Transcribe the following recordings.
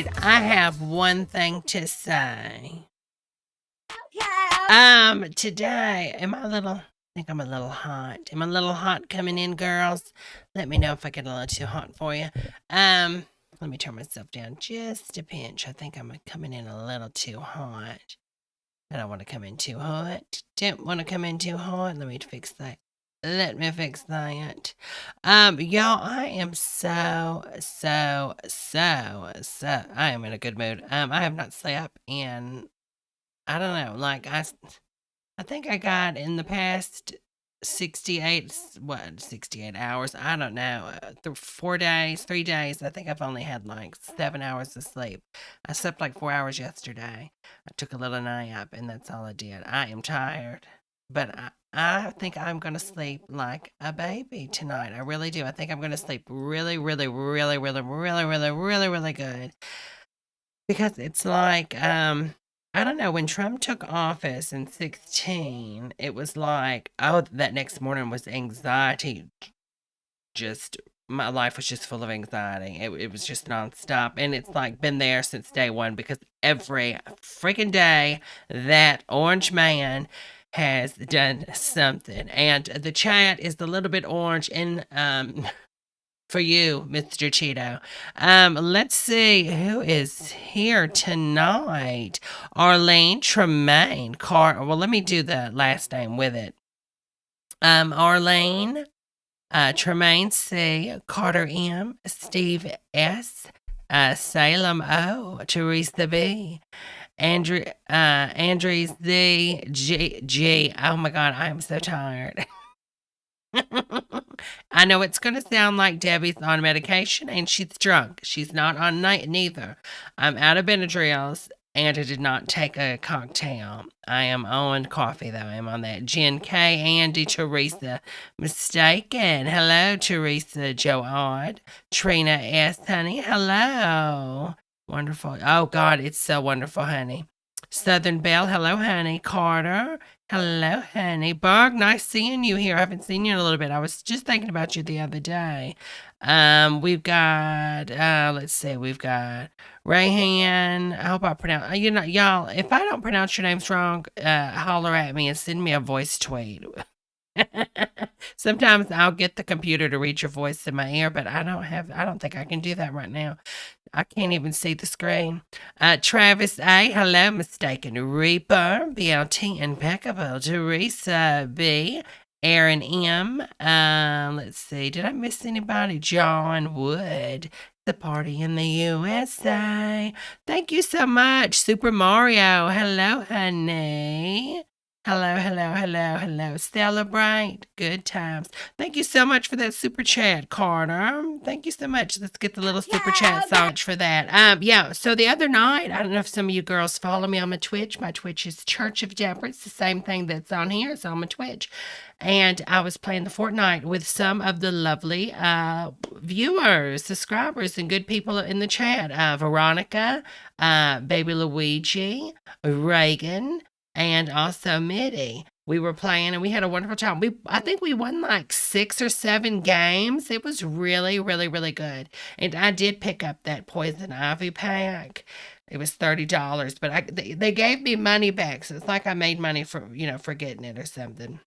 right, I have one thing to say. Today, I think I'm a little hot. Am I a little hot coming in, girls? Let me know if I get a little too hot for you. Let me turn myself down just a pinch. I think I'm coming in a little too hot. I don't want to come in too hot. Don't want to come in too hot. Let me fix that. Let me fix that. Y'all, I am so, I am in a good mood. I have not slept in, I don't know, like, I think I got in the past 68 hours, I don't know, 4 days, 3 days, I think I've only had, like, 7 hours of sleep. I slept, like, 4 hours yesterday. I took a little nap, and that's all I did. I am tired, but I think I'm gonna sleep like a baby tonight. I really do. I think I'm gonna sleep really, really, really, really, really, really, really, really good. Because it's like, I don't know, when Trump took office in 16, it was like, oh, that next morning was anxiety. Just, my life was just full of anxiety. It was just nonstop. And it's like been there since day one because every freaking day that orange man has done something. And the chat is a little bit orange and, for you, Mr. Cheeto. Let's see who is here tonight. Arlene Tremaine. Well, let me do the last name with it. Arlene, Tremaine C, Carter M, Steve S, Salem O, Teresa B, Andrews Z, G. Oh my God, I am so tired. I know it's going to sound like Debbie's on medication and she's drunk. She's not on neither. I'm out of Benadryls and I did not take a cocktail. I am on coffee though. I am on that. Jen K, Andy, Teresa, mistaken. Hello, Teresa, Joe Odd, Trina S, honey. Hello. Wonderful. Oh God, it's so wonderful, honey. Southern Belle, hello, honey. Carter, hello, honey. Bug, nice seeing you here. I haven't seen you in a little bit. I was just thinking about you the other day. We've got, let's see, we've got Rayhan. I hope I pronounce, y'all, if I don't pronounce your names wrong, holler at me and send me a voice tweet. Sometimes I'll get the computer to read your voice in my ear, but I don't think I can do that right now. I can't even see the screen. Travis A, hello, mistaken Reaper, BLT impeccable, Teresa B, Aaron M, let's see, did I miss anybody? John Wood, the party in the USA. Thank you so much, Super Mario. Hello, honey. Hello. Celebrate good times. Thank you so much for that super chat, Carter. Thank you so much. Let's get the little super chat song for that. Yeah, so the other night, I don't know if some of you girls follow me on my Twitch. My Twitch is Church of Debra. It's the same thing that's on here. It's on my Twitch. And I was playing the Fortnite with some of the lovely viewers, subscribers, and good people in the chat. Veronica, Baby Luigi, Reagan, and also Mitty. We were playing and we had a wonderful time. I think we won like 6 or 7 games. It was really, really, really good. And I did pick up that poison ivy pack. It was $30, but they gave me money back. So it's like I made money for getting it or something.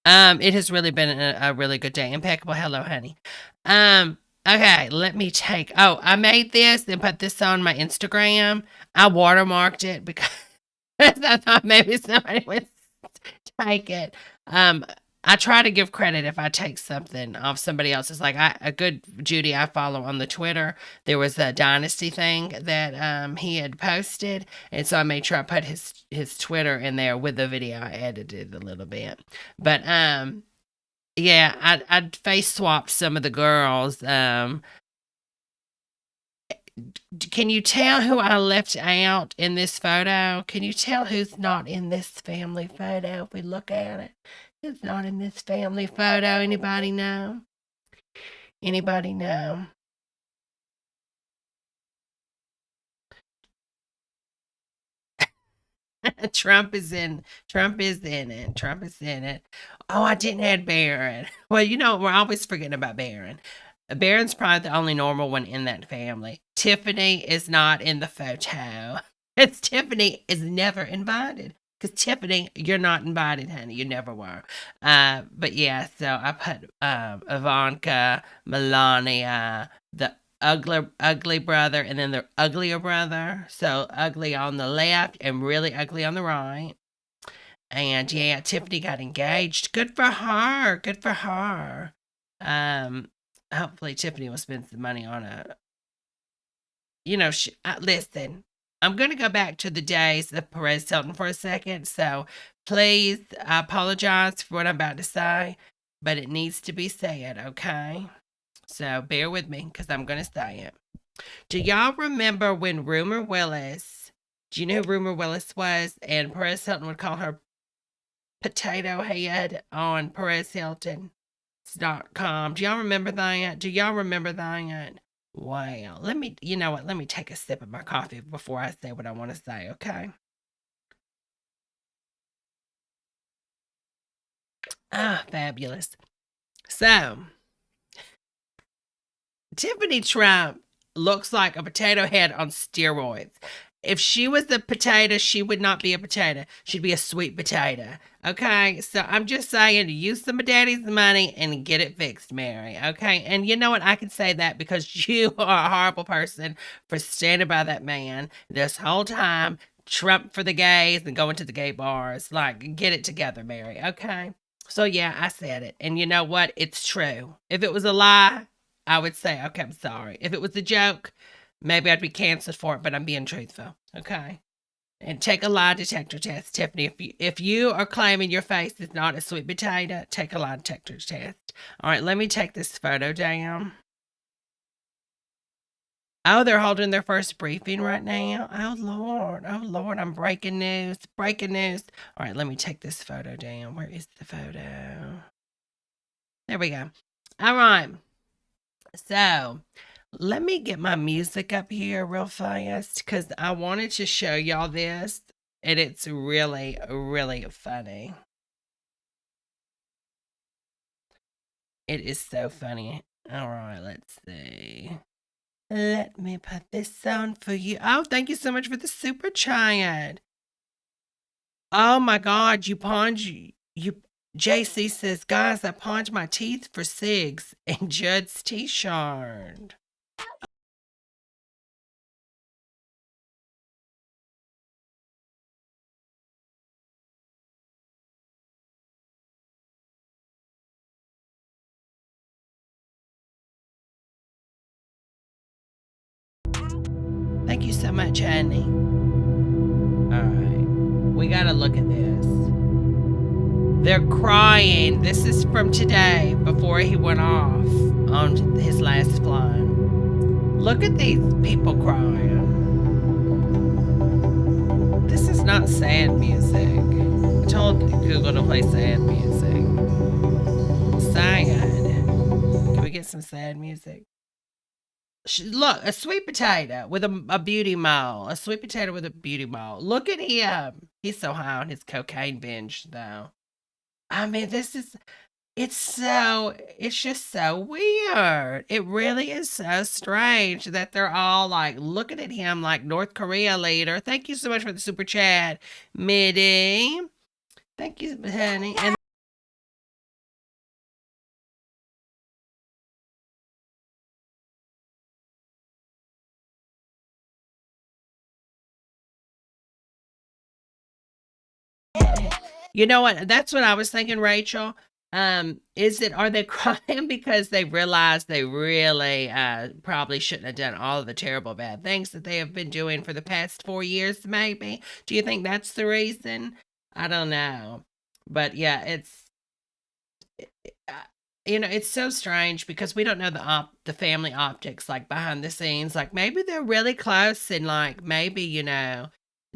It has really been a really good day. Impeccable. Hello, honey. Okay, let me I made this and put this on my Instagram. I watermarked it because I thought maybe somebody would take it. I try to give credit if I take something off somebody else's. Like a good Judy I follow on the Twitter, there was a Dynasty thing that he had posted, and so I made sure I put his Twitter in there with the video. I edited a little bit, but yeah, I face swapped some of the girls. Can you tell who I left out in this photo? Can you tell who's not in this family photo if we look at it? Who's not in this family photo? Anybody know? Anybody know? Trump is in it. Oh, I didn't add Barron. Well, we're always forgetting about Barron. Barron's probably the only normal one in that family. Tiffany is not in the photo. It's Tiffany is never invited. Because Tiffany, you're not invited, honey. You never were. But yeah, so I put Ivanka, Melania, the ugly brother, and then the uglier brother. So ugly on the left and really ugly on the right. And yeah, Tiffany got engaged. Good for her. Good for her. Hopefully Tiffany will spend some money on a, listen, I'm going to go back to the days of Perez Hilton for a second. So please, I apologize for what I'm about to say, but it needs to be said, okay? So bear with me because I'm going to say it. Do y'all remember when Rumor Willis, do you know who Rumor Willis was? And Perez Hilton would call her Potato Head on PerezHilton.com. Do y'all remember that? Do y'all remember that? Wow. You know what? Let me take a sip of my coffee before I say what I want to say, okay? Fabulous. So, Tiffany Trump looks like a potato head on steroids. If she was a potato, she would not be a potato. She'd be a sweet potato. Okay? So I'm just saying, use some of daddy's money and get it fixed, Mary. Okay? And you know what? I can say that because you are a horrible person for standing by that man this whole time, Trump for the gays and going to the gay bars. Like, get it together, Mary. Okay? So yeah, I said it. And you know what? It's true. If it was a lie, I would say, okay, I'm sorry. If it was a joke, maybe I'd be canceled for it, but I'm being truthful, okay? And take a lie detector test, Tiffany. If you are claiming your face is not a sweet potato, take a lie detector test. All right, let me take this photo down. Oh, they're holding their first briefing right now. Oh Lord, I'm breaking news. Breaking news. All right, let me take this photo down. Where is the photo? There we go. All right. So let me get my music up here real fast because I wanted to show y'all this, and it's really, really funny. It is so funny. All right, let's see. Let me put this on for you. Oh, thank you so much for the super chat. Oh my God, you pawned you. JC says, guys, I pawned my teeth for cigs and Judd's T-shirt. Thank you so much, honey. All right, we gotta look at this. They're crying. This is from today, before he went off on his last flight. Look at these people crying. This is not sad music. I told Google to play sad music. Sad. Can we get some sad music? Look, a sweet potato with a beauty mole. A sweet potato with a beauty mole. Look at him. He's so high on his cocaine binge, though. I mean, it's just so weird. It really is so strange that they're all like looking at him like North Korea leader. Thank you so much for the super chat, Midi. Thank you, honey. And you know what? That's what I was thinking, Rachel. Are they crying because they realize they really probably shouldn't have done all of the terrible bad things that they have been doing for the past 4 years, maybe? Do you think that's the reason? I don't know. But yeah, it's so strange because we don't know the family optics, like behind the scenes. Like maybe they're really close and like maybe,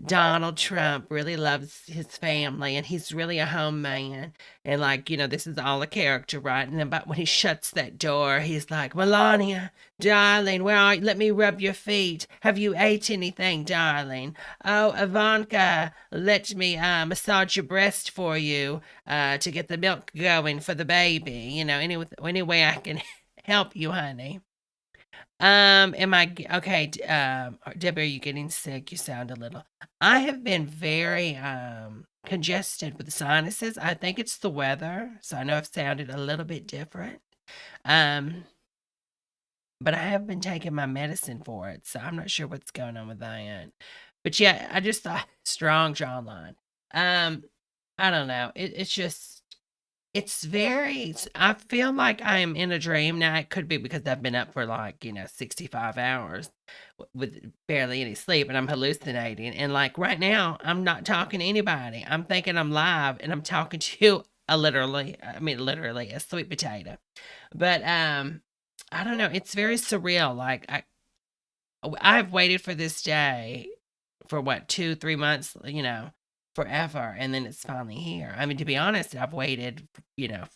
Donald Trump really loves his family and he's really a home man. And like, this is all a character, right? And then but when he shuts that door, he's like, Melania, darling, where are you? Let me rub your feet. Have you ate anything, darling? Oh, Ivanka, let me massage your breast for you to get the milk going for the baby. Any way I can help you, honey. Am I okay? Debbie, are you getting sick? You sound a little. I have been very congested with sinuses. I think it's the weather, so I know I've sounded a little bit different. Um, but I have been taking my medicine for it, so I'm not sure what's going on with that. But yeah, I just thought strong jawline. Um, I don't know. It's just it's very I feel like I am in a dream now. It could be because I've been up for like, 65 hours with barely any sleep and I'm hallucinating. And like right now, I'm not talking to anybody. I'm thinking I'm live and I'm talking to literally a sweet potato. But I don't know. It's very surreal. Like I've waited for this day for what, 2, 3 months, forever, and then it's finally here. I mean, to be honest, I've waited,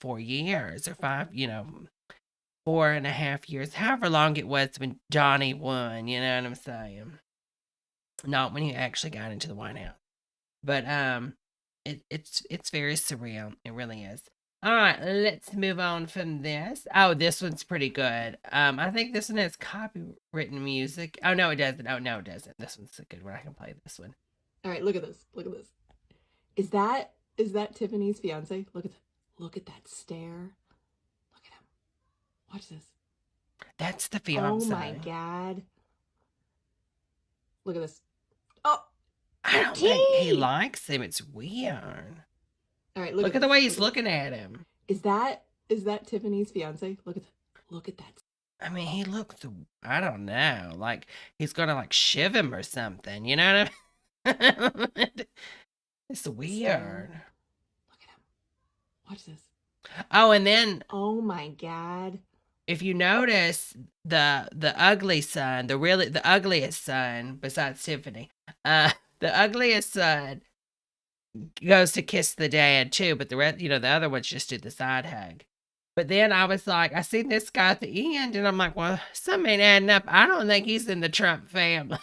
4 years or 5, 4.5 years, however long it was when Donnie won, you know what I'm saying? Not when he actually got into the White House. But it's very surreal. It really is. All right, let's move on from this. Oh, this one's pretty good. I think this one has copywritten music. Oh no, it doesn't. Oh no, it doesn't. This one's a good one. I can play this one. All right, look at this. Look at this. Is that Tiffany's fiance? Look at that stare. Look at him. Watch this. That's the fiance. Oh my God. Look at this. Oh, I don't think he likes him. It's weird. All right, look at the way he's looking at him. Is that Tiffany's fiance? Look at that. I mean, he looks, I don't know, like he's gonna like shiv him or something. You know what I mean? It's weird. Look at him. Watch this. Oh, and then oh my God. If you notice the ugly son, the ugliest son besides Tiffany, the ugliest son goes to kiss the dad too, but the rest, the other ones just do the side hug. But then I was like, I seen this guy at the end, and I'm like, well, something ain't adding up. I don't think he's in the Trump family.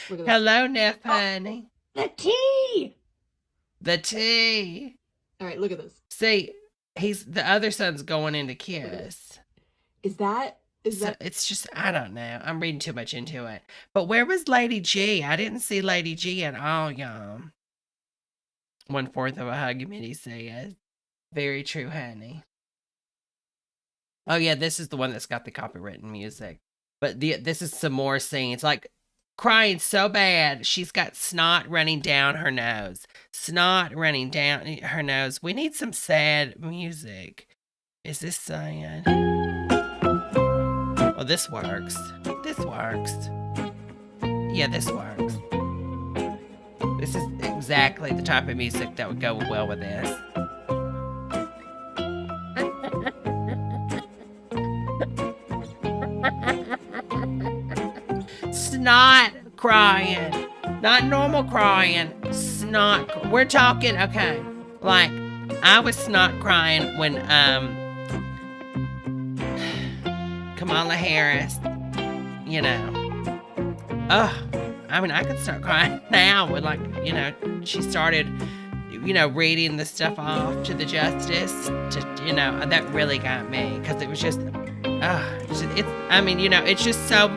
Hello, Neff, honey. The tea. The tea. All right, look at this. See, the other son's going in to kiss. Is that? It's just, I don't know. I'm reading too much into it. But where was Lady G? I didn't see Lady G at all, y'all. 1/4 of a hug, Minnie says. Very true, honey. Oh yeah, this is the one that's got the copywritten music. But this is some more scenes. Like crying so bad, she's got snot running down her nose. Snot running down her nose. We need some sad music. Is this sad? Oh, this works. This works. Yeah, this works. This is exactly the type of music that would go well with this. Snot crying. Not normal crying. Snot. We're talking, okay. Like, I was snot crying when, Kamala Harris, I mean, I could start crying now when, she started, reading the stuff off to the justice, that really got me, because it was just, it's just so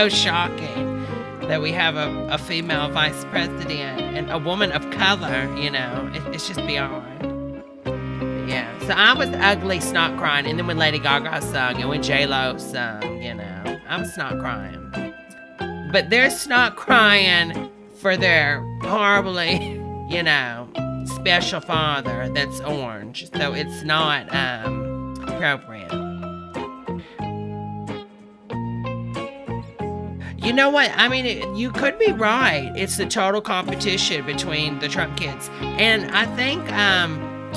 shocking that we have a female vice president and a woman of color, it's just beyond. Yeah, so I was ugly snot crying, and then when Lady Gaga sung and when J-Lo sung, I'm snot crying. But they're snot crying for their horribly, special father that's orange, so it's not appropriate. You know what? I mean, you could be right. It's the total competition between the Trump kids, and I think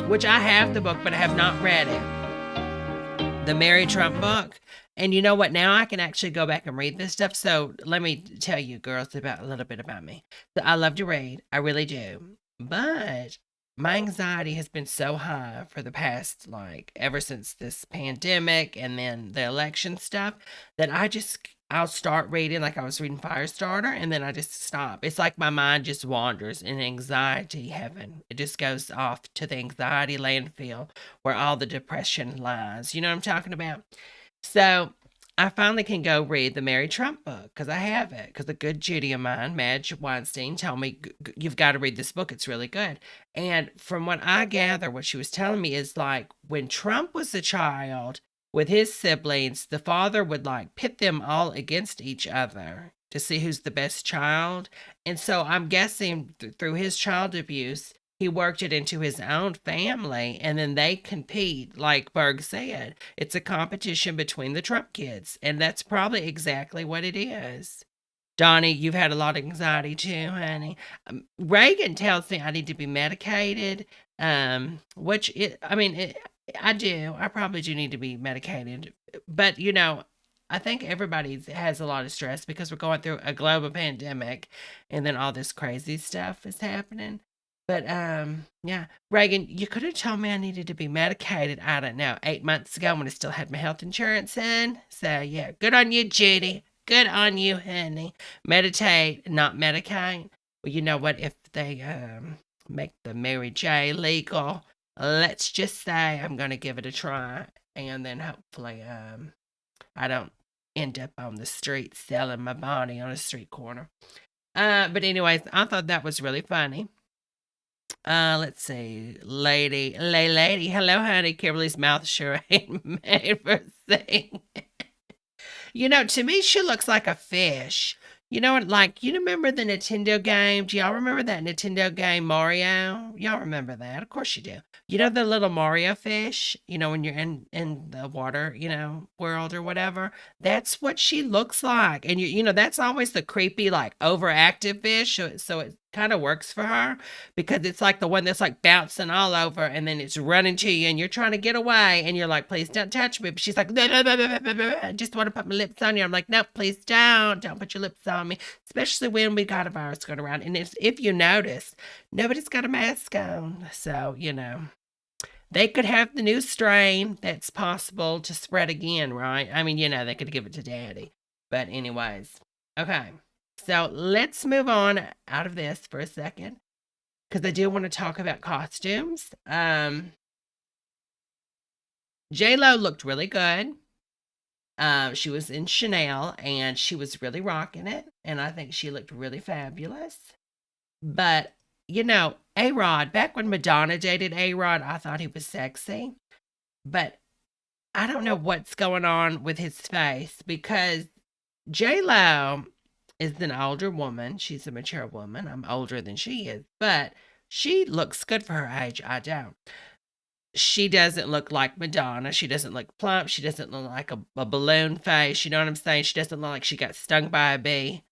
which I have the book, but I have not read it. The Mary Trump book. And you know what? Now I can actually go back and read this stuff. So let me tell you, girls, a little bit about me. So I love to read. I really do. But my anxiety has been so high for the past, ever since this pandemic and then the election stuff, that I just I'll start reading like I was reading Firestarter, and then I just stop. It's like my mind just wanders in anxiety heaven. It just goes off to the anxiety landfill where all the depression lies. You know what I'm talking about? So I finally can go read the Mary Trump book because I have it. Because a good Judy of mine, Madge Weinstein, told me, you've got to read this book. It's really good. And from what I gather, what she was telling me is like when Trump was a child with his siblings, the father would like pit them all against each other to see who's the best child. And so I'm guessing through his child abuse, he worked it into his own family, and then they compete, like Berg said. It's a competition between the Trump kids, and that's probably exactly what it is. Donnie, you've had a lot of anxiety too, honey. Reagan tells me I need to be medicated, which I mean, I do. I probably do need to be medicated, but I think everybody has a lot of stress because we're going through a global pandemic, and then all this crazy stuff is happening. But yeah, Reagan, you could have told me I needed to be medicated. I don't know, 8 months ago when I still had my health insurance in. So yeah, good on you, Judy. Good on you, honey. Meditate, not medicate. Well, you know what? If they make the Mary J legal, let's just say I'm gonna give it a try, and then hopefully I don't end up on the street selling my body on a street corner. But anyways, I thought that was really funny. Let's see. Lady. Hello, honey. Kimberly's mouth sure ain't made for sing. To me, she looks like a fish. You know what? Like, you remember the Nintendo game? Do y'all remember that Nintendo game, Mario? Y'all remember that? Of course you do. You know the little Mario fish? When you're in the water, world or whatever? That's what she looks like. And, that's always the creepy, like, overactive fish. So it kind of works for her because it's like the one that's like bouncing all over and then it's running to you and you're trying to get away and you're like, please don't touch me. But she's like, I just want to put my lips on you. I'm like, no, please don't put your lips on me, especially when we got a virus going around. And if you notice, nobody's got a mask on. So, they could have the new strain that's possible to spread again, right? I mean, they could give it to daddy. But anyways, okay. So let's move on out of this for a second because I do want to talk about costumes. J-Lo looked really good. She was in Chanel and she was really rocking it. And I think she looked really fabulous. But, A-Rod, back when Madonna dated A-Rod, I thought he was sexy. But I don't know what's going on with his face because J-Lo is an older woman. She's a mature woman. I'm older than she is, but she looks good for her age. I don't. She doesn't look like Madonna. She doesn't look plump. She doesn't look like a balloon face. You know what I'm saying? She doesn't look like she got stung by a bee.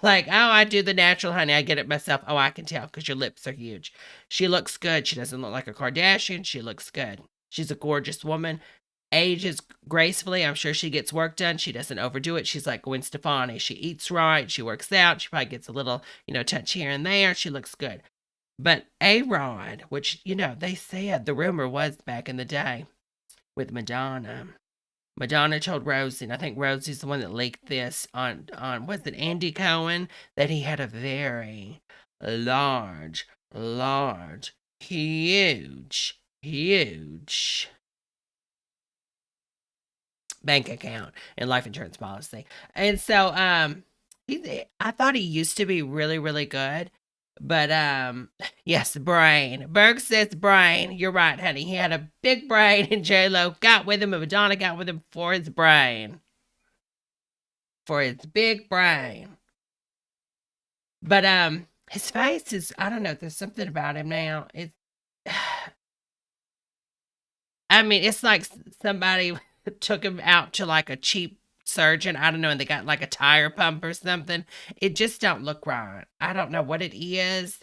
Like, oh, I do the natural, honey. I get it myself. Oh, I can tell because your lips are huge. She looks good. She doesn't look like a Kardashian. She looks good. She's a gorgeous woman. Ages gracefully. I'm sure she gets work done. She doesn't overdo it. She's like Gwen Stefani. She eats right. She works out. She probably gets a little, touch here and there. She looks good. But A-Rod, which, they said the rumor was back in the day with Madonna. Madonna told Rosie, and I think Rosie's the one that leaked this on was it Andy Cohen, that he had a very large, huge bank account and life insurance policy. And so I thought he used to be really, really good. But yes, brain. Berg says brain. You're right, honey. He had a big brain and J-Lo got with him and Madonna got with him for his brain. For his big brain. But his face is, I don't know, there's something about him now. It's I mean, it's like somebody took him out to like a cheap surgeon. I don't know, and they got like a tire pump or something. It just don't look right. I don't know what it is,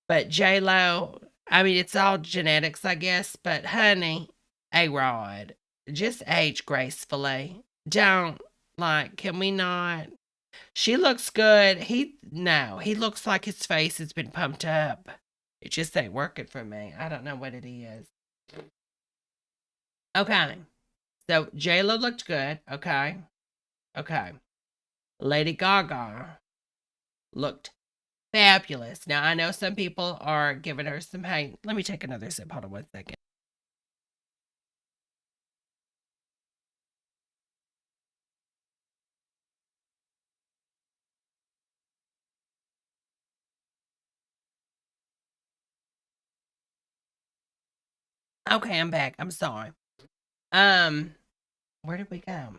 but J Lo. I mean, it's all genetics, I guess. But honey, A-Rod, just age gracefully. Don't Can we not? She looks good. He looks like his face has been pumped up. It just ain't working for me. I don't know what it is. Okay. So J-Lo looked good. Okay. Lady Gaga looked fabulous. Now, I know some people are giving her some hate. Let me take another sip. Hold on one second. Okay, I'm back. I'm sorry. Where did we go?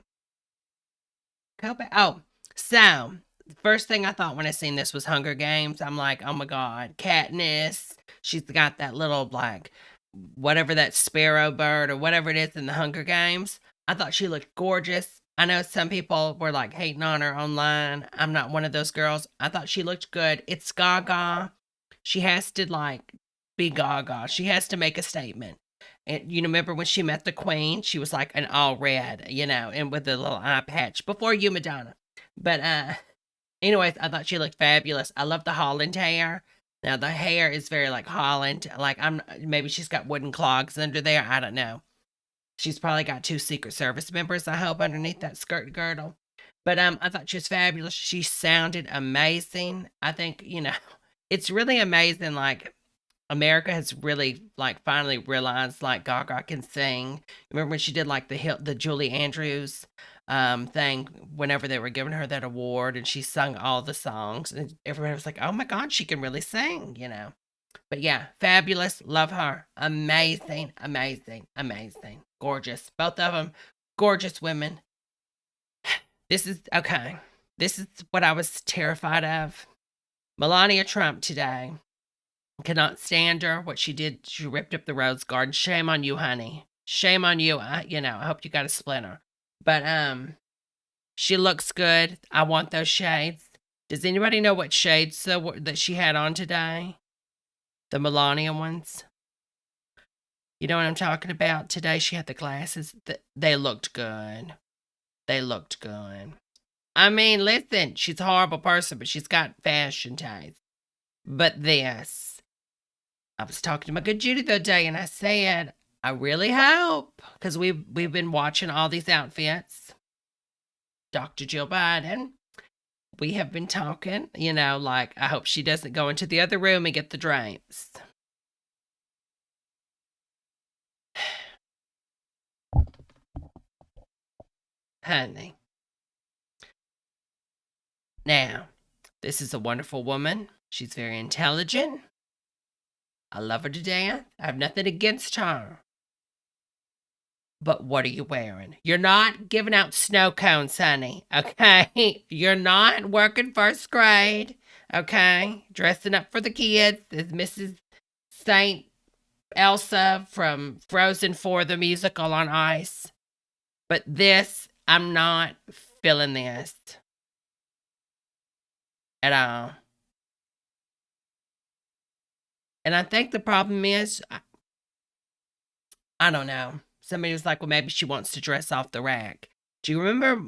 Go back. Oh, so the first thing I thought when I seen this was Hunger Games. I'm like, oh my god, Katniss. She's got that little like whatever that sparrow bird or whatever it is in the Hunger Games. I thought she looked gorgeous. I know some people were like hating on her online. I'm not one of those girls. I thought she looked good. It's Gaga. She has to like be Gaga. She has to make a statement. And you remember when she met the queen, she was like an all red, and with a little eye patch before you, Madonna. But anyways, I thought she looked fabulous. I love the Holland hair. Now the hair is very like Holland. Like maybe she's got wooden clogs under there. I don't know. She's probably got two Secret Service members, I hope, underneath that skirt girdle. But I thought she was fabulous. She sounded amazing. I think, it's really amazing, like America has really like finally realized like Gaga can sing. Remember when she did like the Julie Andrews thing whenever they were giving her that award and she sung all the songs and everybody was like, "Oh my god, she can really sing." But yeah, fabulous, love her. Amazing, amazing, amazing. Gorgeous. Both of them gorgeous women. This is okay. This is what I was terrified of. Melania Trump today. Cannot stand her. What she did, she ripped up the rose garden. Shame on you, honey. Shame on you. I hope you got a splinter. But she looks good. I want those shades. Does anybody know what shades that she had on today? The Melania ones. You know what I'm talking about? Today she had the glasses. They looked good. They looked good. I mean, listen, she's a horrible person, but she's got fashion taste. But this, I was talking to my good Judy the other day, and I said, I really hope, because we've been watching all these outfits. Dr. Jill Biden, we have been talking, like I hope she doesn't go into the other room and get the drapes. Honey. Now, this is a wonderful woman. She's very intelligent. I love her to death. I have nothing against her. But what are you wearing? You're not giving out snow cones, honey. Okay? You're not working first grade. Okay? Dressing up for the kids as Mrs. Saint Elsa from Frozen 4, the musical on ice. But this, I'm not feeling this at all. And I think the problem is, I don't know. Somebody was like, well, maybe she wants to dress off the rack. Do you remember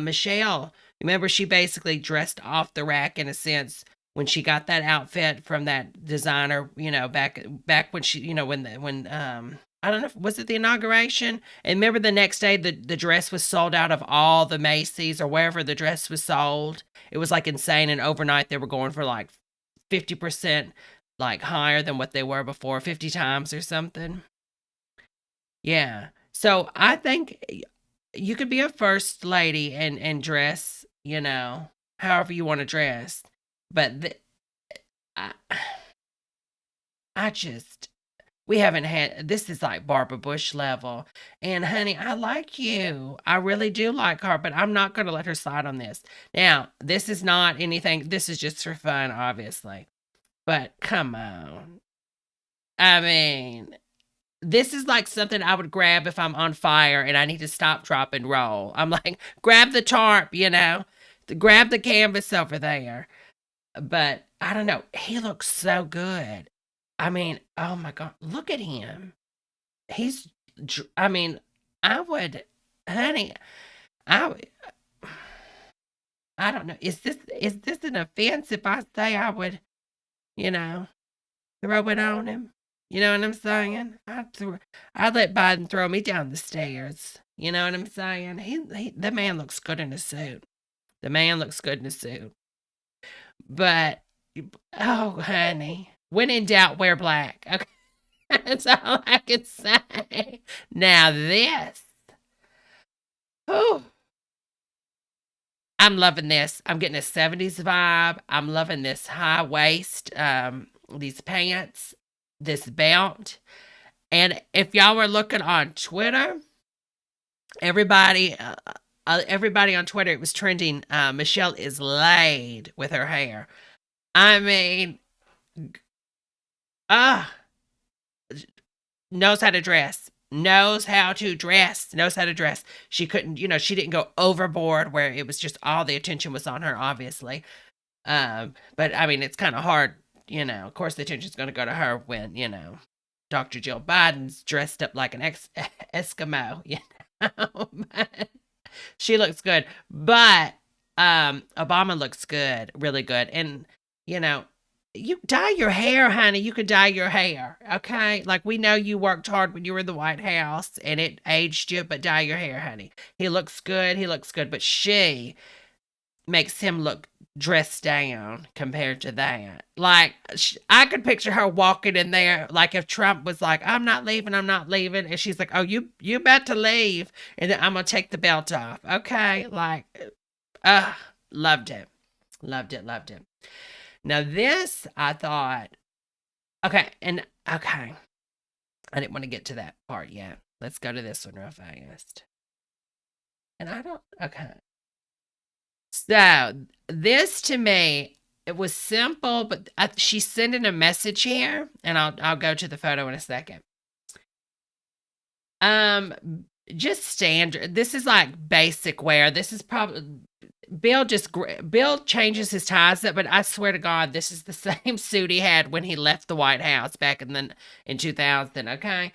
Michelle? Remember she basically dressed off the rack in a sense when she got that outfit from that designer, back when she, when I don't know, was it the inauguration? And remember the next day the dress was sold out of all the Macy's or wherever the dress was sold. It was like insane, and overnight they were going for like 50% like higher than what they were before, 50 times or something. Yeah. So I think you could be a first lady and dress, however you want to dress. But I, I just, we haven't had, this is like Barbara Bush level. And honey, I like you. I really do like her, but I'm not going to let her slide on this. Now, this is not anything, this is just for fun, obviously. But come on. I mean, this is like something I would grab if I'm on fire and I need to stop, drop, and roll. I'm like, grab the tarp, grab the canvas over there. But I don't know. He looks so good. I mean, oh my God, look at him. I mean, I would, honey, I would, I don't know. Is this an offense if I say I would, you know, throw it on him? You know what I'm saying? I'd let Biden throw me down the stairs. You know what I'm saying? The man looks good in a suit. The man looks good in a suit. But, oh, honey. When in doubt, wear black. Okay. That's all I can say. Now, this. Oh, I'm loving this. I'm getting a 70s vibe. I'm loving this high waist, these pants, this belt. And if y'all were looking on Twitter, everybody on Twitter, it was trending. Michelle is laid with her hair. I mean, knows how to dress. Knows how to dress. Knows how to dress. She couldn't, she didn't go overboard where it was just all the attention was on her, obviously. But I mean, it's kind of hard, Of course, the attention's going to go to her when, Dr. Jill Biden's dressed up like an Eskimo, But she looks good. But Obama looks good, really good. And, you dye your hair, honey. You can dye your hair, okay? Like, we know you worked hard when you were in the White House and it aged you, but dye your hair, honey. He looks good. But she makes him look dressed down compared to that. Like, I could picture her walking in there, like if Trump was like, I'm not leaving. And she's like, oh, you about to leave. And then I'm going to take the belt off. Okay? Like, loved it. Now this, I thought, okay. I didn't want to get to that part yet. Let's go to this one real fast. Okay. So this to me, it was simple, but she's sending a message here, and I'll go to the photo in a second. Just standard. This is like basic wear. This is probably Bill changes his ties up, but I swear to God, this is the same suit he had when he left the White House back in 2000. Okay,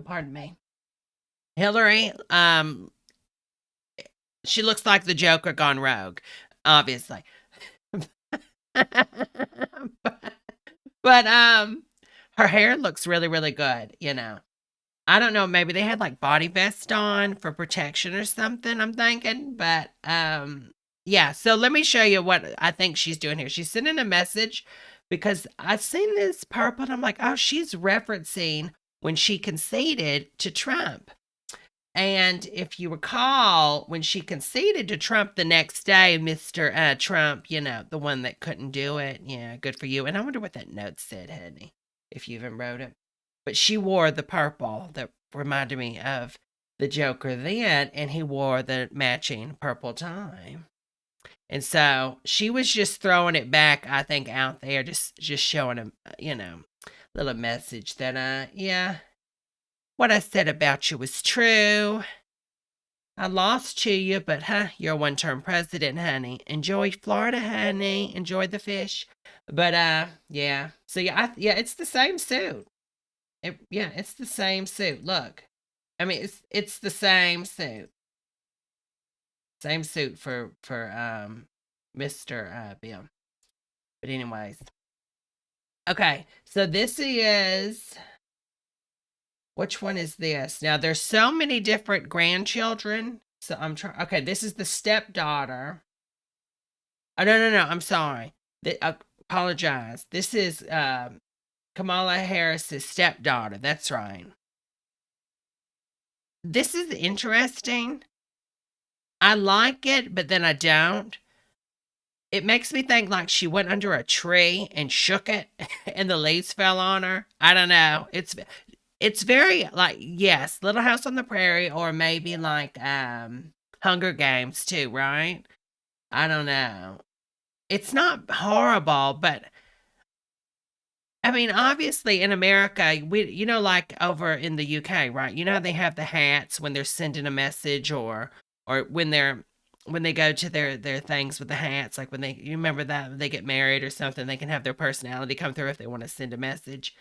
pardon me, Hillary. She looks like the Joker gone rogue, obviously. but her hair looks really, really good. I don't know, maybe they had like body vest on for protection or something, I'm thinking. But yeah, so let me show you what I think she's doing here. She's sending a message because I've seen this purple and I'm like, oh, she's referencing when she conceded to Trump. And if you recall, when she conceded to Trump the next day, Mr. Trump, the one that couldn't do it. Yeah, good for you. And I wonder what that note said, honey, if you even wrote it. But she wore the purple that reminded me of the Joker then, and he wore the matching purple tie. And so she was just throwing it back, I think, out there, just showing him, little message that, yeah, what I said about you was true. I lost to you, but you're a one-term president, honey. Enjoy Florida, honey. Enjoy the fish. But yeah. So yeah, it's the same suit. It's the same suit. Look, I mean, it's the same suit. Same suit for Mr. Bill. But anyways, okay. So this is, which one is this? Now there's so many different grandchildren. So I'm trying. Okay, this is the stepdaughter. Oh no! I'm sorry. Apologize. This is Kamala Harris's stepdaughter. That's right. This is interesting. I like it, but then I don't. It makes me think like she went under a tree and shook it and the leaves fell on her. I don't know. It's very like, yes, Little House on the Prairie, or maybe like Hunger Games too, right? I don't know. It's not horrible, but I mean, obviously in America, we, like over in the UK, right? They have the hats when they're sending a message, or when they go to their things with the hats, like when you remember that when they get married or something, they can have their personality come through if they want to send a message.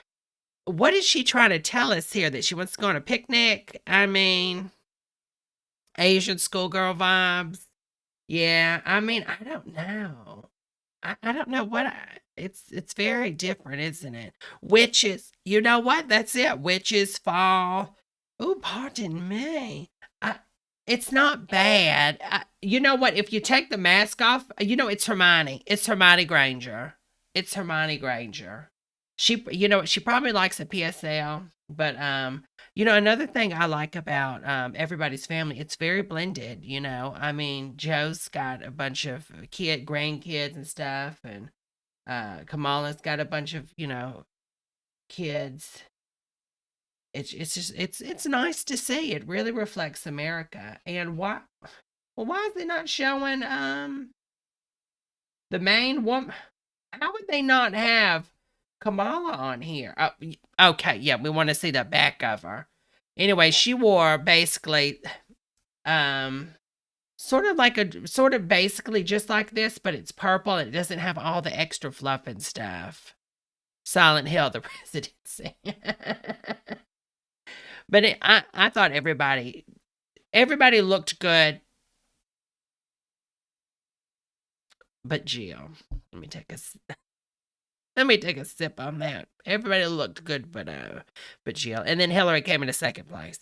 What is she trying to tell us here? That she wants to go on a picnic? I mean, Asian schoolgirl vibes. Yeah, I mean, I don't know. I don't know what it's very different, isn't it? Witches, you know what? That's it. Witches fall. Oh, pardon me. It's not bad. You know what? If you take the mask off, it's Hermione. It's Hermione Granger. It's Hermione Granger. She probably likes a PSL, but another thing I like about Everybody's Family, it's very blended. I mean, Joe's got a bunch of grandkids and stuff, and Kamala's got a bunch of kids. It's nice to see. It really reflects America. And why is it not showing the main woman? How would they not have Kamala on here? Okay, yeah, we want to see the back of her. Anyway, she wore basically sort of basically just like this, but it's purple and it doesn't have all the extra fluff and stuff. Silent Hill, the presidency. But I thought everybody looked good, but Jill. Let me take a sip on that. Everybody looked good, but Jill. And then Hillary came in second place.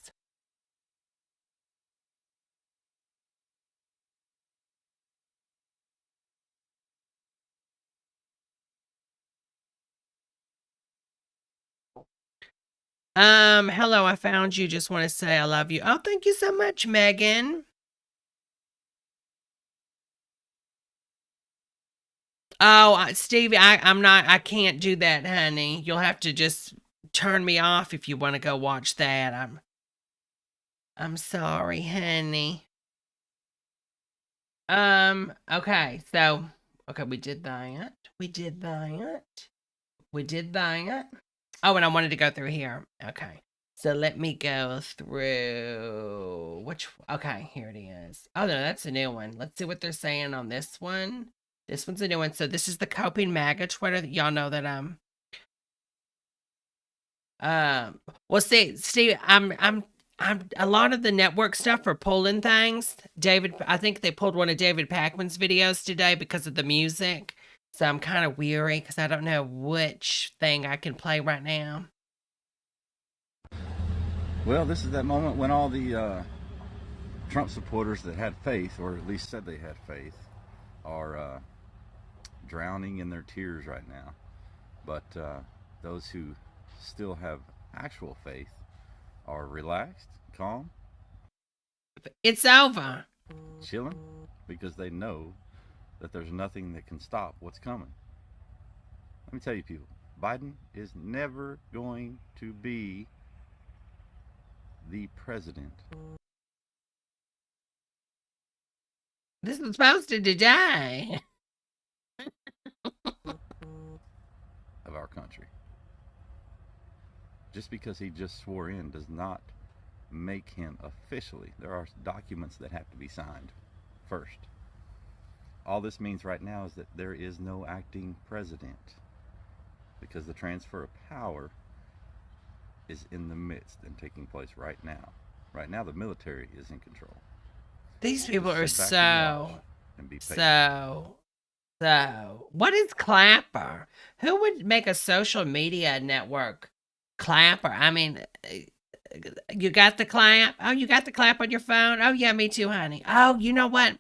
Hello, I found you. Just want to say I love you. Oh, thank you so much, Megan. Oh, Stevie, I can't do that, honey. You'll have to just turn me off if you want to go watch that. I'm sorry, honey. Okay, so, okay, we did that. We did that. We did that. Oh, and I wanted to go through here. Okay. So let me go through okay, here it is. Oh, no, that's a new one. Let's see what they're saying on this one. This one's a new one. So this is the Coping MAGA Twitter. Y'all know that well, see, Steve, I'm a lot of the network stuff are pulling things. I think they pulled one of David Pakman's videos today because of the music. So I'm kind of weary because I don't know which thing I can play right now. Well, this is that moment when all the Trump supporters that had faith, or at least said they had faith, are drowning in their tears right now. But those who still have actual faith are relaxed, calm. It's over. Chilling, because they know that there's nothing that can stop what's coming. Let me tell you, people, Biden is never going to be the president. This was posted today. Of our country. Just because he just swore in does not make him officially. There are documents that have to be signed first. All this means right now is that there is no acting president, because the transfer of power is in the midst and taking place right now. Right now, the military is in control. These people are so. What is Clapper? Who would make a social media network? Clapper. I mean, you got the clap? Oh, you got the clap on your phone? Oh, yeah, me too, honey. Oh, you know what?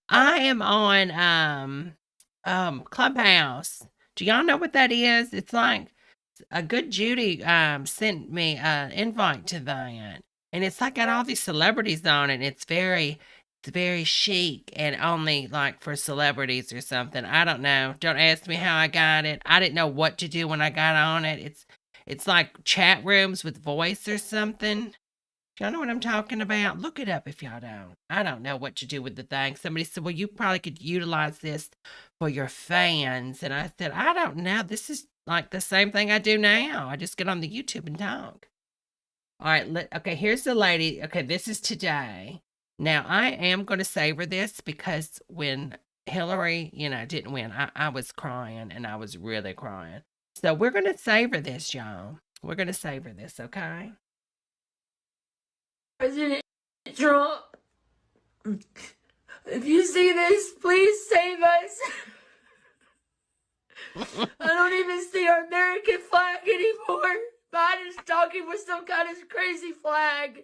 I am on Clubhouse. Do y'all know what that is? It's like a good Judy sent me an invite to that, and it's like got all these celebrities on it. It's very chic and only like for celebrities or something. I don't know. Don't ask me how I got it. I didn't know what to do when I got on it. It's like chat rooms with voice or something. Y'all know what I'm talking about? Look it up if y'all don't. I don't know what to do with the thing. Somebody said, well, you probably could utilize this for your fans. And I said, I don't know. This is like the same thing I do now. I just get on the YouTube and talk. All right. Okay, here's the lady. Okay, this is today. Now, I am going to savor this because when Hillary, didn't win, I was crying, and I was really crying. So we're going to savor this, y'all. We're going to savor this, okay? President Trump, if you see this, please save us. I don't even see our American flag anymore. Biden's talking with some kind of crazy flag.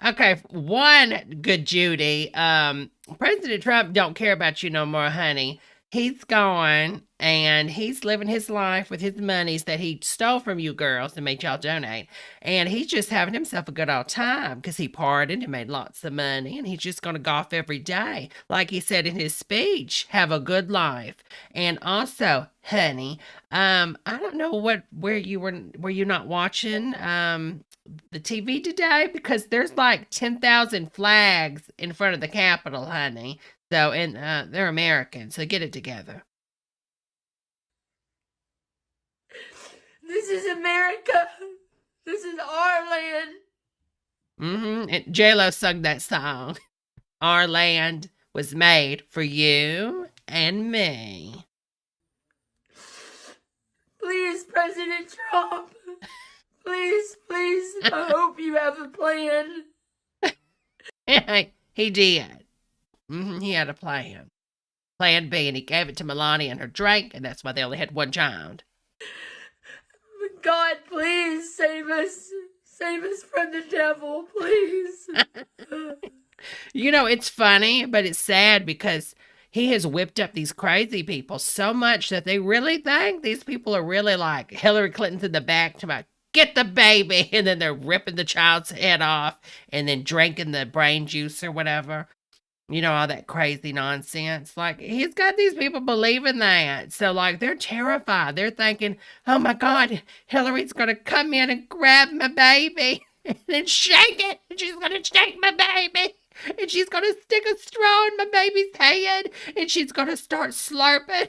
Okay, one, good Judy. President Trump don't care about you no more, honey. He's gone and he's living his life with his monies that he stole from you girls and made y'all donate. And he's just having himself a good old time because he partied and made lots of money and he's just going to golf every day. Like he said in his speech, have a good life. And also, honey, I don't know where you were you not watching the TV today because there's like 10,000 flags in front of the Capitol, honey. So, and they're American, so get it together. This is America. This is our land. And J-Lo sung that song. Our land was made for you and me. Please, President Trump. Please, please. I hope you have a plan. He did. He had a plan. Plan B, and he gave it to Melania and her drink, and that's why they only had one child. God, please save us. Save us from the devil, please. You know, it's funny, but it's sad because he has whipped up these crazy people so much that they really think these people are really like Hillary Clinton's in the back to like, get the baby, and then they're ripping the child's head off and then drinking the brain juice or whatever. You know, all that crazy nonsense. Like, he's got these people believing that. So, like, they're terrified. They're thinking, oh my God, Hillary's going to come in and grab my baby and then shake it. And she's going to shake my baby. And she's going to stick a straw in my baby's head. And she's going to start slurping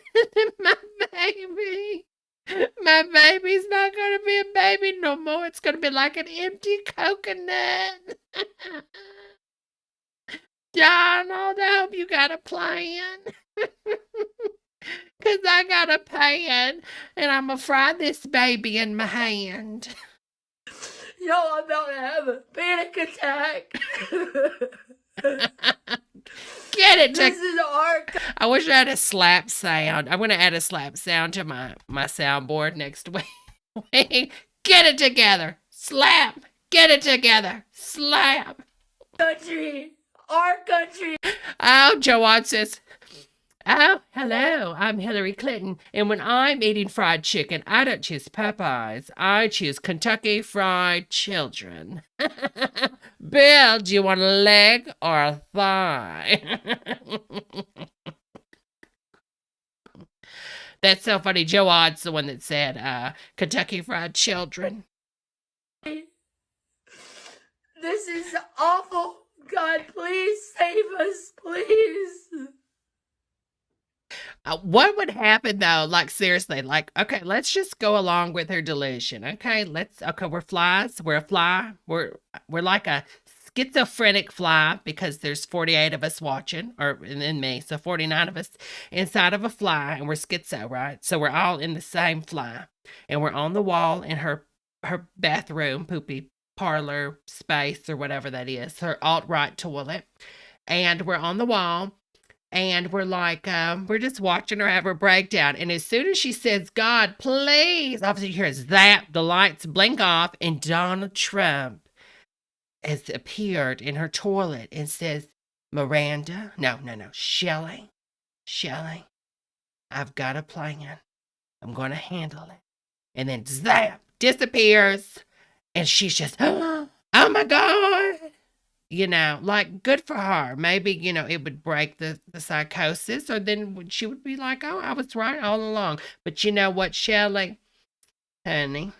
my baby. My baby's not going to be a baby no more. It's going to be like an empty coconut. Donald, I hope you got a plan. Because I got a pan, and I'm going to fry this baby in my hand. Y'all, I'm about to have a panic attack. Get it This is our... I wish I had a slap sound. I'm going to add a slap sound to my soundboard next week. Get it together. Slap. Get it together. Slap. country. Our country. Oh, Joanne says, oh, hello, I'm Hillary Clinton, and when I'm eating fried chicken, I don't choose Popeyes. I choose Kentucky Fried Children. Bill, do you want a leg or a thigh? That's so funny. Joe Odd's the one that said Kentucky Fried Children. This is awful. God, please save us, please. What would happen though? Like seriously, like okay, let's just go along with her delusion. Okay, we're flies. We're a fly. We're like a schizophrenic fly because there's 48 of us watching, or and me, so 49 of us inside of a fly, and we're schizo, right? So we're all in the same fly, and we're on the wall in her bathroom, poopy parlor space or whatever that is, her alt-right toilet, and we're on the wall. And we're like, we're just watching her have her breakdown. And as soon as she says, God, please, obviously you hear zap, the lights blink off, and Donald Trump has appeared in her toilet and says, Miranda, no, Shelley, I've got a plan. I'm going to handle it. And then zap, disappears. And she's just, oh my God. You know, like, good for her. Maybe, you know, it would break the psychosis, or then she would be like, oh, I was right all along. But you know what, Shelley? Honey,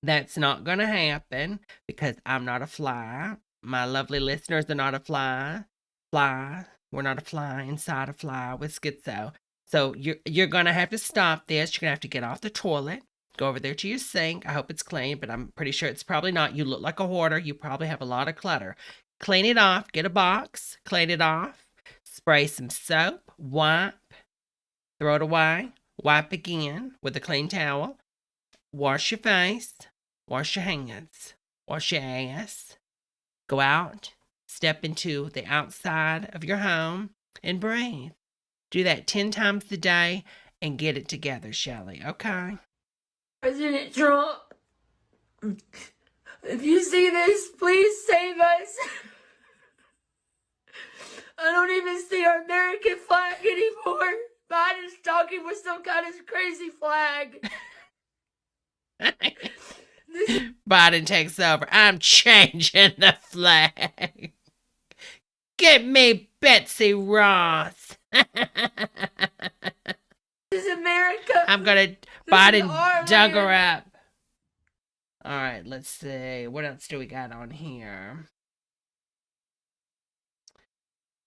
that's not going to happen because I'm not a fly. My lovely listeners are not a fly. We're not a fly inside a fly with schizo. So you're going to have to stop this. You're going to have to get off the toilet. Go over there to your sink. I hope it's clean, but I'm pretty sure it's probably not. You look like a hoarder. You probably have a lot of clutter. Clean it off. Get a box. Clean it off. Spray some soap. Wipe. Throw it away. Wipe again with a clean towel. Wash your face. Wash your hands. Wash your ass. Go out. Step into the outside of your home and breathe. Do that 10 times a day and get it together, Shelley. Okay? President Trump, If you see this, please save us. I don't even see our American flag anymore. Biden's talking with some kind of crazy flag. Biden takes over. I'm changing the flag. Get me Betsy Ross. This is America. I'm gonna Biden dug her up. All right, let's see. What else do we got on here?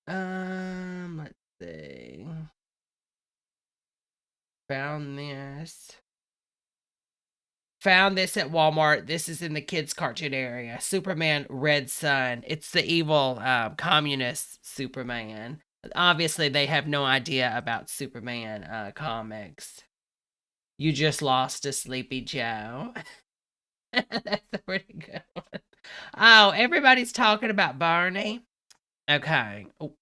Let's see. Found this at Walmart. This is in the kids' cartoon area. Superman Red Sun. It's the evil communist Superman. Obviously, they have no idea about Superman comics. You just lost a Sleepy Joe. That's a pretty good one. Oh, everybody's talking about Barney. Okay. Oh.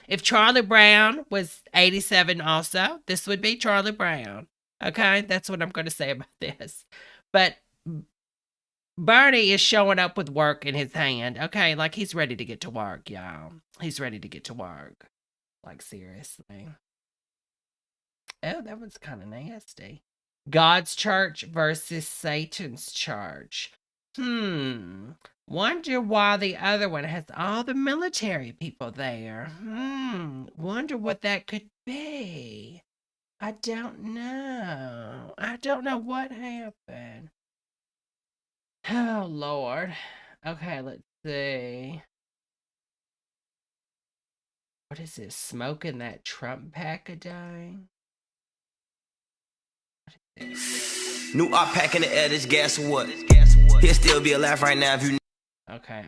If Charlie Brown was 87 also, this would be Charlie Brown. Okay, that's what I'm going to say about this. But Barney is showing up with work in his hand. Okay, like he's ready to get to work, y'all. He's ready to get to work. Like, seriously. Oh, that one's kind of nasty. God's church versus Satan's church. Wonder why the other one has all the military people there. Wonder what that could be. I don't know. I don't know what happened. Oh, Lord. Okay, let's see. What is this? Smoking that Trump pack a day? New op pack in the air, this gas or what? He'll still be alive right now if you. Okay,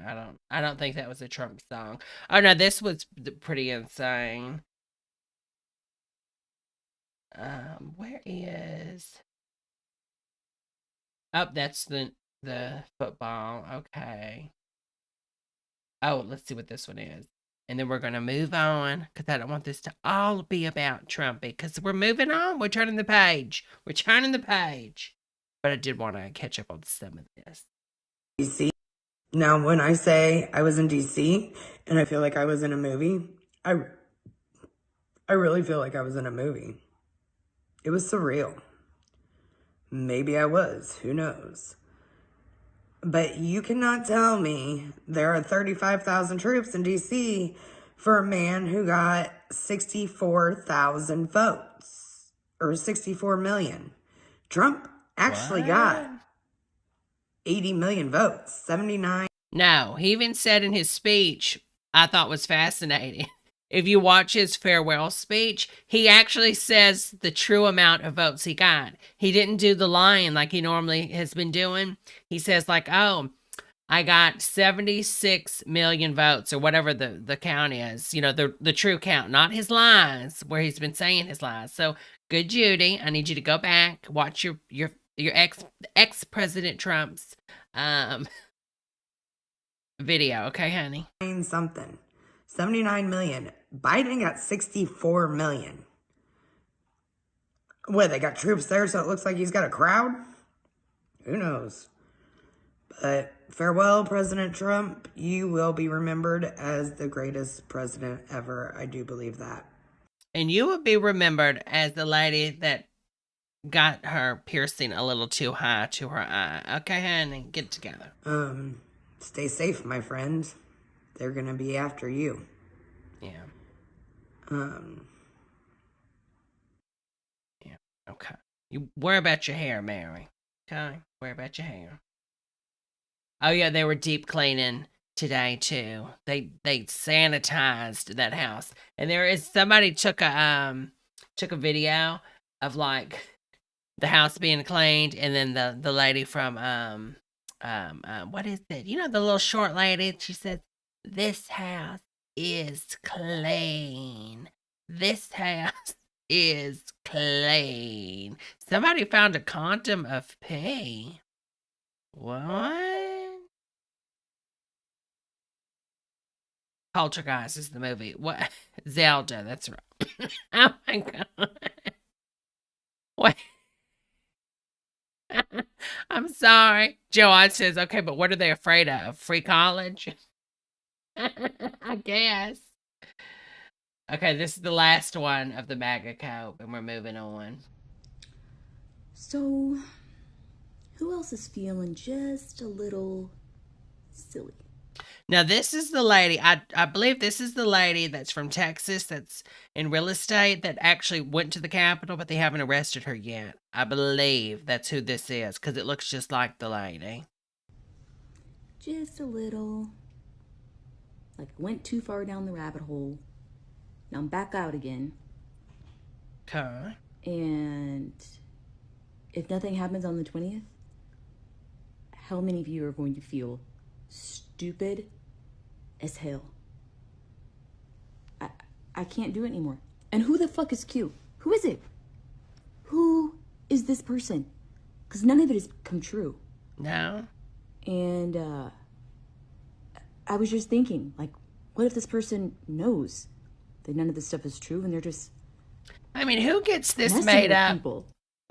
I don't think that was a Trump song. Oh no, this was pretty insane. Where is? Oh, that's the football. Okay. Oh, let's see what this one is. And then we're going to move on because I don't want this to all be about Trump because we're moving on. We're turning the page. We're turning the page. But I did want to catch up on some of this. DC. Now, when I say I was in DC and I feel like I was in a movie, I really feel like I was in a movie. It was surreal. Maybe I was. Who knows? But you cannot tell me there are 35,000 troops in D.C. for a man who got 64,000 votes. Or 64 million. Trump actually got 80 million votes. 79. No, he even said in his speech, I thought was fascinating. If you watch his farewell speech, he actually says the true amount of votes he got. He didn't do the lying like he normally has been doing. He says like, oh, I got 76 million votes or whatever the count is. You know, the true count, not his lies where he's been saying his lies. So good, Judy. I need you to go back, watch your ex-President Trump's video. Okay, honey? Something. 79 million. Biden got 64 million. What, they got troops there so it looks like he's got a crowd? Who knows? But farewell, President Trump. You will be remembered as the greatest president ever. I do believe that. And you will be remembered as the lady that got her piercing a little too high to her eye. Okay, honey? Get together. Stay safe, my friend. They're gonna be after you. Yeah. Yeah. Okay. You worry about your hair, Mary. Okay. Worry about your hair. Oh yeah, they were deep cleaning today too. They sanitized that house, and there is somebody took a video of like the house being cleaned, and then the lady from what is it? You know, the little short lady. She said, "This house is clean. This house is clean." Somebody found a condom of pee. What? Poltergeist is the movie. What? Zelda, that's right. Oh my god. What? I'm sorry. Joanne says, okay, but what are they afraid of? Free college? I guess. Okay, this is the last one of the MAGA coat, and we're moving on. So, who else is feeling just a little silly? Now, this is the lady, I believe this is the lady that's from Texas that's in real estate that actually went to the Capitol, but they haven't arrested her yet. I believe that's who this is because it looks just like the lady. Just a little. Like, went too far down the rabbit hole. Now I'm back out again. Okay. And if nothing happens on the 20th, how many of you are going to feel stupid as hell? I can't do it anymore. And who the fuck is Q? Who is it? Who is this person? Because none of it has come true. No. And I was just thinking, like, what if this person knows that none of this stuff is true and they're just I mean, who gets this messing made with up people?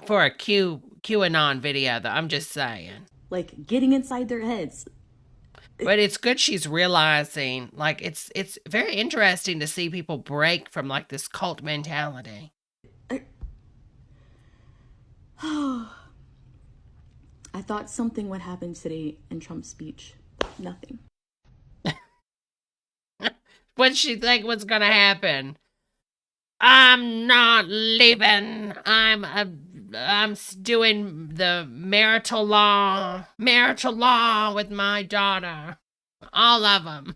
for a QAnon video, though? I'm just saying. Like, getting inside their heads. But it's good she's realizing, like, it's very interesting to see people break from, like, this cult mentality. I thought something would happen today in Trump's speech. Nothing. What'd she think was going to happen? I'm not leaving. I'm doing the marital law with my daughter. All of them.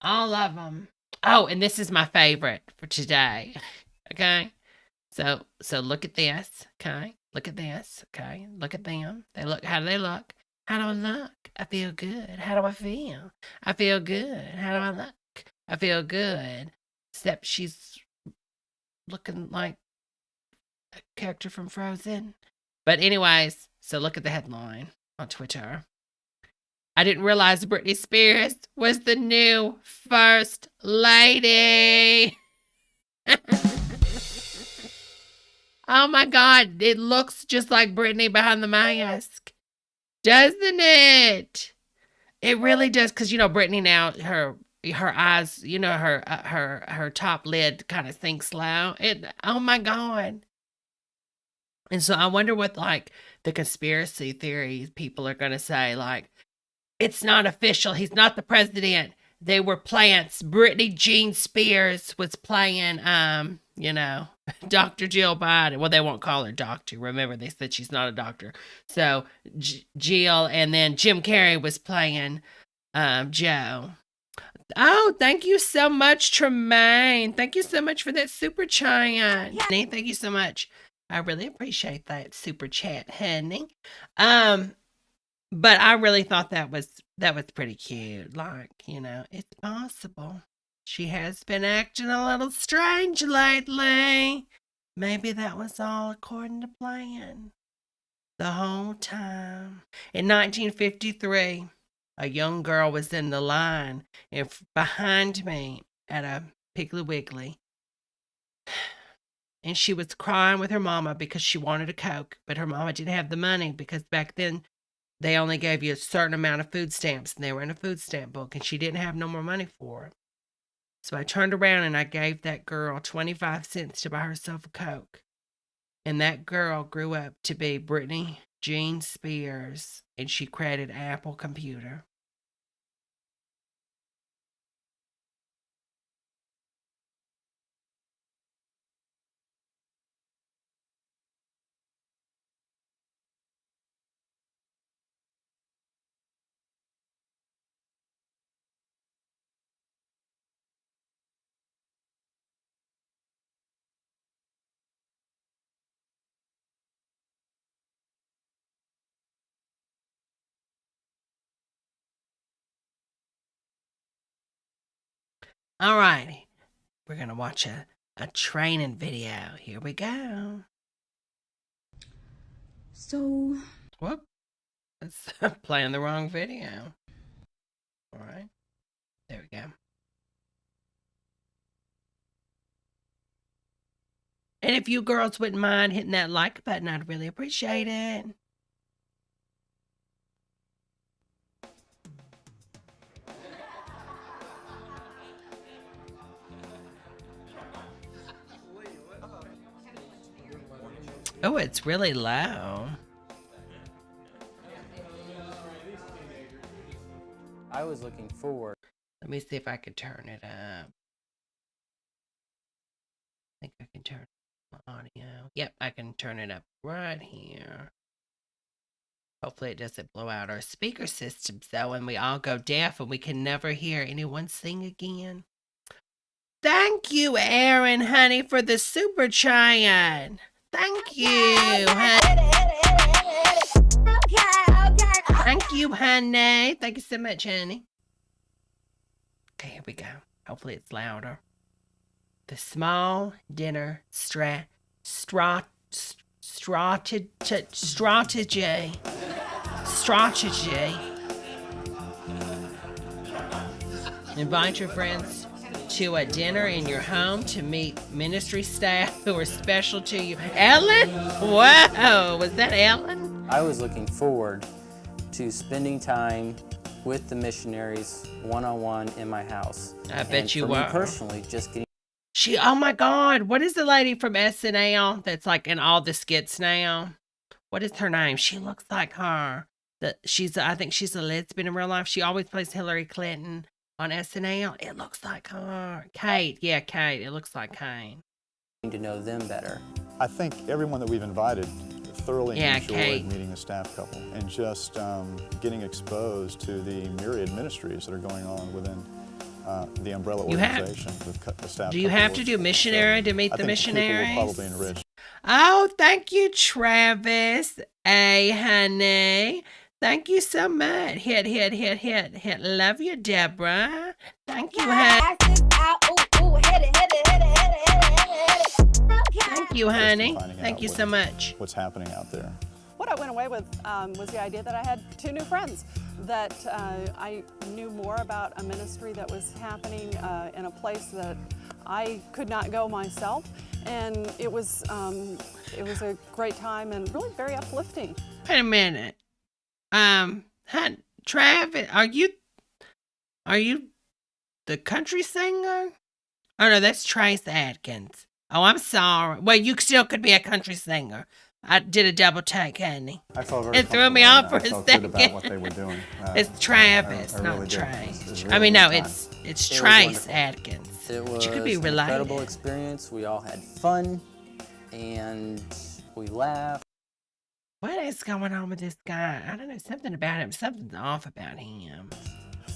All of them. Oh, and this is my favorite for today. Okay? So look at this. Okay? Look at this. Okay? Look at them. How do they look? How do I look? I feel good. How do I feel? I feel good. How do I look? I feel good. Except she's looking like a character from Frozen. But anyways, so look at the headline on Twitter. I didn't realize Britney Spears was the new first lady. Oh my God, it looks just like Britney behind the mask. Doesn't it? It really does, because, you know, Britney now, her eyes, you know, her top lid kind of sinks low. Oh my God. And so I wonder what, like, the conspiracy theory people are going to say, like, it's not official. He's not the president. They were plants. Britney Jean Spears was playing, you know, Dr. Jill Biden. Well, they won't call her doctor. Remember, they said she's not a doctor. So Jill, and then Jim Carrey was playing Joe. Oh, thank you so much, Tremaine. Thank you so much for that super chat. Honey, thank you so much. I really appreciate that super chat, honey. But I really thought that was pretty cute. Like, you know, it's possible. She has been acting a little strange lately. Maybe that was all according to plan. The whole time. In 1953, a young girl was in the line behind me at a Piggly Wiggly. And she was crying with her mama because she wanted a Coke, but her mama didn't have the money because back then they only gave you a certain amount of food stamps, and they were in a food stamp book, and she didn't have no more money for it. So I turned around and I gave that girl 25 cents to buy herself a Coke. And that girl grew up to be Britney Jean Spears, and she created Apple Computer. All right, we're going to watch a training video. Here we go. So, Whoop. It's playing the wrong video. All right. There we go. And if you girls wouldn't mind hitting that like button, I'd really appreciate it. Oh, it's really low. I was looking forward. Let me see if I can turn it up. I think I can turn my audio. Yep, I can turn it up right here. Hopefully it doesn't blow out our speaker systems though, and we all go deaf and we can never hear anyone sing again. Thank you, Aaron, honey, for the super chat. Thank you, honey. Thank you, honey. Thank you so much, honey. Okay, here we go. Hopefully it's louder. The small dinner strategy. Invite your friends to a dinner in your home to meet ministry staff who are special to you. Ellen? Whoa, was that Ellen? I was looking forward to spending time with the missionaries one-on-one in my house. I bet you were. were. Me personally, just getting. Oh my God, what is the lady from SNL that's like in all the skits now? What is her name? She looks like her. I think she's a lesbian in real life. She always plays Hillary Clinton on SNL. It looks like her. Kate. Yeah, Kate. It looks like Kate. To know them better. I think everyone that we've invited thoroughly enjoyed Kate. meeting the staff couple and just getting exposed to the myriad ministries that are going on within the umbrella organization. The staff do you have to do missionary to meet the missionaries? People will probably enrich. Oh, thank you, Travis. Hey, honey. Thank you so much. Hit. Love you, Debra. Thank you, honey. Thank you, honey. Thank you so much. What's happening out there? What I went away with was the idea that I had 2 new friends, that I knew more about a ministry that was happening in a place that I could not go myself, and it was a great time and really very uplifting. Wait a minute. Travis, are you the country singer? Oh no, that's Trace Adkins. Oh, I'm sorry. Well, you still could be a country singer. I did a double take, honey. I felt very It threw me off for a second. good about what they were doing. It's Travis, I really not did. Trace. It was a really I mean, no, good time. it's Trace Adkins. It was But you could be an related. incredible experience. We all had fun, and we laughed. What is going on with this guy? I don't know. Something about him. Something's off about him.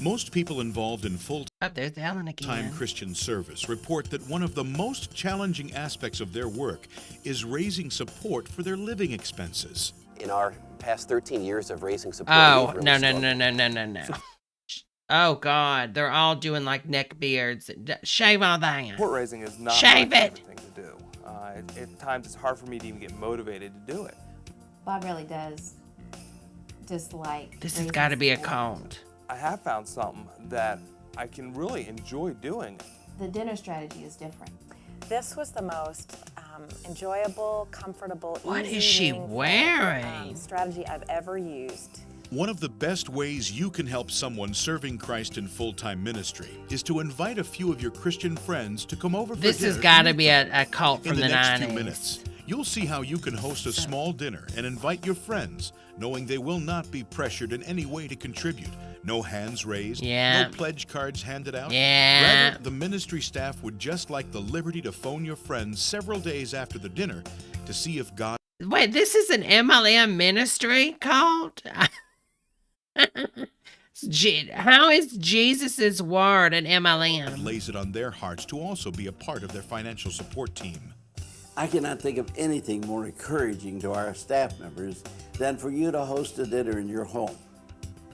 Most people involved in Oh, there's Ellen full-time again. Christian service report that one of the most challenging aspects of their work is raising support for their living expenses. In our past 13 years of raising support, Oh, we've really no. struggled. Oh, God. They're all doing like neck beards. Shave all that. Support raising is not Shave my it. favorite thing to do. At times it's hard for me to even get motivated to do it. Bob really does dislike. This has got to be a cult. I have found something that I can really enjoy doing. The dinner strategy is different. This was the most enjoyable, comfortable, What easy, is she meaningful, wearing? strategy I've ever used. One of the best ways you can help someone serving Christ in full-time ministry is to invite a few of your Christian friends to come over for This dinner. has got to be a cult from In the the next 90s. few minutes, you'll see how you can host a small dinner and invite your friends, knowing they will not be pressured in any way to contribute. No hands raised, Yeah. no pledge cards handed out. Yeah. Rather, the ministry staff would just like the liberty to phone your friends several days after the dinner to see if God Wait, this is an MLM ministry cult? How is Jesus' word an MLM? lays it on their hearts to also be a part of their financial support team. I cannot think of anything more encouraging to our staff members than for you to host a dinner in your home.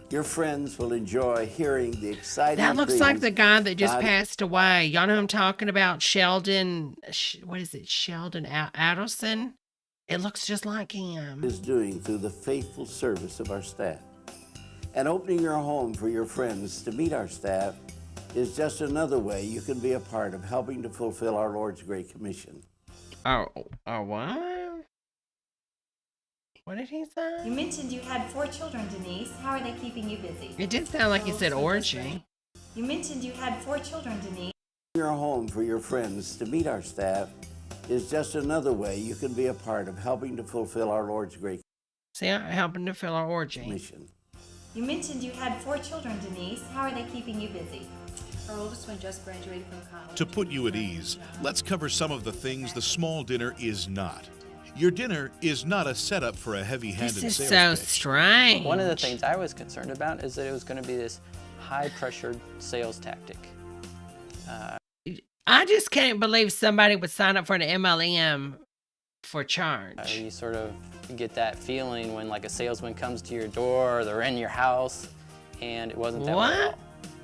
Your friends will enjoy hearing the exciting That looks like things the guy that just God passed away. Y'all know who I'm talking about? Sheldon, what is it? Sheldon Adelson? It looks just like him. is doing through the faithful service of our staff. And opening your home for your friends to meet our staff is just another way you can be a part of helping to fulfill our Lord's Great Commission. Oh, what? What did he say? You mentioned you had 4 children, Denise. How are they keeping you busy? It did sound like he said orgy. You mentioned you had 4 children, Denise. Your home for your friends to meet our staff is just another way you can be a part of helping to fulfill our Lord's great See, helping to fill our orgy. mission. You mentioned you had 4 children, Denise. How are they keeping you busy? Our oldest one just graduated from college. To put you at ease, let's cover some of the things the small dinner is not. Your dinner is not a setup for a heavy-handed This is sales so pitch. strange. One of the things I was concerned about is that it was going to be this high-pressured sales tactic. I just can't believe somebody would sign up for an MLM for charge. You sort of get that feeling when like a salesman comes to your door or they're in your house, and it wasn't that way at all.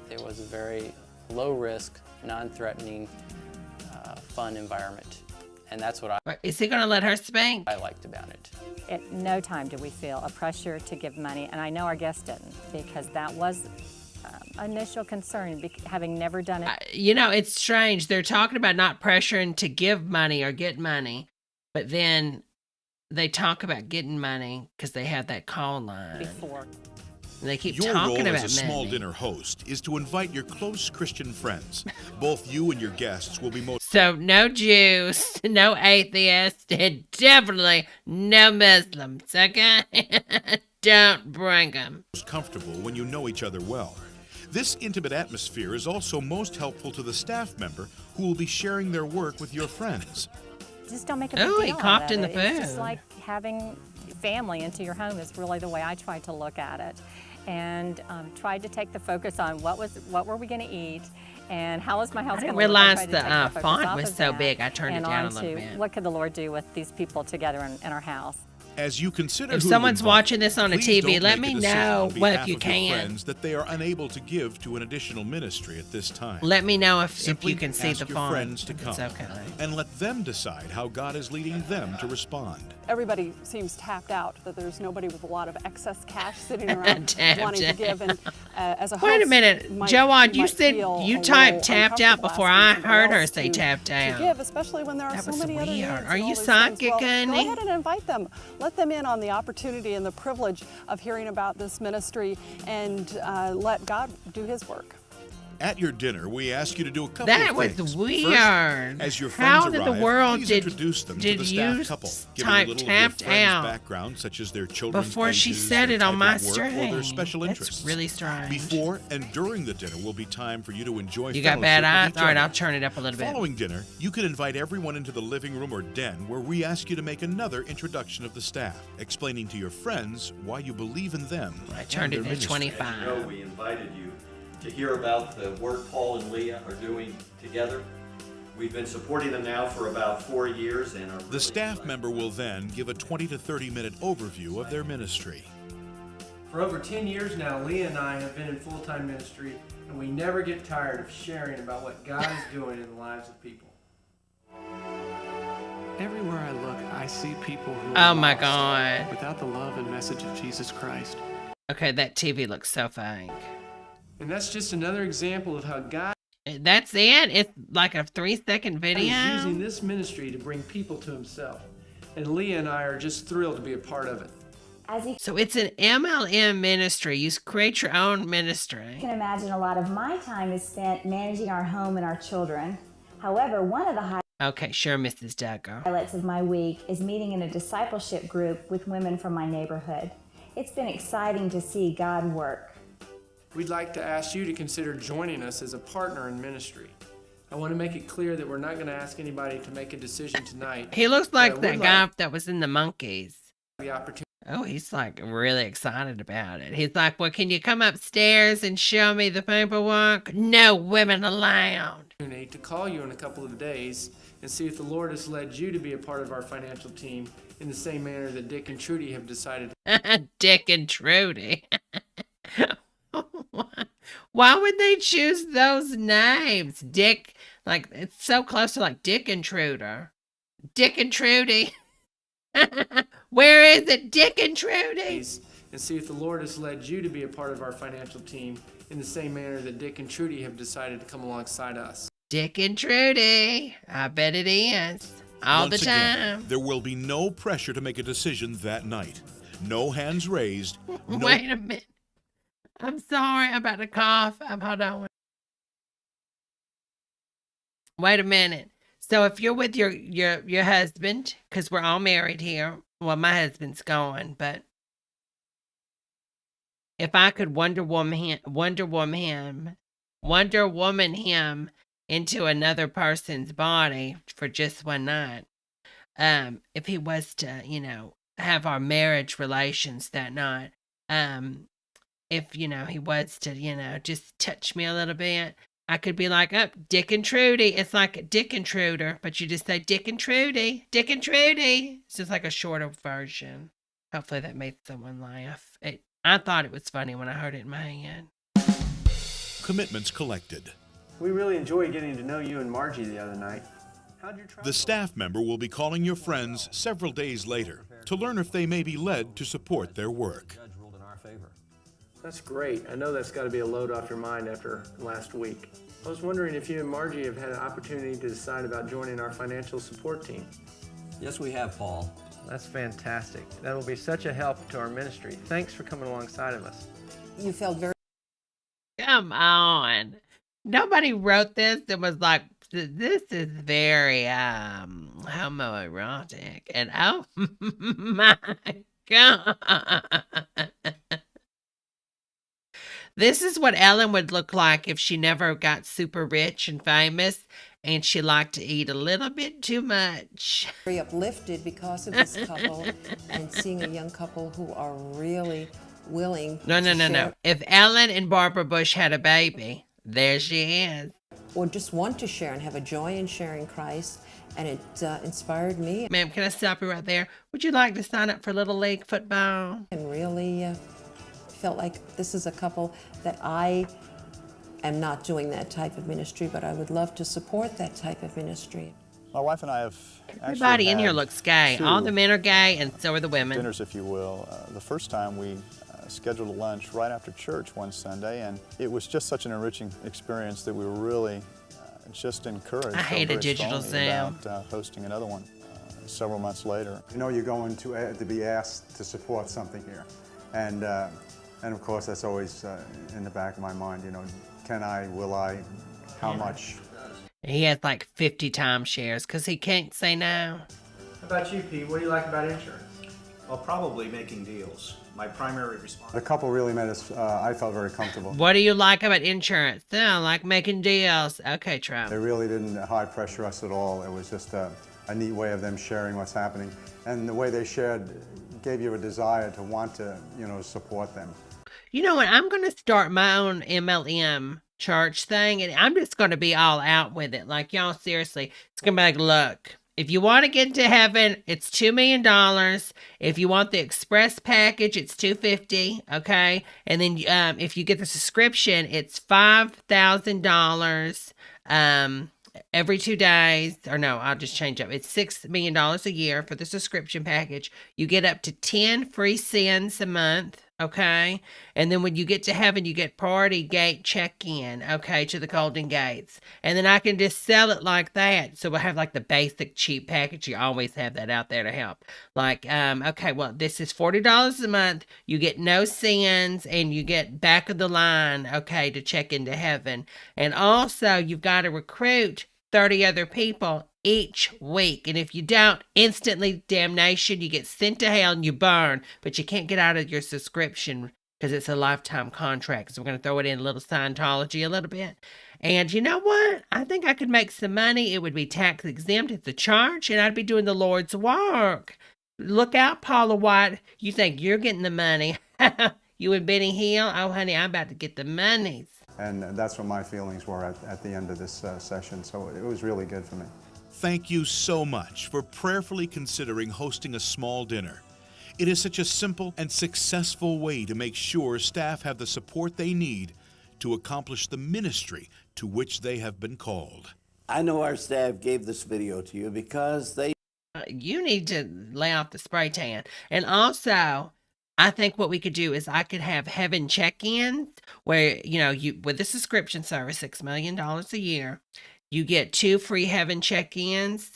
It was a very low-risk, non-threatening, fun environment. And that's what Is he going to let her spank? I liked about it. At no time did we feel a pressure to give money, and I know our guests didn't, because that was initial concern, having never done it. You know, it's strange. They're talking about not pressuring to give money or get money, but then they talk about getting money because they have that call line. Before. And they keep Your talking role about as a small money. dinner host is to invite your close Christian friends. Both you and your guests will be most So no Jews, no atheists, and definitely no Muslims, okay? Don't bring them. comfortable when you know each other well. This intimate atmosphere is also most helpful to the staff member who will be sharing their work with your friends. Just don't make a big Oh, he deal coughed out of in the it. It's just food. like having family into your home is really the way I try to look at it, and tried to take the focus on what were we going to eat, and how was my house I going didn't to look. realize tried to the take focus font off was of so that big. I turned it and down a on little to bit. what could the Lord do with these people together in our house. As you consider If who someone's to invite, watching this on a please TV, don't let make a me decision know on what behalf if you of your can. friends that they are unable to give to an additional ministry at this time. Let me know if Simply you can see ask the your font. friends to come, It's okay. and let them decide how God is leading them to respond. Everybody seems tapped out, that there's nobody with a lot of excess cash sitting around Tapped wanting to give. And as a host, Wait a minute, might- Joanne, you might said feel you a typed little tapped out uncomfortable before I asking heard somebody her else say tapped to out. give, especially when there are That so was many other needs. weird. and Are all you those psychic, things. Well, honey? go ahead and invite them. Let them in on the opportunity and the privilege of hearing about this ministry, and let God do His work. At your dinner, we ask you to do a couple That of was things. weird. First, as your friends How arrive, in the world please did- introduce them to did the you staff couple. Give type them a little tapped of your friend's out background, such as their children's before she ages, said their it on type my of work, or their stream? special That's interests. really strange. Before and during the dinner will be time for you to enjoy You got fellowship bad with eyes? each All right, other. I'll turn it up a little bit. Following dinner, you can invite everyone into the living room or den where we ask you to make another introduction of the staff, explaining to your friends why you believe in them. I turned it and to their ministry. 25. As you know, we invited you to hear about the work Paul and Leah are doing together. We've been supporting them now for about 4 years and are The staff member will then give a 20 to 30 minute overview of their ministry. For over 10 years now, Leah and I have been in full-time ministry, and we never get tired of sharing about what God is doing in the lives of people. Everywhere I look, I see people who Oh are my lost God. without the love and message of Jesus Christ. Okay, that TV looks so fake. And that's just another example of how God That's it? It's like a 3-second is video? using this ministry to bring people to Himself. And Leah and I are just thrilled to be a part of it. So it's an MLM ministry. You create your own ministry. You can imagine a lot of my time is spent managing our home and our children. However, one of the Okay, sure, Mrs. Duggar. highlights of my week is meeting in a discipleship group with women from my neighborhood. It's been exciting to see God work. We'd like to ask you to consider joining us as a partner in ministry. I want to make it clear that we're not going to ask anybody to make a decision tonight. He looks like but that we'd guy that was in the Monkeys. the opportunity Oh, he's like really excited about it. He's like, well, can you come upstairs and show me the paperwork? No women allowed. to call you in a couple of days and see if the Lord has led you to be a part of our financial team in the same manner that Dick and Trudy have decided. Dick and Trudy. Why would they choose those names? Dick, like, it's so close to like Dick Intruder. Dick and Trudy. Where is it? Dick and Trudy. And see if the Lord has led you to be a part of our financial team in the same manner that Dick and Trudy have decided to come alongside us. Dick and Trudy. I bet it is. All Once the again, time. there will be no pressure to make a decision that night. No hands raised. No Wait a minute. I'm sorry. I'm about to cough. Hold on. Wait a minute. So if you're with your husband, because we're all married here. Well, my husband's gone, but if I could Wonder Woman him into another person's body for just one night, if he was to, have our marriage relations that night, if, he was to, just touch me a little bit, I could be like, oh, Dick and Trudy. It's like a Dick Intruder, but you just say Dick and Trudy. Dick and Trudy. It's just like a shorter version. Hopefully that made someone laugh. I thought it was funny when I heard it in my head. commitments collected. We really enjoyed getting to know you and Margie the other night. The staff member will be calling your friends several days later to learn if they may be led to support their work. That's great. I know that's got to be a load off your mind after last week. I was wondering if you and Margie have had an opportunity to decide about joining our financial support team. Yes, we have, Paul. That's fantastic. That will be such a help to our ministry. Thanks for coming alongside of us. You felt very... Come on. Nobody wrote this and was like, this is very homoerotic. And oh my God. This is what Ellen would look like if she never got super rich and famous and she liked to eat a little bit too much. Very uplifted because of this couple and seeing a young couple who are really willing No. to share. If Ellen and Barbara Bush had a baby, there she is. Or just want to share and have a joy in sharing Christ, and it inspired me. Ma'am, can I stop you right there? Would you like to sign up for Little League football? And really felt like this is a couple that I am not doing that type of ministry, but I would love to support that type of ministry. My wife and I have Everybody in here looks gay. All the men are gay, and so are the women. Dinners, if you will. The first time we scheduled a lunch right after church one Sunday, and it was just such an enriching experience that we were really just encouraged. I hate a digital Zoom. About hosting another one several months later. You know you're going to be asked to support something here, and of course that's always in the back of my mind. You know, can I? Will I? How much? He has like 50 timeshares because he can't say no. How about you, Pete? What do you like about insurance? Well, probably making deals. My primary response. The couple really made us, I felt very comfortable. What do you like about insurance? No, I like making deals. Okay, Trump. They really didn't high pressure us at all. It was just a neat way of them sharing what's happening. And the way they shared gave you a desire to want to, support them. You know what? I'm going to start my own MLM church thing, and I'm just going to be all out with it. Like, y'all, seriously, it's going to be like, look, if you want to get into heaven, it's $2 million. If you want the express package, it's $250. Okay. And then if you get the subscription, it's $5,000 every 2 days. Or no, I'll just change up. It's $6 million a year for the subscription package. You get up to 10 free sins a month. Okay. And then when you get to heaven, you get party gate check-in, okay, to the Golden Gates. And then I can just sell it like that. So we'll have like the basic cheap package. You always have that out there to help. Like, okay, well, this is $40 a month. You get no sins and you get back of the line, okay, to check into heaven. And also you've got to recruit 30 other people each week. And if you don't, instantly damnation, you get sent to hell and you burn, but you can't get out of your subscription because it's a lifetime contract. So we're going to throw it in a little Scientology a little bit. And you know what? I think I could make some money. It would be tax exempt at the church and I'd be doing the Lord's work. Look out, Paula White. You think you're getting the money. You and Benny Hill? Oh, honey, I'm about to get the monies. And that's what my feelings were at the end of this session. So it was really good for me. Thank you so much for prayerfully considering hosting a small dinner. It is such a simple and successful way to make sure staff have the support they need to accomplish the ministry to which they have been called. I know our staff gave this video to you because they... You need to lay off the spray tan. And also, I think what we could do is I could have heaven check-ins where, you with the subscription service, $6 million a year, you get 2 free heaven check-ins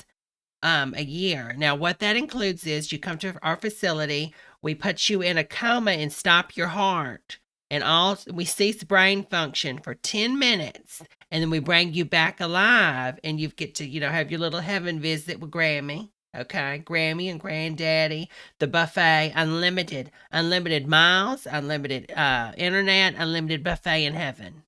a year. Now, what that includes is you come to our facility, we put you in a coma and stop your heart, and we cease brain function for 10 minutes, and then we bring you back alive, and you get to, have your little heaven visit with Grammy. Okay, Grammy and Granddaddy, the buffet, unlimited miles, unlimited internet, unlimited buffet in heaven,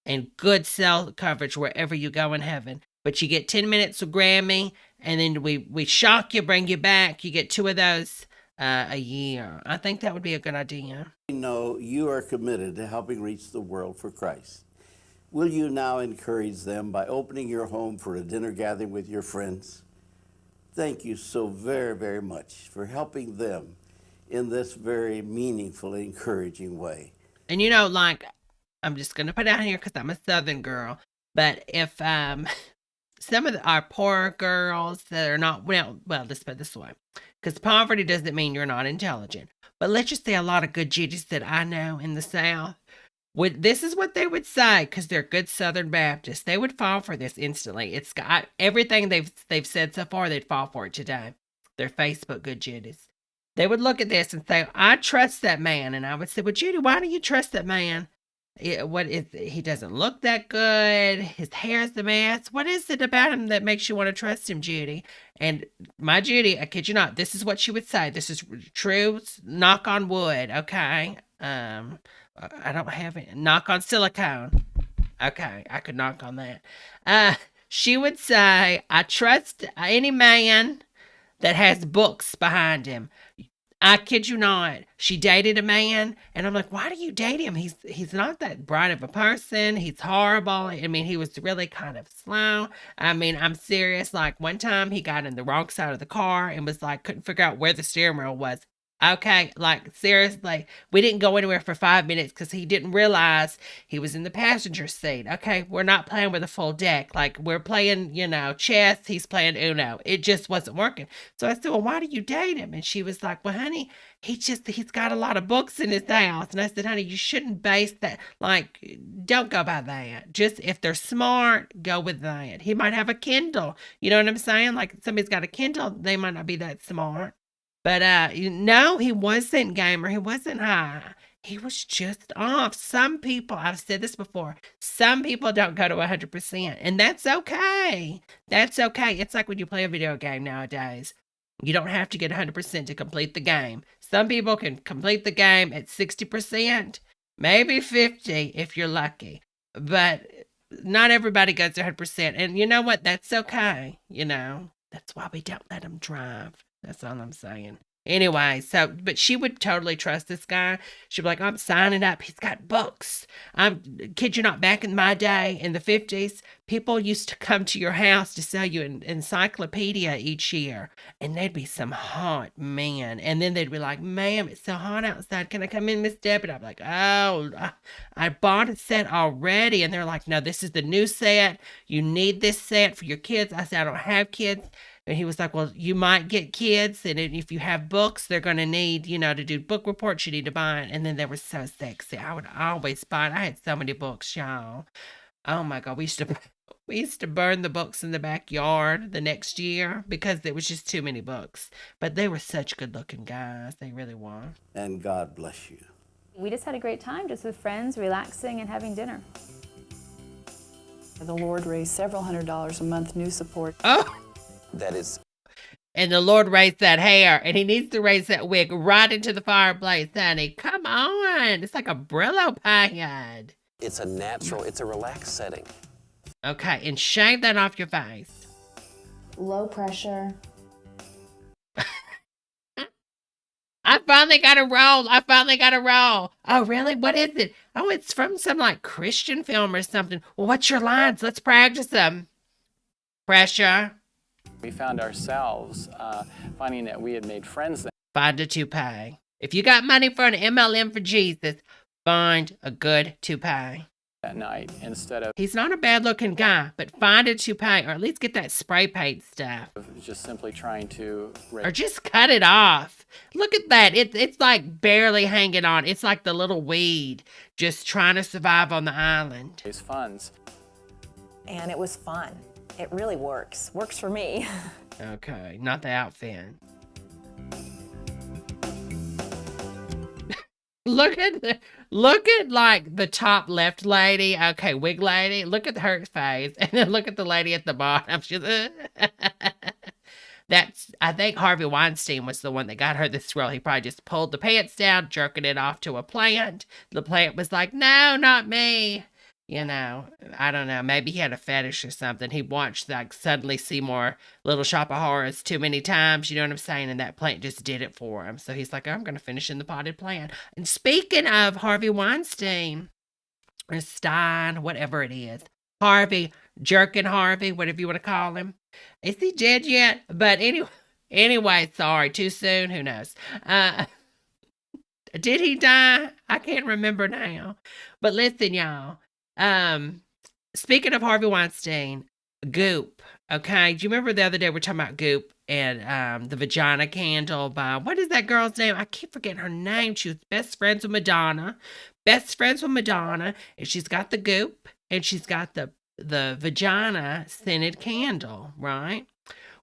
and good cell coverage wherever you go in heaven. But you get 10 minutes with Grammy, and then we shock you, bring you back. You get 2 of those a year. I think that would be a good idea. We know you are committed to helping reach the world for Christ. Will you now encourage them by opening your home for a dinner gathering with your friends? Thank you so very, very much for helping them in this very meaningful, encouraging way. And I'm just going to put out here because I'm a Southern girl, but if some of our poor girls that are not, well, let's put it this way, because poverty doesn't mean you're not intelligent, but let's just say a lot of good Judies that I know in the South, this is what they would say, because they're good Southern Baptists. They would fall for this instantly. It's got everything they've said so far, they'd fall for it today. They're Facebook good Judies. They would look at this and say, I trust that man. And I would say, well, Judy, why do you trust that man? He doesn't look that good. His hair's a mess. What is it about him that makes you want to trust him, Judy? And my Judy, I kid you not, this is what she would say. This is true. Knock on wood, okay? I don't have it. Knock on silicone. Okay, I could knock on that. She would say, I trust any man that has books behind him. I kid you not. She dated a man, and I'm like, why do you date him? He's not that bright of a person. He's horrible. I mean, he was really kind of slow. I mean, I'm serious. Like, one time he got in the wrong side of the car and was like, couldn't figure out where the steering wheel was. Okay, like, seriously, we didn't go anywhere for 5 minutes because he didn't realize he was in the passenger seat. Okay, we're not playing with a full deck. Like, we're playing, chess. He's playing Uno. It just wasn't working. So I said, well, why do you date him? And she was like, well, honey, he's got a lot of books in his house. And I said, honey, you shouldn't base that. Like, don't go by that. Just if they're smart, go with that. He might have a Kindle. You know what I'm saying? Like, if somebody's got a Kindle, they might not be that smart. But no, he wasn't gamer. He wasn't high. He was just off. Some people, I've said this before, some people don't go to 100%. And that's okay. That's okay. It's like when you play a video game nowadays. You don't have to get 100% to complete the game. Some people can complete the game at 60%, maybe 50% if you're lucky. But not everybody goes to 100%. And you know what? That's okay. That's why we don't let them drive. That's all I'm saying. Anyway, but she would totally trust this guy. She'd be like, I'm signing up. He's got books. Kid you not, back in my day, in the 50s, people used to come to your house to sell you an encyclopedia each year. And they'd be some hot men. And then they'd be like, ma'am, it's so hot outside. Can I come in, Miss Debra? I'm like, oh, I bought a set already. And they're like, no, this is the new set. You need this set for your kids. I said, I don't have kids. And he was like, well, you might get kids, and if you have books, they're going to need, to do book reports, you need to buy it. And then they were so sexy. I would always buy it. I had so many books, y'all. Oh, my God. We used to burn the books in the backyard the next year because there was just too many books. But they were such good-looking guys. They really were. And God bless you. We just had a great time just with friends, relaxing and having dinner. The Lord raised several $100s a month new support. Oh! That is. And the Lord raised that hair, and he needs to raise that wig right into the fireplace, honey. Come on. It's like a Brillo pad. It's a natural, it's a relaxed setting. Okay, and shave that off your face. Low pressure. I finally got a role. Oh, really? What is it? Oh, it's from some Christian film or something. Well, what's your lines? Let's practice them. Pressure. We found ourselves finding that we had made friends then. Find a toupee. If you got money for an MLM for Jesus, find a good toupee. That night instead of... He's not a bad-looking guy, but find a toupee, or at least get that spray paint stuff. Just simply trying to... Or just cut it off. Look at that. It's like barely hanging on. It's like the little weed just trying to survive on the island. Raise funds. And it was fun. It really works for me. Okay, not the outfit. Look at like the top left lady. Okay, wig lady. Look at her face, and then look at the lady at the bottom. She's I think Harvey Weinstein was the one that got her this role. He probably just pulled the pants down, jerking it off to a plant. The plant was like, "No, not me." You know, I don't know. Maybe he had a fetish or something. He watched like Suddenly Seymour, Little Shop of Horrors too many times. You know what I'm saying? And that plant just did it for him. So he's like, I'm going to finish in the potted plant. And speaking of Harvey Weinstein, or Stein, whatever it is, Harvey, Jerkin Harvey, whatever you want to call him. Is he dead yet? But anyway, sorry, too soon. Who knows? Did he die? I can't remember now. But listen, y'all. Speaking of Harvey Weinstein, Goop. Okay, do you remember the other day we were talking about Goop and the vagina candle by, what is that girl's name? I keep forgetting her name. She was best friends with Madonna. And she's got the Goop and she's got the vagina scented candle, right?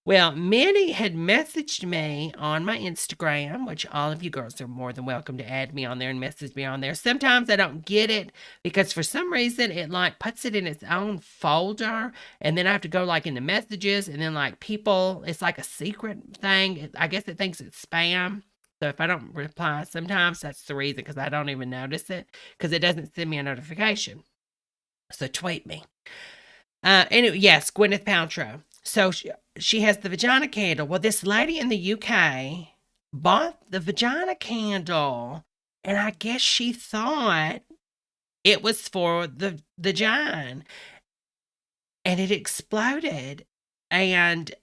Well, many had messaged me on my Instagram, which all of you girls are more than welcome to add me on there and message me on there. Sometimes I don't get it because for some reason it like puts it in its own folder and then I have to go like in the messages and then like people, it's like a secret thing. I guess it thinks it's spam. So if I don't reply, sometimes that's the reason because I don't even notice it because it doesn't send me a notification. So tweet me. Anyway, yes, Gwyneth Paltrow. So she has the vagina candle. Well, this lady in the UK bought the vagina candle, and I guess she thought it was for the vagina, and it exploded. And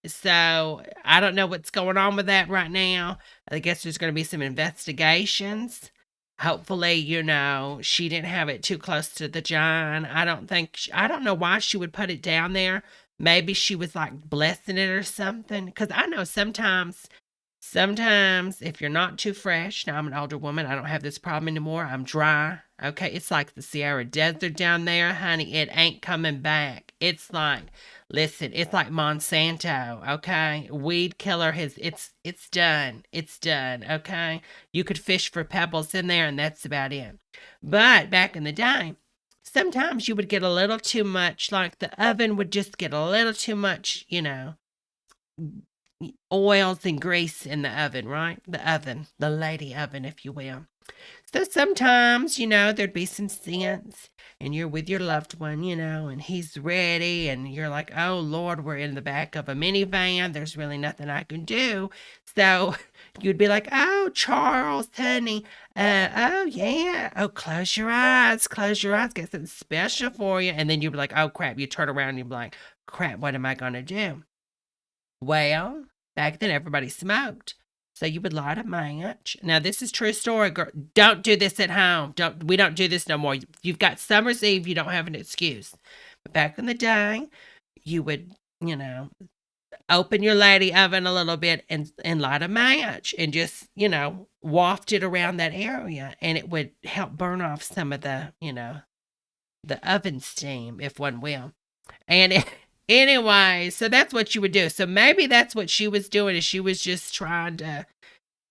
so I don't know what's going on with that right now. I guess there's going to be some investigations. Hopefully, you know, she didn't have it too close to the John. I don't know why she would put it down there. Maybe she was like blessing it or something. Because I know sometimes if you're not too fresh, now I'm an older woman, I don't have this problem anymore. I'm dry. Okay, it's like the Sierra Desert down there, honey. It ain't coming back. It's like, listen, it's like Monsanto, okay? Weed killer it's done. It's done, okay? You could fish for pebbles in there and that's about it. But back in the day, sometimes you would get a little too much, like the oven would just get a little too much, you know, oils and grease in the oven, right? The oven, the lady oven, if you will. So sometimes, you know, there'd be some scents and you're with your loved one, you know, and he's ready and you're like, oh Lord, we're in the back of a minivan. There's really nothing I can do. So you'd be like, oh, Charles, honey, oh yeah. Oh, close your eyes, got something special for you. And then you'd be like, oh crap. You turn around and you'd be like, crap, what am I going to do? Well, back then everybody smoked. So you would light a match. Now this is true story, girl. Don't do this at home. We don't do this no more. You've got summer's eve, you don't have an excuse. But back in the day, you would, you know, open your lady oven a little bit and light a match and just, you know, waft it around that area and it would help burn off some of the, you know, the oven steam, if one will. And anyway, so that's what you would do. So maybe that's what she was doing is she was just trying to,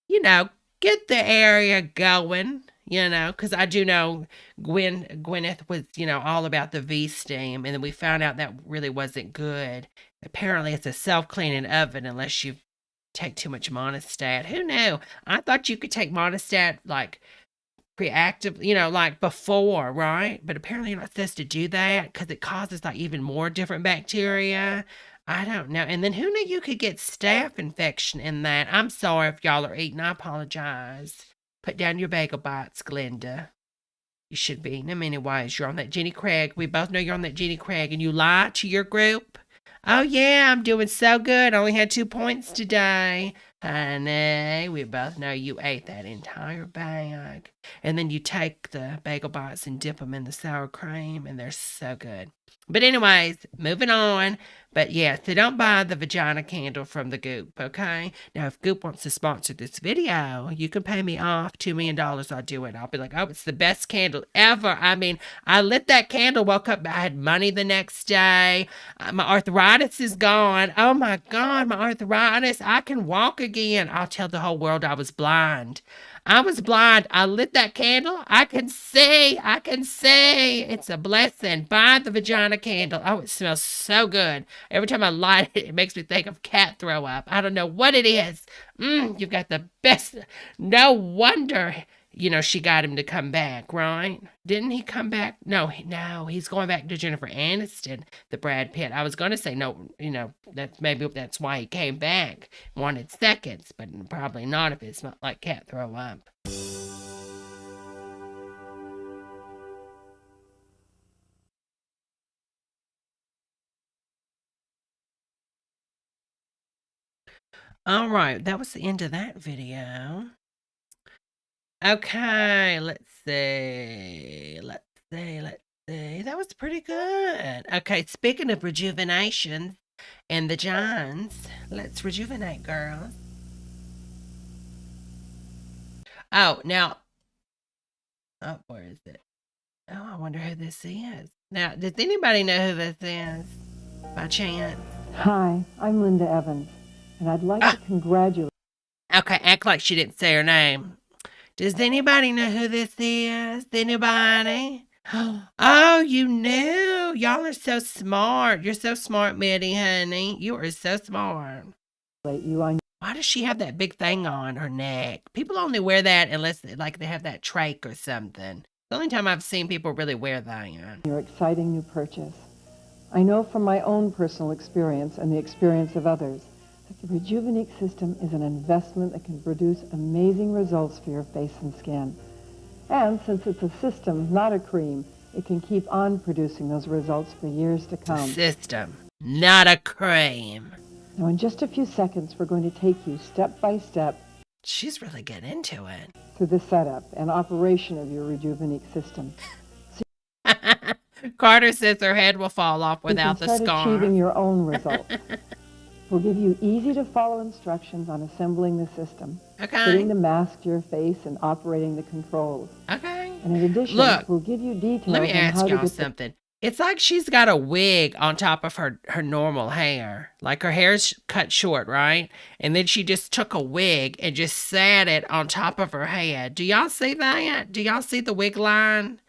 you know, get the area going, you know, because I do know Gwyneth was, you know, all about the V-steam. And then we found out that really wasn't good. Apparently it's a self-cleaning oven unless you take too much Monistat. Who knew? I thought you could take Monistat like preactive, you know, like before, right? But apparently you're not supposed to do that because it causes like even more different bacteria. I don't know. And then who knew you could get staph infection in that? I'm sorry if y'all are eating. I apologize. Put down your bagel bites, Glenda. You should be eating them anyways. You're on that Jenny Craig. We both know you're on that Jenny Craig and you lie to your group. Oh yeah, I'm doing so good. I only had 2 points today. Honey, we both know you ate that entire bag. And then you take the bagel bites and dip them in the sour cream, and they're so good. But anyways, moving on. But yeah, so don't buy the vagina candle from the Goop, okay? Now, if Goop wants to sponsor this video, you can pay me off $2 million. I'll do it. I'll be like, oh, it's the best candle ever. I mean, I lit that candle, woke up, I had money the next day. My arthritis is gone. Oh my God, my arthritis. I can walk again. I'll tell the whole world I was blind. I was blind. I lit that candle. I can see. I can see. It's a blessing. Buy the vagina candle. Oh, it smells so good. Every time I light it, it makes me think of cat throw up. I don't know what it is. You've got the best. No wonder, she got him to come back, right? Didn't he come back? No, he's going back to Jennifer Aniston, the Brad Pitt. I was going to say, no, that's why he came back. Wanted seconds, but probably not if it smelled like cat throw up. All right, that was the end of that video. Okay, let's see. That was pretty good. Okay, speaking of rejuvenation and the Johns, let's rejuvenate, girls. Oh, now. Oh, where is it? Oh, I wonder who this is. Now, does anybody know who this is by chance? Hi, I'm Linda Evans, and I'd like to congratulate. Okay, act like she didn't say her name. Does anybody know who this is? Anybody? Oh, you knew. Y'all are so smart. You're so smart, Mitty, honey. You are so smart. Why does she have that big thing on her neck? People only wear that unless they have that trach or something. The only time I've seen people really wear that. Your exciting new purchase. I know from my own personal experience and the experience of others that the Rejuvenique system is an investment that can produce amazing results for your face and skin. And since it's a system, not a cream, it can keep on producing those results for years to come. System, not a cream. Now, in just a few seconds, we're going to take you step by step. She's really getting into it. Through the setup and operation of your Rejuvenique system. Carter says her head will fall off without the scar. scarf. Achieving your own results. We'll give you easy-to-follow instructions on assembling the system, fitting the mask to your face, and operating the controls. Okay. And in addition, we'll give you details let me on ask how to y'all get something. It's like she's got a wig on top of her normal hair. Like her hair's cut short, right? And then she just took a wig and just sat it on top of her head. Do y'all see that? Do y'all see the wig line?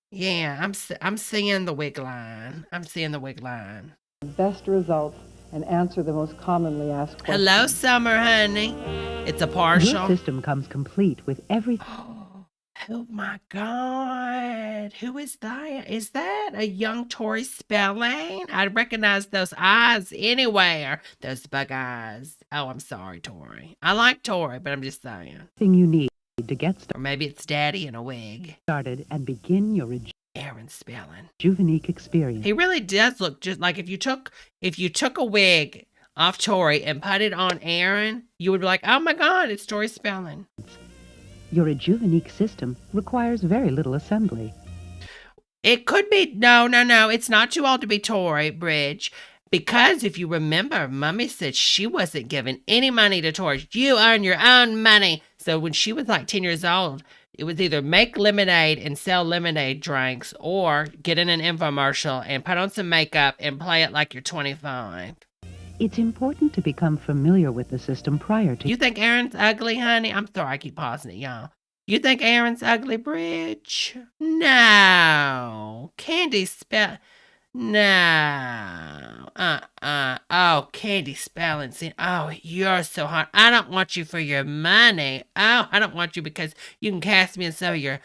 Yeah, I'm seeing the wig line. I'm seeing the wig line. Best results and answer the most commonly asked questions. Hello, Summer, honey. It's a partial. Your system comes complete with everything. Oh my God. Who is that? Is that a young Tori Spelling? I recognize those eyes anywhere. Those bug eyes. Oh, I'm sorry, Tori. I like Tori, but I'm just saying. Thing you need to get started. Or maybe it's Daddy in a wig. Started and begin your Aaron Spelling. Rejuvenique experience. He really does look just like if you took a wig off Tori and put it on Aaron, you would be like, oh my God, it's Tori Spelling. Your Rejuvenique system requires very little assembly. It could be, no, it's not too old to be Tori, Bridge. Because if you remember, Mommy said she wasn't giving any money to Tori. You earn your own money. So when she was like 10 years old, it was either make lemonade and sell lemonade drinks or get in an infomercial and put on some makeup and play it like you're 25. It's important to become familiar with the system prior to... You think Aaron's ugly, honey? I'm sorry, I keep pausing it, y'all. You think Aaron's ugly, Bridge? No. Candy No. Oh, Candy Spelling. Oh, you're so hot. I don't want you for your money. Oh, I don't want you because you can cast me in some of your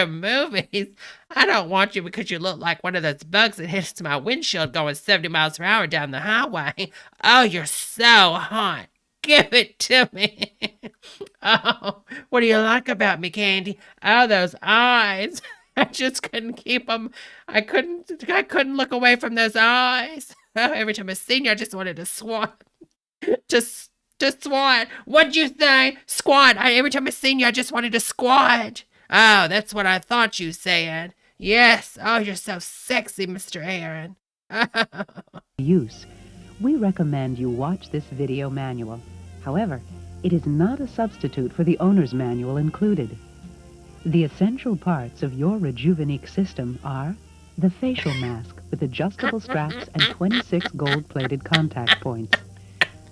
movies. I don't want you because you look like one of those bugs that hits my windshield going 70 miles per hour down the highway. Oh, you're so hot. Give it to me. Oh, what do you like about me, Candy? Oh, those eyes. I just couldn't keep them. I couldn't look away from those eyes. Oh, every time I seen you, I just wanted to To squat. What'd you say? Squat. Every time I seen you, I just wanted to squat. Oh, that's what I thought you said. Yes. Oh, you're so sexy, Mr. Aaron. Use. We recommend you watch this video manual. However, it is not a substitute for the owner's manual included. The essential parts of your Rejuvenique system are the facial mask with adjustable straps and 26 gold-plated contact points,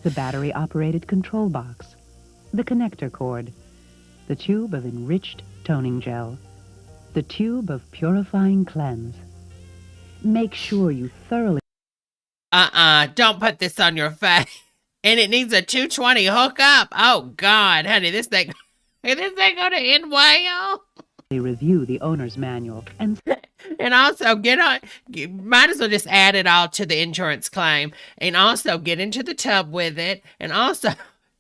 the battery-operated control box, the connector cord, the tube of enriched toning gel, the tube of purifying cleanse. Make sure you thoroughly... Don't put this on your face. And it needs a 220 hookup. Oh, God, honey, this thing going to end well. Review the owner's manual and also might as well just add it all to the insurance claim, and also get into the tub with it, and also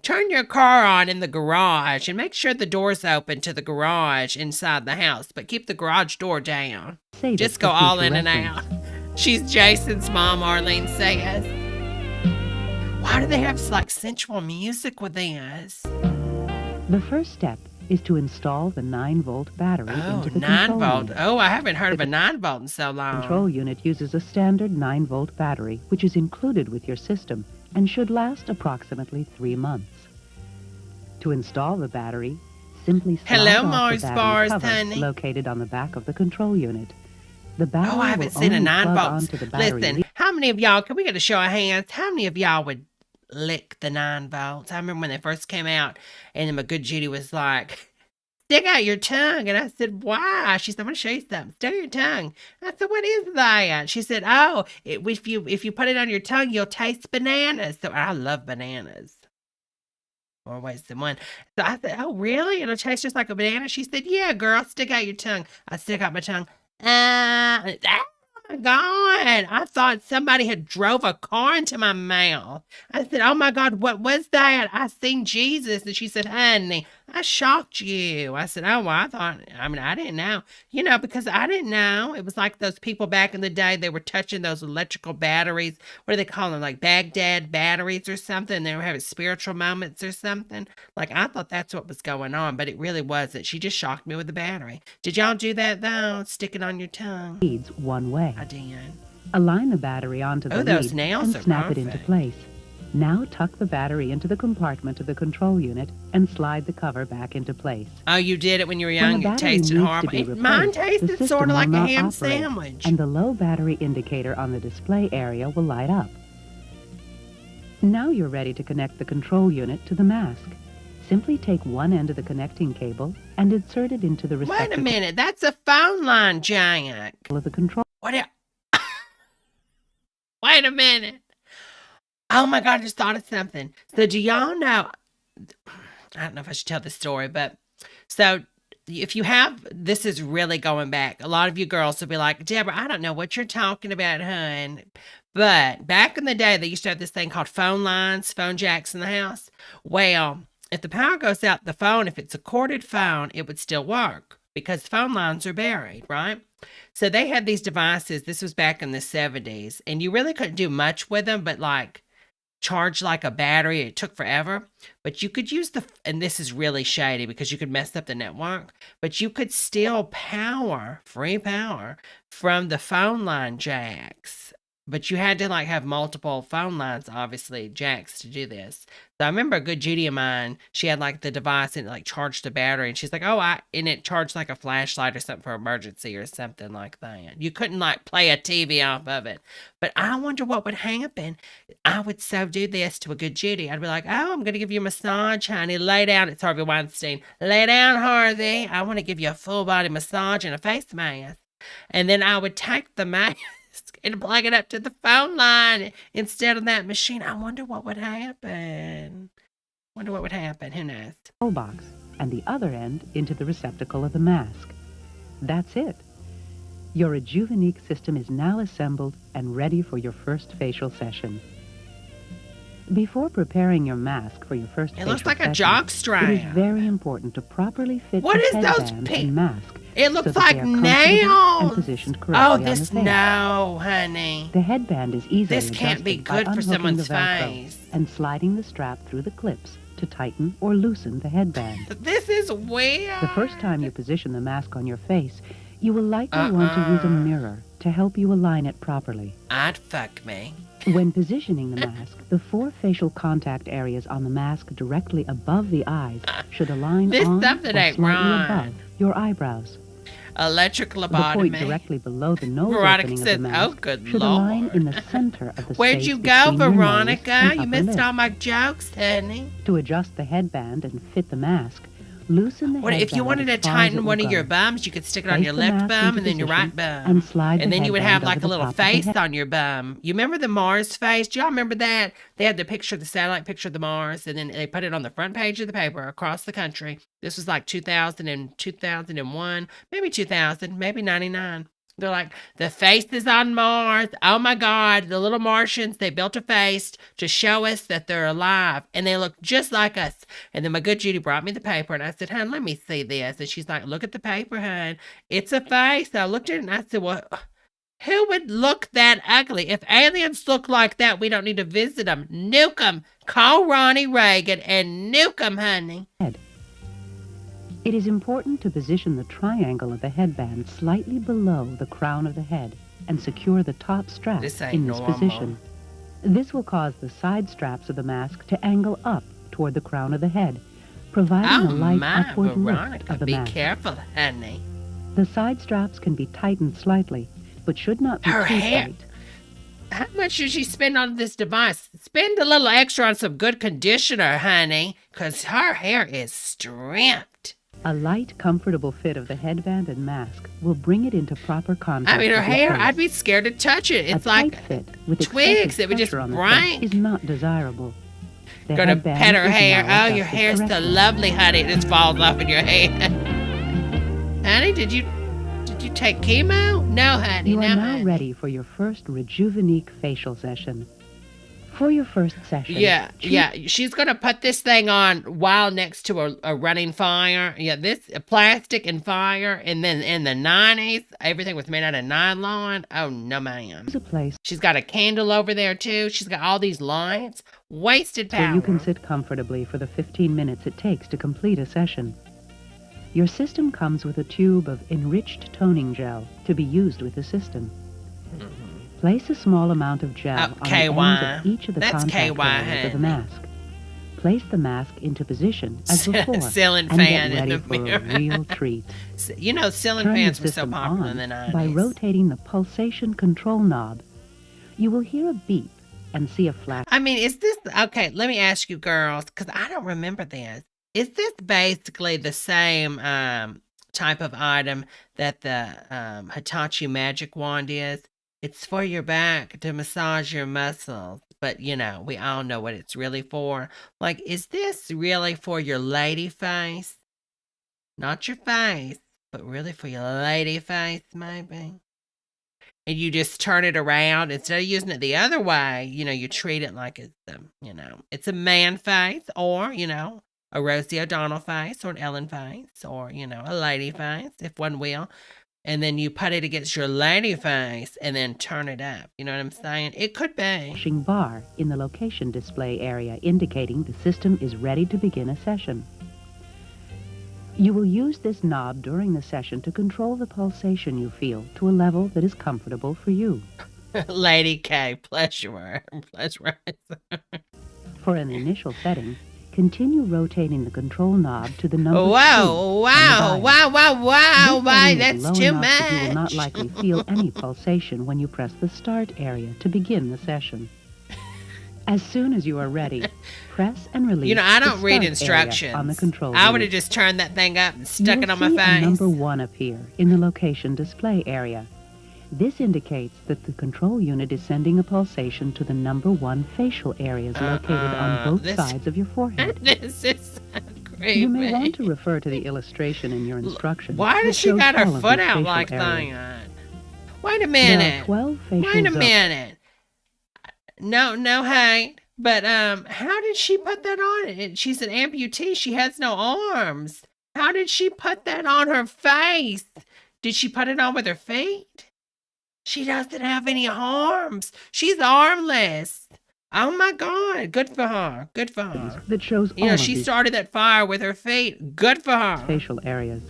turn your car on in the garage and make sure the door's open to the garage inside the house, but keep the garage door down. Just go all in and out. She's Jason's mom, Arlene says. Why do they have like sensual music with this? The first step is to install the 9-volt battery into the 9-volt. unit. Oh, I haven't heard of a 9-volt in so long. The control unit uses a standard 9-volt battery, which is included with your system and should last approximately 3 months. To install the battery, simply slide off the battery cover honey. Located on the back of the control unit. The battery I haven't will seen a only plug 9-volt. onto the battery. Listen, how many of y'all, can we get a show of hands? How many of y'all would lick the 9-volts? I remember when they first came out, and then my good Judy was like, stick out your tongue. And I said, why? She said, I'm going to show you something. Stick out your tongue. I said, what is that? She said, oh, if you put it on your tongue, you'll taste bananas. So I love bananas. More ways than one. So I said, oh, really? It'll taste just like a banana? She said, yeah, girl, stick out your tongue. I stick out my tongue. Oh my God, I thought somebody had drove a car into my mouth. I said, oh my God, what was that? I seen Jesus. And she said, honey, I shocked you. I said, oh, well, I didn't know. Because I didn't know. It was like those people back in the day, they were touching those electrical batteries. What do they call them? Like Baghdad batteries or something. They were having spiritual moments or something. Like, I thought that's what was going on, but it really wasn't. She just shocked me with the battery. Did y'all do that, though? Stick it on your tongue. Leads one way. I did. Align the battery onto the those lead nails and are snap it into perfect. place. Now tuck the battery into the compartment of the control unit and slide the cover back into place. Oh, you did it when you were When young. the It battery tasted needs to horrible. be replaced, Mine the tasted system sort of will like a not ham operate, sandwich. and the low battery indicator on the display area will light up. Now you're ready to connect the control unit to the mask. Simply take one end of the connecting cable and insert it into the receptacle. Wait a minute. That's a phone line, Jack. Of the control. Wait a minute. Oh my God, I just thought of something. So do y'all know, I don't know if I should tell this story, but so if you have, this is really going back. A lot of you girls will be like, Debra, I don't know what you're talking about, hun. But back in the day, they used to have this thing called phone lines, phone jacks in the house. Well, if the power goes out the phone, if it's a corded phone, it would still work because phone lines are buried, right? So they had these devices. This was back in the 70s, and you really couldn't do much with them, but like charge like a battery. It took forever, but you could use and this is really shady because you could mess up the network, but you could still free power from the phone line jacks. But you had to like have multiple phone lines, obviously, jacks to do this. So I remember a good Judy of mine, she had like the device and it like charged the battery. And she's like, and it charged like a flashlight or something for emergency or something like that. You couldn't like play a TV off of it. But I wonder what would happen. I would so do this to a good Judy. I'd be like, oh, I'm going to give you a massage, honey. Lay down. It's Harvey Weinstein. Lay down, Harvey. I want to give you a full body massage and a face mask. And then I would take the mask and plug it up to the phone line instead of that machine. I wonder what would happen. Who knows? Box and the other end into the receptacle of the mask. That's it. Your Rejuvenique system is now assembled and ready for your first facial session. Before preparing your mask for your first It looks facial like a session, jock it is strap. very important to properly fit What the is those headband pink? and mask It looks so that like they are comfortable and nails. positioned correctly Oh, on the this face. no, honey. The headband is easily This can't be adjusted by good for unhooking someone's the Velcro face. and sliding the strap through the clips to tighten or loosen the headband. This is weird. The first time you position the mask on your face, you will likely want to use a mirror to help you align it properly. I'd fuck me. When positioning the mask, the 4 facial contact areas on the mask directly above the eyes should align This on or something ain't slightly right. above your eyebrows. Electric The point lobotomy. directly below the nose Veronica opening says, of the "Oh, mask good should Lord. align in the center of the Where'd space you go, between your nose Veronica? and You upper missed lip. all my jokes, honey. To adjust the headband and fit the mask, loosen the What headband if you wanted to as far as tighten it one will of your go. bums? You could stick it on Place your the left mask bum into and then your right position bum. and slide the And then you would have headband like over a the little top of the face head. on your bum. You remember the Mars face? Do y'all remember that? They had the picture, the satellite picture of the Mars, and then they put it on the front page of the paper across the country. This was like 2000 and 2001, maybe 2000, maybe 99. They're like, the face is on Mars. Oh my God, the little Martians, they built a face to show us that they're alive. And they look just like us. And then my good Judy brought me the paper and I said, hon, let me see this. And she's like, look at the paper, hon. It's a face. I looked at it and I said, well, who would look that ugly? If aliens look like that, we don't need to visit them. Nuke them. Call Ronnie Reagan and nuke them, honey. It is important to position the triangle of the headband slightly below the crown of the head and secure the top strap This ain't in this normal. position. This will cause the side straps of the mask to angle up toward the crown of the head, providing a light my, upward lift Veronica, of the be mask. careful, honey. The side straps can be tightened slightly, but should not be Her too hair. tight. How much should she spend on this device? Spend a little extra on some good conditioner, honey, because her hair is stripped. A light, comfortable fit of the headband and mask will bring it into proper contact. I mean, her with your hair, face. I'd be scared to touch it. It's a like tight fit with twigs excessive that would just pressure on the break. face is not desirable. The Go to headband pet her is hair. now Oh, your adjusted hair's so correctly. lovely, honey. It just falls off in your head. Honey, did you take chemo? No, honey. You No, are now honey. ready for your first Rejuvenique facial session. For your first session, Yeah, choose- yeah. She's gonna put this thing on while next to a running fire. Yeah, this plastic and fire. And then in the 90s, everything was made out of nylon. Oh no, ma'am. Choose a place She's got a candle over there too. She's got all these lights. Wasted power. where you can sit comfortably for the 15 minutes it takes to complete a session. Your system comes with a tube of enriched toning gel to be used with the system. Place a small amount of gel on the ends of each of the That's contact KY, areas of the honey. mask. Place the mask into position as before Ceiling and fan get in ready the for mirror. a real treat. You know, ceiling Turn fans the were so system popular on in the 90s. by rotating the pulsation control knob. You will hear a beep and see a flash. I mean, is this okay? Let me ask you, girls, because I don't remember this. Is this basically the same type of item that the Hitachi magic wand is? It's for your back to massage your muscles, but you know, we all know what it's really for. Like, is this really for your lady face? Not your face, but really for your lady face, maybe? And you just turn it around instead of using it the other way. You know, you treat it like it's it's a man face, or a Rosie O'Donnell face, or an Ellen face, or a lady face, if one will. And then you put it against your lady face and then turn it up. You know what I'm saying? It could be. Flashing bar in the location display area indicating the system is ready to begin a session. You will use this knob during the session to control the pulsation you feel to a level that is comfortable for you. Lady K, pleasure. For an initial setting, continue rotating the control knob to the number 2 Wow, on the dial. wow, This setting is that's low too enough that you will not much. likely feel any pulsation when you press the start area to begin the session. As soon as you are ready, press and release I the don't read start area instructions. on the control I would unit. have just turned that thing up and You stuck will it on my see a face. number 1 appear in the location display area. This indicates that the control unit is sending a pulsation to the number 1 facial areas located on both this- sides of your forehead. This is so creepy. You may want to refer to the illustration in your instructions. Why that does she shows got her all of foot these out facial like areas. that? Wait a There minute. are 12 facial Wait a zones. minute. No hate, But how did she put that on? She's an amputee. She has no arms. How did she put that on her face? Did she put it on with her feet? She doesn't have any arms. She's armless. Oh my God. Good for her. Good for her. That shows You know, she started that fire with her feet. Good for her. Facial areas.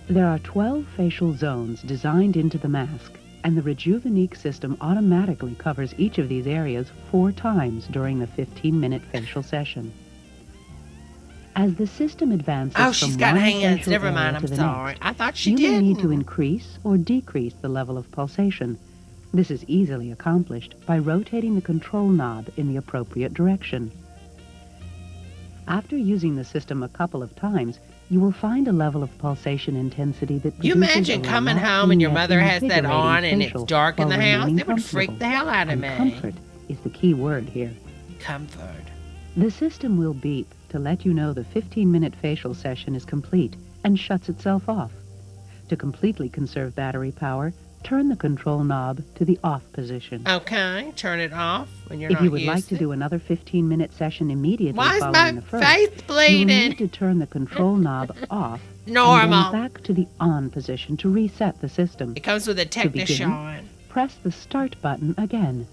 There are 12 facial zones designed into the mask, and the Rejuvenique system automatically covers each of these areas 4 times during the 15-minute facial session. As the system advances Oh, she's from got one hands. facial Never area mind. to I'm the sorry. next, I thought she you did. may need to increase or decrease the level of pulsation. This is easily accomplished by rotating the control knob in the appropriate direction. After using the system a couple of times, you will find a level of pulsation intensity that You produces imagine a coming home relaxing and your yet mother has that invigorating on and it's facial dark in while the house? remaining It would freak comfortable. the hell out of And me. comfort is the key word here. Comfort. The system will beep to let you know the 15-minute facial session is complete and shuts itself off. To completely conserve battery power, turn the control knob to the off position. Okay, turn it off when you're If not you would like used to do another 15-minute session immediately Why is following my the first, face you will bleeding? need to turn the control knob off Normal. and then back to the on position to reset the system. It comes with a To begin, technician. press the start button again.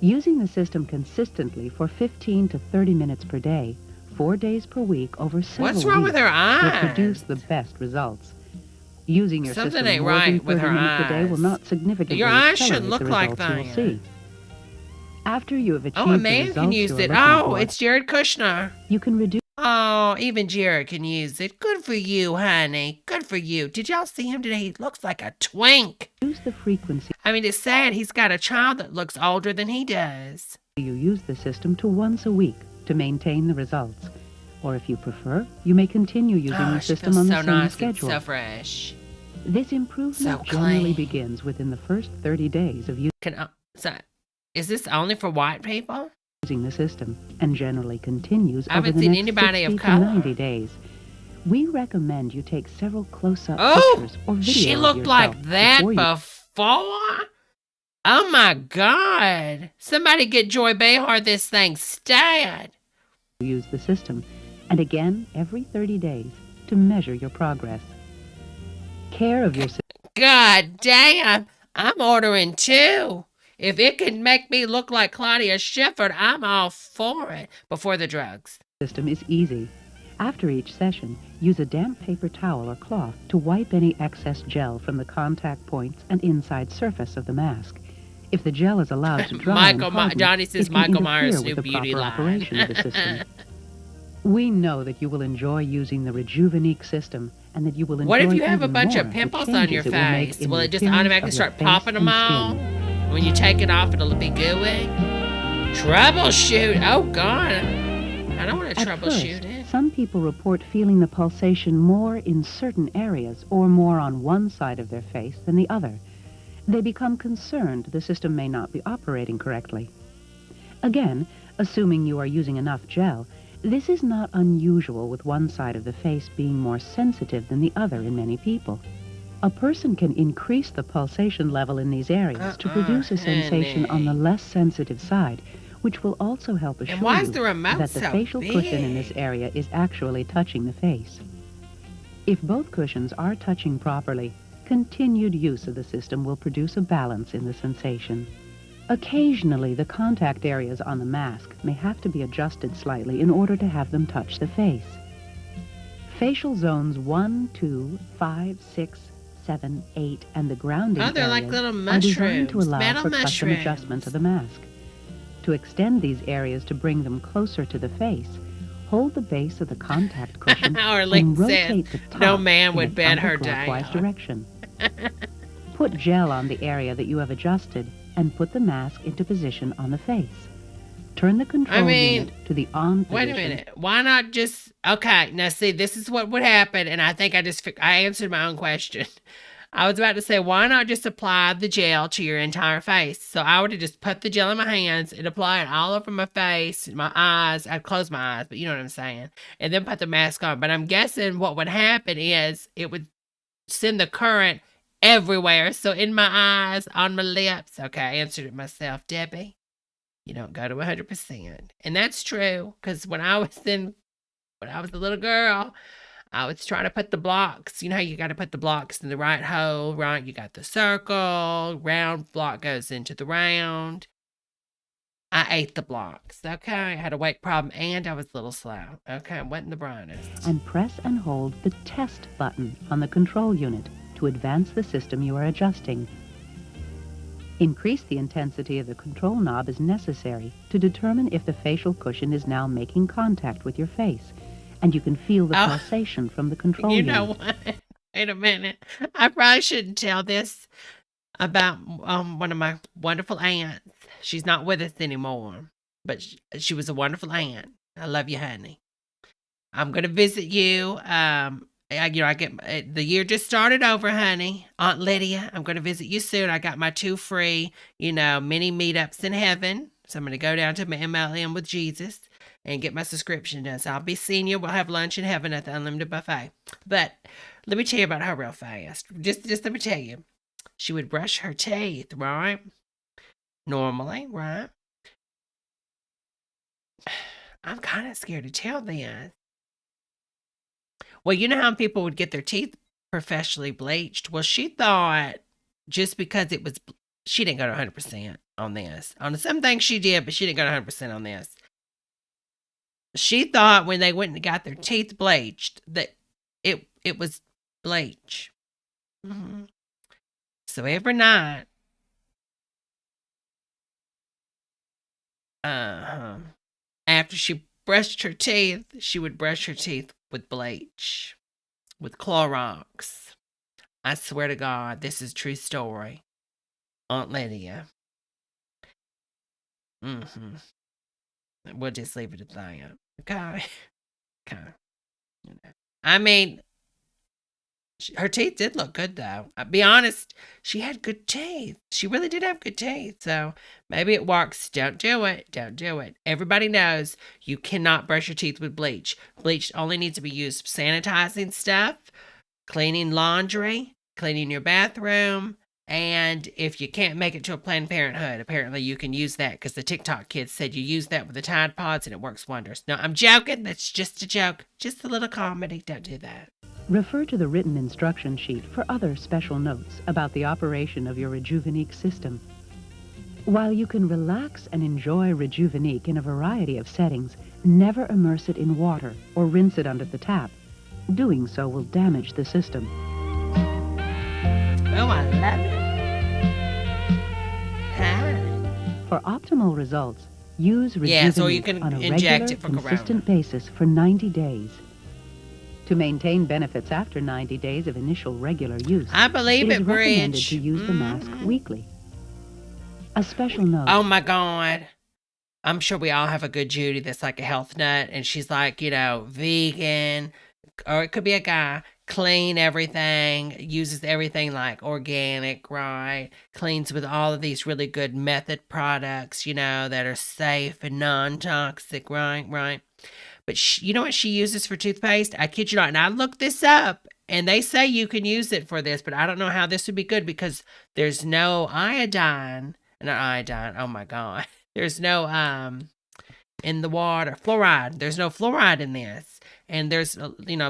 Using the system consistently for 15 to 30 minutes per day, 4 days per week over several What's wrong with weeks her will eyes? produce the best results. Using your Something system ain't more than right 30 with her minutes a day will eyes. not significantly Your eyes accelerate shouldn't look the like results you will that. see. After you have achieved Oh, a the man results can use you're it. looking Oh, for, it's Jared Kushner. you can reduce Oh, even Jared can use it. Good for you, honey. Good for you. Did y'all see him today? He looks like a twink. the frequency I mean, it's sad he's got a child that looks older than he does. you use the system to once a week to maintain the results. Or if you prefer, you may continue using Oh, the she system feels on the so same nice and schedule. so fresh. This improvement So generally clean. begins within the first 30 days of Is this only for white people? using the system and generally continues I haven't over the seen next anybody 60 of to color. 90 days. We recommend you take several close-up Oh, pictures or video she of looked like yourself that before you before? Oh my God. Somebody get Joy Behar this thing stat. use the system, and again every 30 days to measure your progress. Care of your God damn. I'm ordering 2. If it can make me look like Claudia Schiffer, I'm all for it. Before the drugs. system is easy. After each session, use a damp paper towel or cloth to wipe any excess gel from the contact points and inside surface of the mask. If the gel is allowed to dry and harden, Johnny says it can Michael interfere Myers' with new the beauty proper line. operation of the system. We know that you will enjoy using the Rejuvenique system and that you will enjoy What if you have a even bunch more of the pimples on your changes it will make face? in Will the it just appearance automatically of your start face popping them and all? skin. When you take it off, it'll be gooey? Troubleshoot. Oh, God. I don't want to At troubleshoot first, it. some people report feeling the pulsation more in certain areas or more on one side of their face than the other. They become concerned the system may not be operating correctly. Again, assuming you are using enough gel, this is not unusual with one side of the face being more sensitive than the other in many people. A person can increase the pulsation level in these areas to produce a sensation on the less sensitive side, which will also help assure why is you the remote that the so facial cushion in this big? area is actually touching the face. If both cushions are touching properly, continued use of the system will produce a balance in the sensation. Occasionally, the contact areas on the mask may have to be adjusted slightly in order to have them touch the face. Facial zones 1, 2, 5, 6, 7, 8, and the grounding Oh, they're like areas little are designed to mushrooms, allow metal for custom mushrooms. adjustment of the mask. To extend these areas to bring them closer to the face, hold the base of the contact cushion Or Link and says, rotate the top no man in would a bet her down. counterclockwise direction. Put gel on the area that you have adjusted and put the mask into position on the face. Turn the control unit to the on position. Wait a minute. Why not just... Okay, now see, this is what would happen, and I think I answered my own question. I was about to say, why not just apply the gel to your entire face? So I would have just put the gel in my hands and apply it all over my face, my eyes. I'd close my eyes, but you know what I'm saying. And then put the mask on. But I'm guessing what would happen is it would send the current everywhere. So in my eyes, on my lips. Okay, I answered it myself. Debbie? You don't go to 100%. And that's true, because when I was a little girl, I was trying to put the blocks. You know how you got to put the blocks in the right hole, right? You got the circle, round block goes into the round. I ate the blocks, okay? I had a weight problem, and I was a little slow, okay? I wasn't the brightest. And press and hold the test button on the control unit to advance the system you are adjusting. Increase the intensity of the control knob as necessary to determine if the facial cushion is now making contact with your face, and you can feel the pulsation from the control unit. You know what? Wait a minute. I probably shouldn't tell this about one of my wonderful aunts. She's not with us anymore, but she was a wonderful aunt. I love you, honey. I'm going to visit you. The year just started over, honey. Aunt Lydia, I'm going to visit you soon. I got my 2 free, mini meetups in heaven. So I'm going to go down to my MLM with Jesus and get my subscription done. So I'll be seeing you. We'll have lunch in heaven at the Unlimited Buffet. But let me tell you about her real fast. Just let me tell you. She would brush her teeth, right? Normally, right? I'm kind of scared to tell this. Well, you know how people would get their teeth professionally bleached? Well, she thought just because she didn't go to 100% on this. On some things she did, but she didn't go to 100% on this. She thought when they went and got their teeth bleached that it was bleach. Mm-hmm. So every night, after she brushed her teeth, she would brush her teeth with bleach, with Clorox. I swear to God, this is a true story. Aunt Lydia. We'll just leave it at that. Okay. I mean, her teeth did look good, though. I'll be honest, she had good teeth. She really did have good teeth. So maybe it works. Don't do it. Don't do it. Everybody knows you cannot brush your teeth with bleach. Bleach only needs to be used for sanitizing stuff, cleaning laundry, cleaning your bathroom. And if you can't make it to a Planned Parenthood, apparently you can use that because the TikTok kids said you use that with the Tide Pods and it works wonders. No, I'm joking. That's just a joke. Just a little comedy. Don't do that. Refer to the written instruction sheet for other special notes about the operation of your Rejuvenique system. While you can relax and enjoy Rejuvenique in a variety of settings, never immerse it in water or rinse it under the tap. Doing so will damage the system. Oh, I love it. For optimal results, use Rejuvenique on a regular, consistent basis for 90 days. To maintain benefits after 90 days of initial regular use, I believe it is recommended Bridge. to use the mask weekly. A special note. Oh my God. I'm sure we all have a good Judy that's like a health nut and she's like, vegan, or it could be a guy, clean everything, uses everything like organic, right? Cleans with all of these really good method products, that are safe and non-toxic, right? But you know what she uses for toothpaste? I kid you not. And I looked this up, and they say you can use it for this, but I don't know how this would be good because there's no iodine. Not iodine. Oh, my God. There's no in the water. Fluoride. There's no fluoride in this. And there's,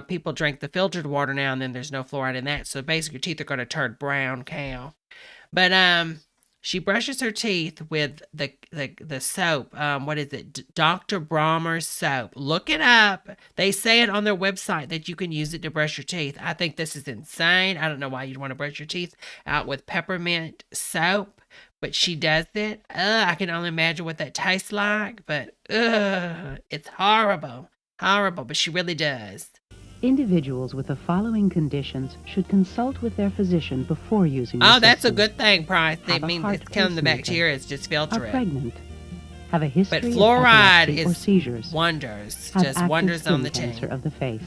people drink the filtered water now, and then there's no fluoride in that. So basically, your teeth are going to turn brown cow. But she brushes her teeth with the soap. What is it? Dr. Brahmer's soap. Look it up. They say it on their website that you can use it to brush your teeth. I think this is insane. I don't know why you'd want to brush your teeth out with peppermint soap, but she does it. I can only imagine what that tastes like, but it's horrible. Horrible, but she really does. Individuals with the following conditions should consult with their physician before using the Oh, that's system. a good thing, Price. I Have a mean, heart it's killing the pacemaker. bacteria. It's just filter Are it. pregnant. Have a history But of fluoride epilepsy or is seizures. wonders. Have Just active wonders skin on the cancer team. of the face.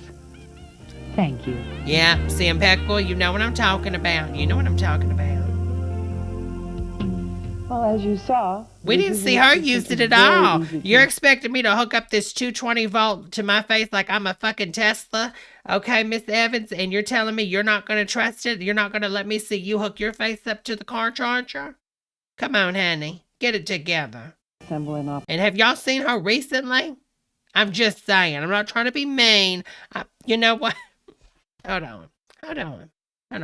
Thank you. Yeah, see, Impeccable, you know what I'm talking about. You know what I'm talking about. Well, as you saw, We didn't see her use it at all. You're expecting me to hook up this 220 volt to my face like I'm a fucking Tesla, okay, Miss Evans? And you're telling me you're not going to trust it? You're not going to let me see you hook your face up to the car charger? Come on, honey. Get it together. assemble an op. And have y'all seen her recently? I'm just saying. I'm not trying to be mean. You know what? Hold on.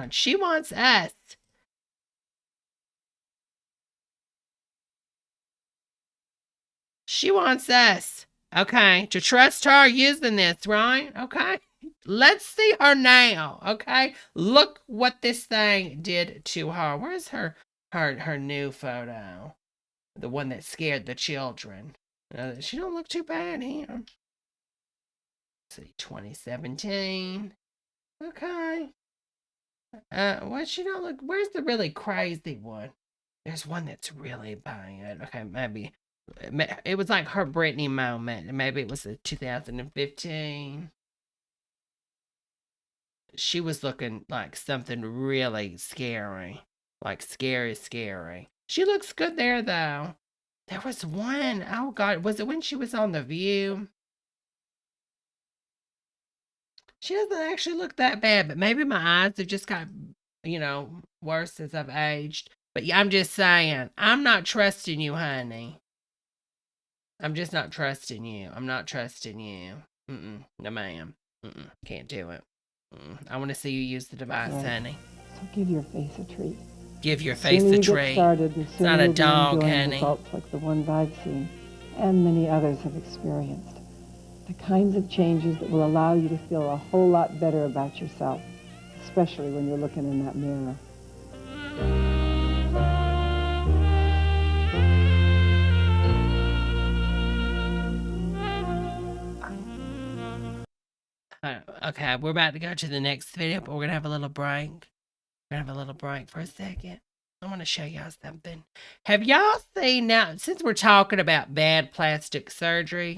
She wants us. She wants us, okay, to trust her using this, right? Okay. Let's see her now, okay? Look what this thing did to her. Where's her new photo? The one that scared the children. She don't look too bad here. Let's see, 2017. Okay. What she don't look? Where's the really crazy one? There's one that's really bad. Okay, maybe it was like her Britney moment. Maybe it was a 2015. She was looking like something really scary. Like scary. She looks good there, though. There was one. Oh, God. Was it when she was on The View? She doesn't actually look that bad, but maybe my eyes have just got, worse as I've aged. But yeah, I'm just saying, I'm not trusting you, honey. I'm just not trusting you. I'm not trusting you. No, ma'am. Can't do it. I want to see you use the device, honey. So give your face a treat. Give your face a treat. It's not a dog, honey. Results like the ones I've seen and many others have experienced. The kinds of changes that will allow you to feel a whole lot better about yourself, especially when you're looking in that mirror. Okay, we're about to go to the next video, but we're going to have a little break. We're going to have a little break for a second. I want to show y'all something. Have y'all seen now, since we're talking about bad plastic surgery,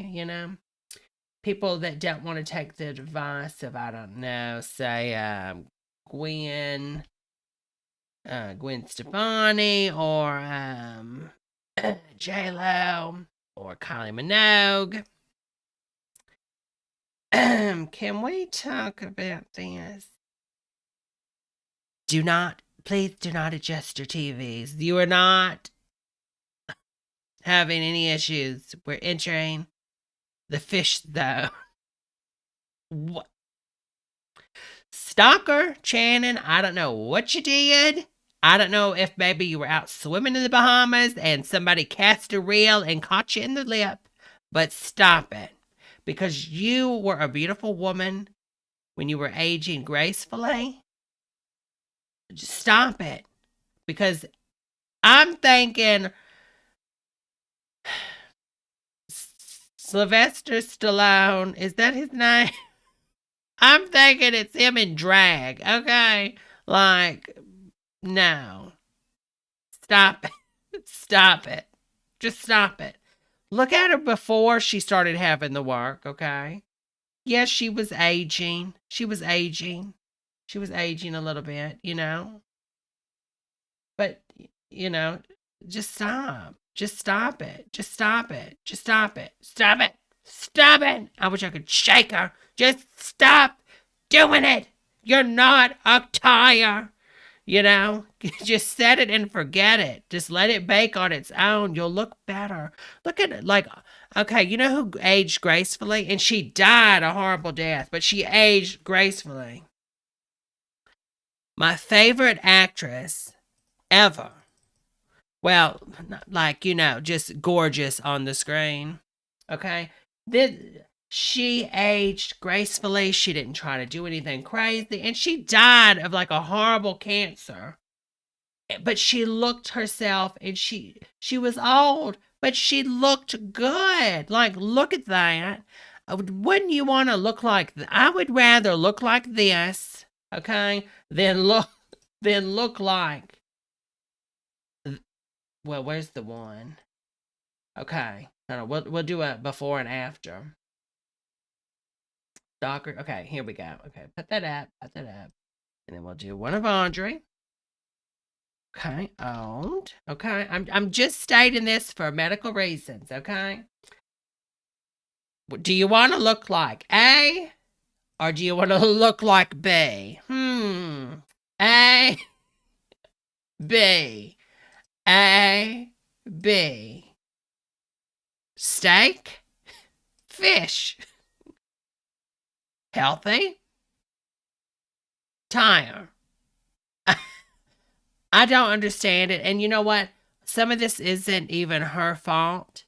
people that don't want to take the advice of, I don't know, say Gwen Stefani or J-Lo or Kylie Minogue. Can we talk about this? Please do not adjust your TVs. You are not having any issues. We're entering the fish zone. What? Stalker Channing, I don't know what you did. I don't know if maybe you were out swimming in the Bahamas and somebody cast a reel and caught you in the lip, but stop it. Because you were a beautiful woman when you were aging gracefully. Just stop it. Because I'm thinking Sylvester Stallone, is that his name? I'm thinking it's him in drag, okay? Like, no. Stop it. Stop it. Just stop it. Look at her before she started having the work, okay? Yes, she was aging. She was aging a little bit, But, just stop. Just stop it. Just stop it. Just stop it. Stop it. Stop it. I wish I could shake her. Just stop doing it. You're not a tire. Just set it and forget it. Just let it bake on its own. You'll look better. Look at it okay, you know who aged gracefully? And she died a horrible death, but she aged gracefully. My favorite actress ever. Well, just gorgeous on the screen. Okay? She aged gracefully. She didn't try to do anything crazy. And she died of a horrible cancer. But she looked herself, and she was old, but she looked good. Look at that. Wouldn't you want to look like that? I would rather look like this, okay, than look like. Well, where's the one? Okay. No, we'll do a before and after. Stalker. Okay, here we go. Okay, put that up. And then we'll do one of Audrey. Okay, owned. Okay, I'm just stating this for medical reasons, okay? Do you want to look like A or do you want to look like B? A, B. A, B. Steak? Fish? Healthy? Tire? I don't understand it. And you know what? Some of this isn't even her fault.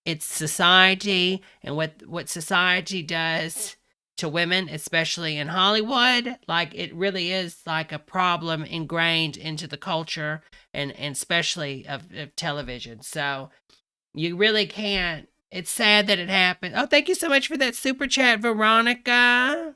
It's society and what society does to women, especially in Hollywood. Like, it really is like a problem ingrained into the culture and especially of television. So you really can't. It's sad that it happened. Oh, thank you so much for that super chat, Veronica.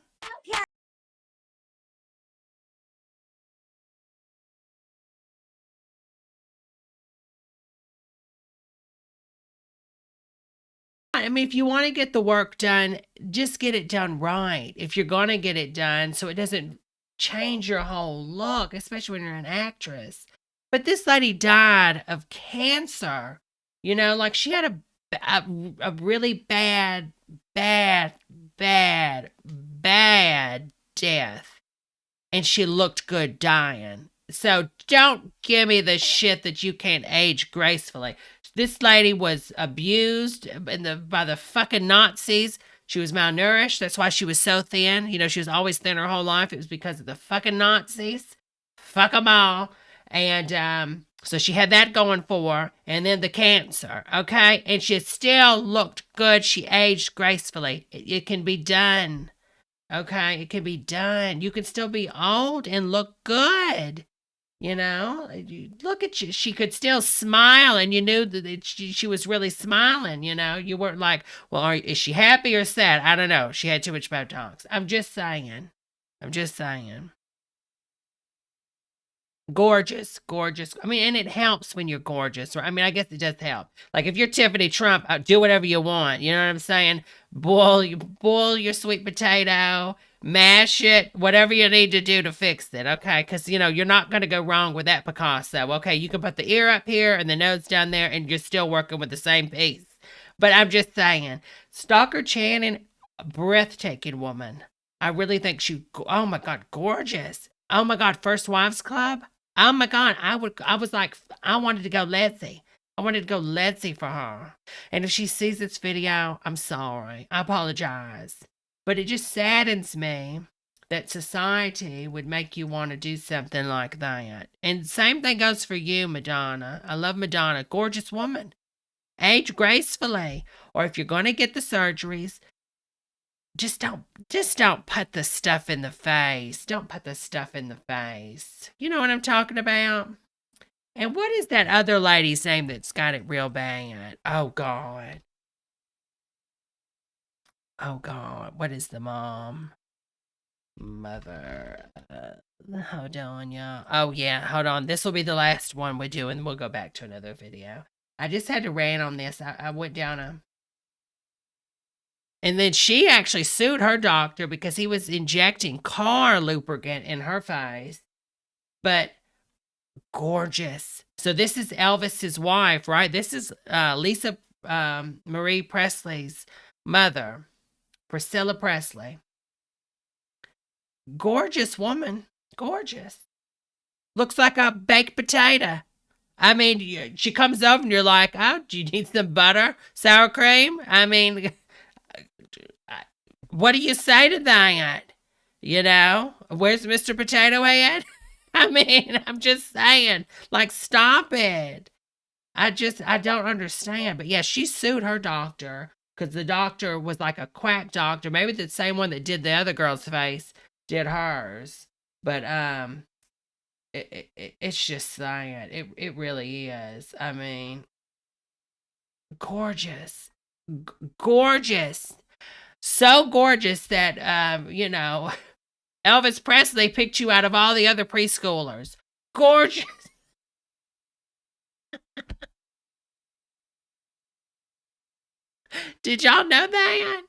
I mean, if you want to get the work done, just get it done right. If you're going to get it done so it doesn't change your whole look, especially when you're an actress. But this lady died of cancer. You know, like she had a really bad death. And she looked good dying. So don't give me the shit that you can't age gracefully. This lady was abused by the fucking Nazis. She was malnourished. That's why she was so thin. You know, she was always thin her whole life. It was because of the fucking Nazis. Fuck them all. And so she had that going for her. And then the cancer, okay? And she still looked good. She aged gracefully. It can be done. Okay? It can be done. You can still be old and look good. You know, look at you. She could still smile, and you knew that she was really smiling. You know, you weren't like, well, is she happy or sad? I don't know. She had too much Botox. I'm just saying. Gorgeous. I mean, and it helps when you're gorgeous. Right? I mean, I guess it does help. Like if you're Tiffany Trump, do whatever you want. You know what I'm saying? Boil your sweet potato. Mash it, whatever you need to do to fix it, okay? Because, you know, you're not going to go wrong with that Picasso, okay? You can put the ear up here and the nose down there, and you're still working with the same piece. But I'm just saying, Stalker Channing, breathtaking woman. I really think oh my God, gorgeous. Oh my God, First Wives Club. Oh my God, I was like, I wanted to go Letzi. I wanted to go Letzi for her. And if she sees this video, I'm sorry. I apologize. But it just saddens me that society would make you want to do something like that. And same thing goes for you, Madonna. I love Madonna. Gorgeous woman. Age gracefully. Or if you're going to get the surgeries, just don't put the stuff in the face. Don't put the stuff in the face. You know what I'm talking about? And what is that other lady's name that's got it real bad? Oh, God. Oh, God. What is the mom? Mother. Hold on, y'all. Oh, yeah. Hold on. This will be the last one we do, and we'll go back to another video. I just had to rant on this. I went down And then she actually sued her doctor because he was injecting car lubricant in her face. But gorgeous. So this is Elvis's wife, right? This is Lisa Marie Presley's mother. Priscilla Presley. Gorgeous woman. Gorgeous. Looks like a baked potato. I mean, she comes over and you're like, oh, do you need some butter? Sour cream? I mean, what do you say to that? You know, where's Mr. Potato Head? I mean, I'm just saying, like, stop it. I don't understand. But yeah, she sued her doctor because the doctor was like a quack doctor. Maybe the same one that did the other girl's face did hers. But it's just saying. It really is. I mean, gorgeous. Gorgeous. So gorgeous that, you know, Elvis Presley picked you out of all the other preschoolers. Gorgeous. Did y'all know that?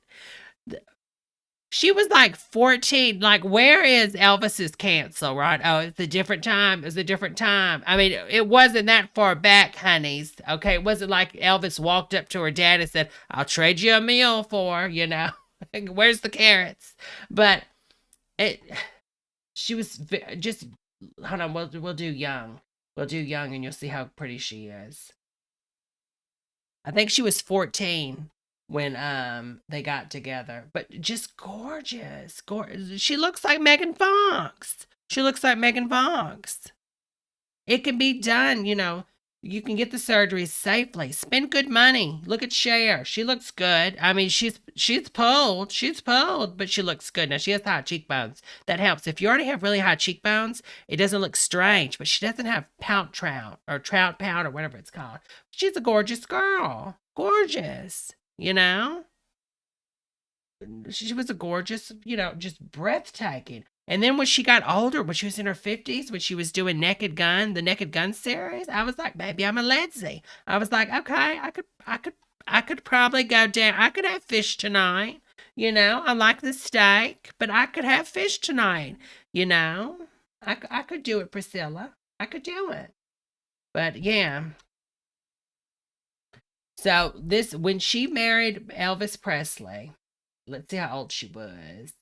She was like 14. Like, where is Elvis's cancel, right? Oh, it's a different time. It's a different time. I mean, it wasn't that far back, honeys. Okay, it wasn't like Elvis walked up to her dad and said, I'll trade you a meal for, you know. Where's the carrots? But she was just, hold on, we'll do young. We'll do young and you'll see how pretty she is. I think she was 14 when they got together. But just gorgeous. She looks like Megan Fox. She looks like Megan Fox. It can be done, you know. You can get the surgery safely. Spend good money. Look at Cher. She looks good. I mean, she's pulled. She's pulled, but she looks good. Now, she has high cheekbones. That helps. If you already have really high cheekbones, it doesn't look strange, but she doesn't have trout pout or whatever it's called. She's a gorgeous girl. Gorgeous, you know? She was a gorgeous, you know, just breathtaking. And then when she got older, when she was in her 50s, when she was doing the Naked Gun series, I was like, maybe I'm a ledsy. I was like, okay, I could probably go down. I could have fish tonight. You know, I like the steak, but I could have fish tonight. You know, I could do it, Priscilla. I could do it. But yeah. So when she married Elvis Presley, let's see how old she was.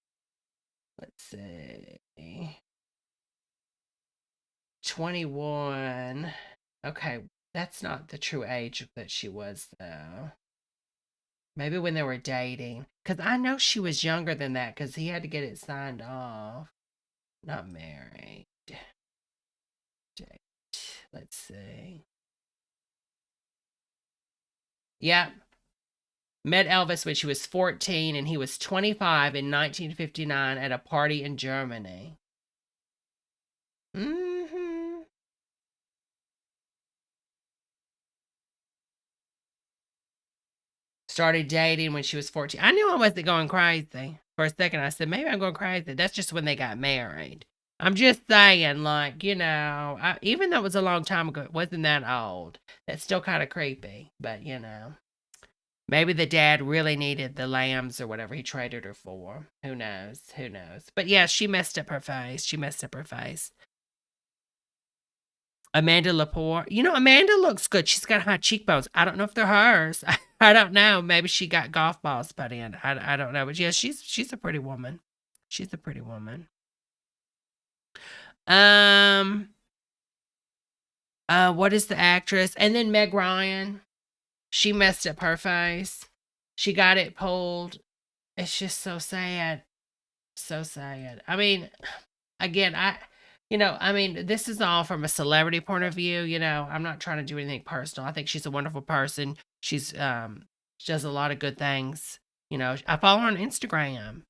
Let's see. 21. Okay, that's not the true age that she was, though. Maybe when they were dating. Because I know she was younger than that because he had to get it signed off. Not married. Date. Let's see. Yep. Met Elvis when she was 14 and he was 25 in 1959 at a party in Germany. Mm-hmm. Started dating when she was 14. I knew I wasn't going crazy. For a second, I said, maybe I'm going crazy. That's just when they got married. I'm just saying, like, you know, even though it was a long time ago, it wasn't that old. That's still kind of creepy, but, you know. Maybe the dad really needed the lambs or whatever he traded her for. Who knows? Who knows? But yeah, she messed up her face. She messed up her face. Amanda Lepore. You know, Amanda looks good. She's got high cheekbones. I don't know if they're hers. I don't know. Maybe she got golf balls put in. I don't know. But yeah, she's a pretty woman. She's a pretty woman. What is the actress? And then Meg Ryan. She messed up her face. She got it pulled. It's just so sad. So sad. I mean, again, this is all from a celebrity point of view. You know, I'm not trying to do anything personal. I think she's a wonderful person. She does a lot of good things. You know, I follow her on Instagram.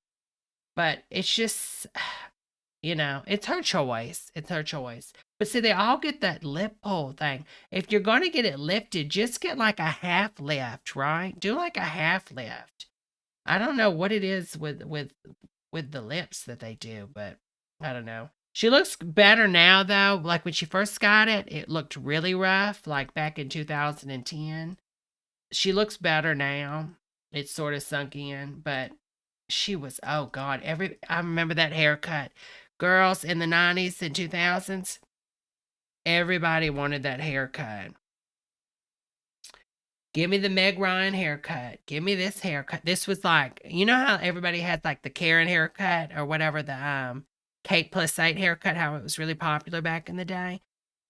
But it's just, you know, it's her choice. It's her choice. But see, they all get that lip pull thing. If you're going to get it lifted, just get like a half lift, right? Do like a half lift. I don't know what it is with the lips that they do, but I don't know. She looks better now, though. Like when she first got it, it looked really rough, like back in 2010. She looks better now. It's sort of sunk in, but she was, oh God, I remember that haircut. Girls in the 90s and 2000s, everybody wanted that haircut. Give me the Meg Ryan haircut. Give me this haircut. This was like, you know how everybody had like the Karen haircut or whatever, the Kate Plus 8 haircut, how it was really popular back in the day.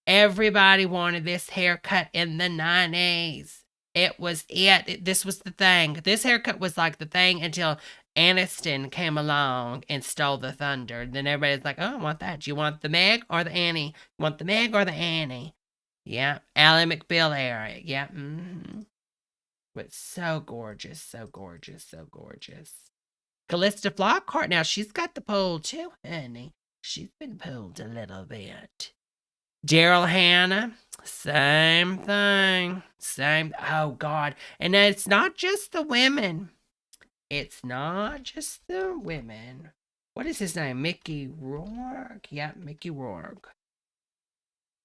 Everybody wanted this haircut in the 90s. It was it. This was the thing. This haircut was like the thing until Aniston came along and stole the thunder. Then everybody's like, oh, I want that. Do you want the Meg or the Annie? You want the Meg or the Annie? Yeah. Ally McBeal era. Yeah. Mm-hmm. But so gorgeous, so gorgeous, so gorgeous. Callista Flockhart. Now, she's got the pull too, honey. She's been pulled a little bit. Daryl Hannah. Same thing. Same. Oh, God. And it's not just the women. It's not just the women. What is his name? Mickey Rourke? Yeah, Mickey Rourke.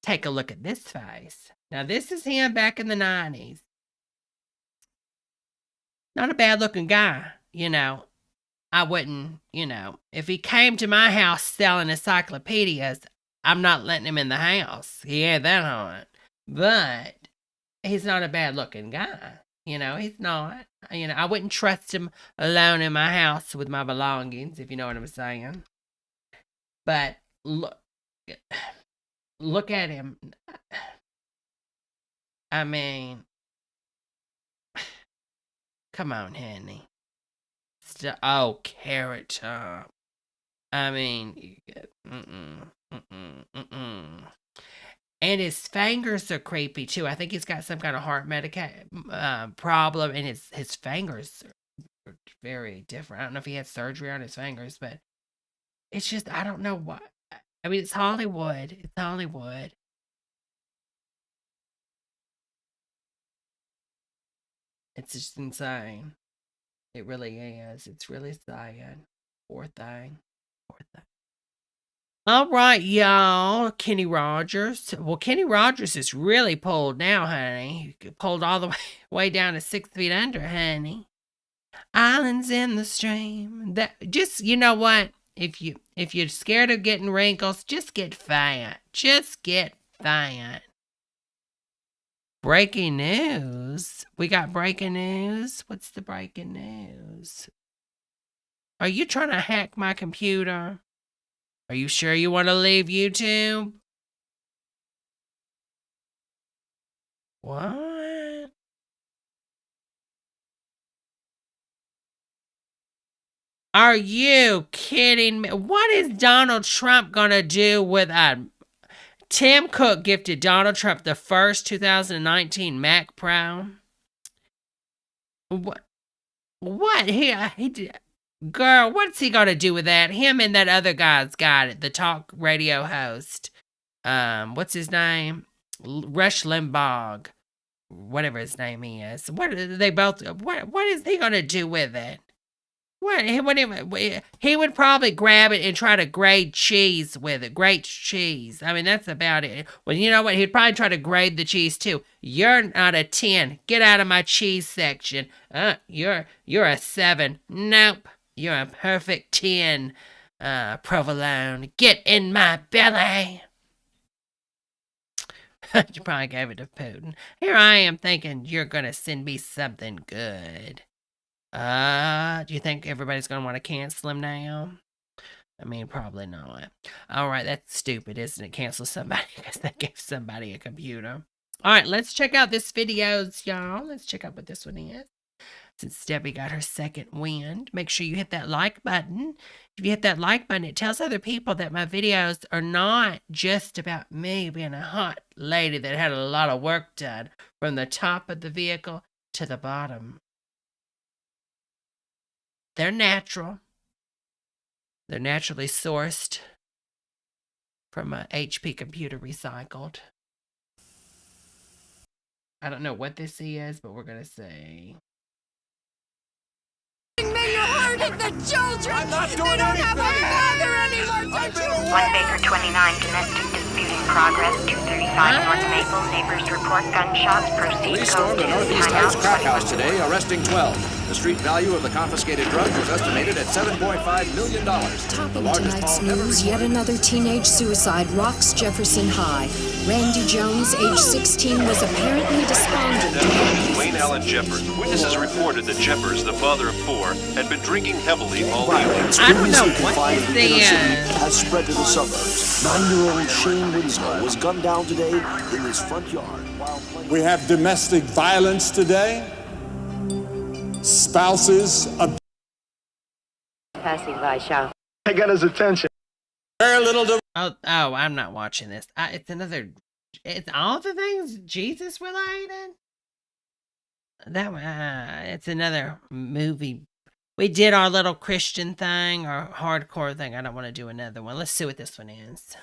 Take a look at this face. Now, this is him back in the 90s. Not a bad-looking guy, you know. I wouldn't, you know, if he came to my house selling encyclopedias, I'm not letting him in the house. He ain't that hot. But he's not a bad-looking guy. You know, he's not. You know, I wouldn't trust him alone in my house with my belongings, if you know what I'm saying. But look at him. I mean, Come on, honey. Oh, Carrot Top. I mean, And his fingers are creepy too. I think he's got some kind of heart problem, and his fingers are very different. I don't know if he had surgery on his fingers, but it's just I don't know what. I mean, it's Hollywood. It's Hollywood. It's just insane. It really is. It's really sad. Poor thing. Poor thing. All right, y'all. Kenny Rogers. Well, Kenny Rogers is really pulled now, honey. Pulled all the way down to 6 feet under, honey. Islands in the stream. That just, you know what? If you're scared of getting wrinkles, just get fat. Just get fat. Breaking news. We got breaking news. What's the breaking news? Are you trying to hack my computer? Are you sure you want to leave YouTube? What? Are you kidding me? What is Donald Trump going to do with a... Tim Cook gifted Donald Trump the first 2019 Mac Pro. What? He did... Girl, what's he gonna do with that? Him and that other guy's got it. The talk radio host. What's his name? Rush Limbaugh. Whatever his name is. What are they both? What is he gonna do with it? He would probably grab it and try to grate cheese with it. Grate cheese. I mean, that's about it. Well, you know what? He'd probably try to grade the cheese too. You're not a 10. Get out of my cheese section. You're a 7. Nope. You're a perfect 10, provolone. Get in my belly. You probably gave it to Putin. Here I am thinking you're going to send me something good. Do you think everybody's going to want to cancel him now? I mean, probably not. All right, that's stupid, isn't it? Cancel somebody because they gave somebody a computer. All right, let's check out this video, y'all. Let's check out what this one is. Since Debbie got her second wind, make sure you hit that like button. If you hit that like button, it tells other people that my videos are not just about me being a hot lady that had a lot of work done from the top of the vehicle to the bottom. They're natural. They're naturally sourced from a HP computer recycled. I don't know what this is, but we're going to see. May you hurting the children. I'm not doing they don't anything. Have a father anymore. 1 Baker 29, domestic dispute in progress. 235 North Maple. Neighbors report gunshots. Proceed. Police stormed the Northeast Heights crack house today, arresting 12. The street value of the confiscated drugs was estimated at $7.5 million. Topping tonight's news, yet another teenage suicide rocks Jefferson High. Randy Jones, age 16, was apparently despondent. Wayne Allen Jeffers. Witnesses reported that Jeffers, the father of 4, had been drinking heavily all evening. I don't know what is the has spread to the suburbs. 9-year-old Shane Winslow was gunned down today in his front yard. We have domestic violence today. Spouses of passing by shall. I got his attention. Very little. Oh, I'm not watching this. It's all the things Jesus related. That it's another movie. We did our little Christian thing, our hardcore thing. I don't want to do another one. Let's see what this one is.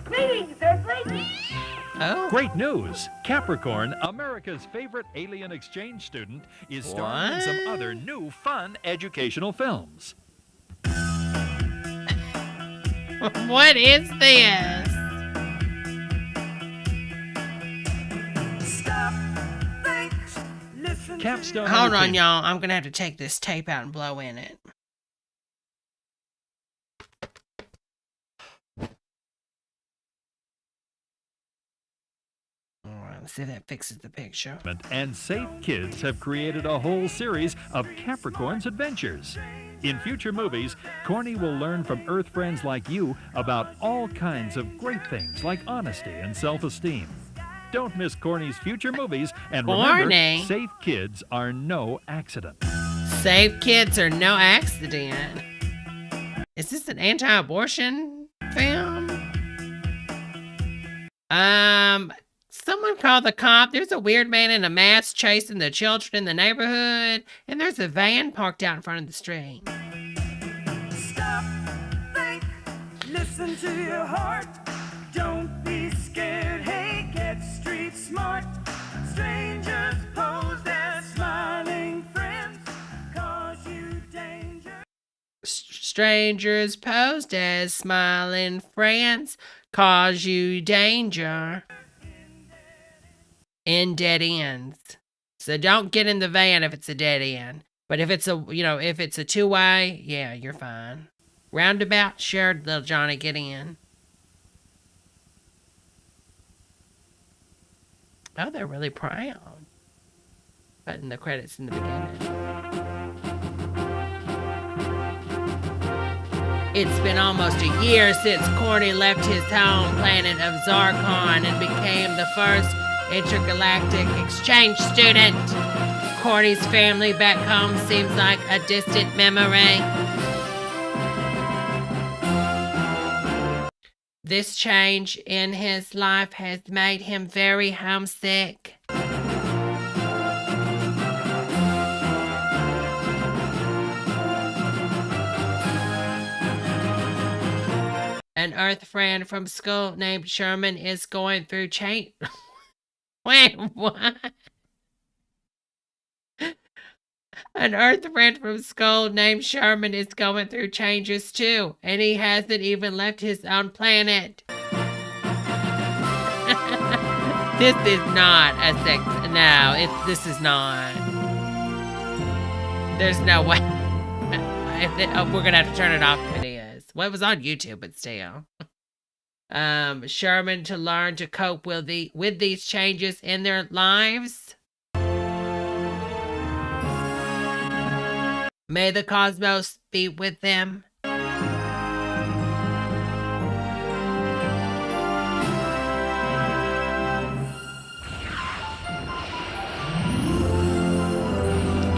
Greetings, Earthlings. Oh. Great news! Capricorn, America's favorite alien exchange student, is starring in some other new fun educational films. What is this? Stop, think, listen. Capstone. Hold on, y'all. I'm going to have to take this tape out and blow in it. Let's see if that fixes the picture. And Safe Kids have created a whole series of Capricorn's adventures. In future movies, Corny will learn from Earth friends like you about all kinds of great things like honesty and self-esteem. Don't miss Corny's future movies, and remember, Corny. Safe Kids are no accident. Safe kids are no accident. Is this an anti-abortion film? Someone called the cop. There's a weird man in a mask chasing the children in the neighborhood, and there's a van parked out in front of the street. Stop, think, listen to your heart. Don't be scared, hey, get street smart. Strangers posed as smiling friends cause you danger. Strangers posed as smiling friends cause you danger. In dead ends. So don't get in the van if it's a dead end. But if it's a two-way, yeah, you're fine. Roundabout, sure, little Johnny, get in. Oh, they're really proud. Putting the credits in the beginning. It's been almost a year since Corny left his home planet of Zarkon and became the first intergalactic exchange student. Corny's family back home seems like a distant memory. This change in his life has made him very homesick. An Earth friend from school named Sherman is going through change. Wait, what? An Earth friend from school named Sherman is going through changes too, and he hasn't even left his own planet. This is not a sex. No, this is not. There's no way. We're gonna have to turn it off if it is. Well, it was on YouTube, but still. Sherman to learn to cope with these changes in their lives. May the cosmos be with them.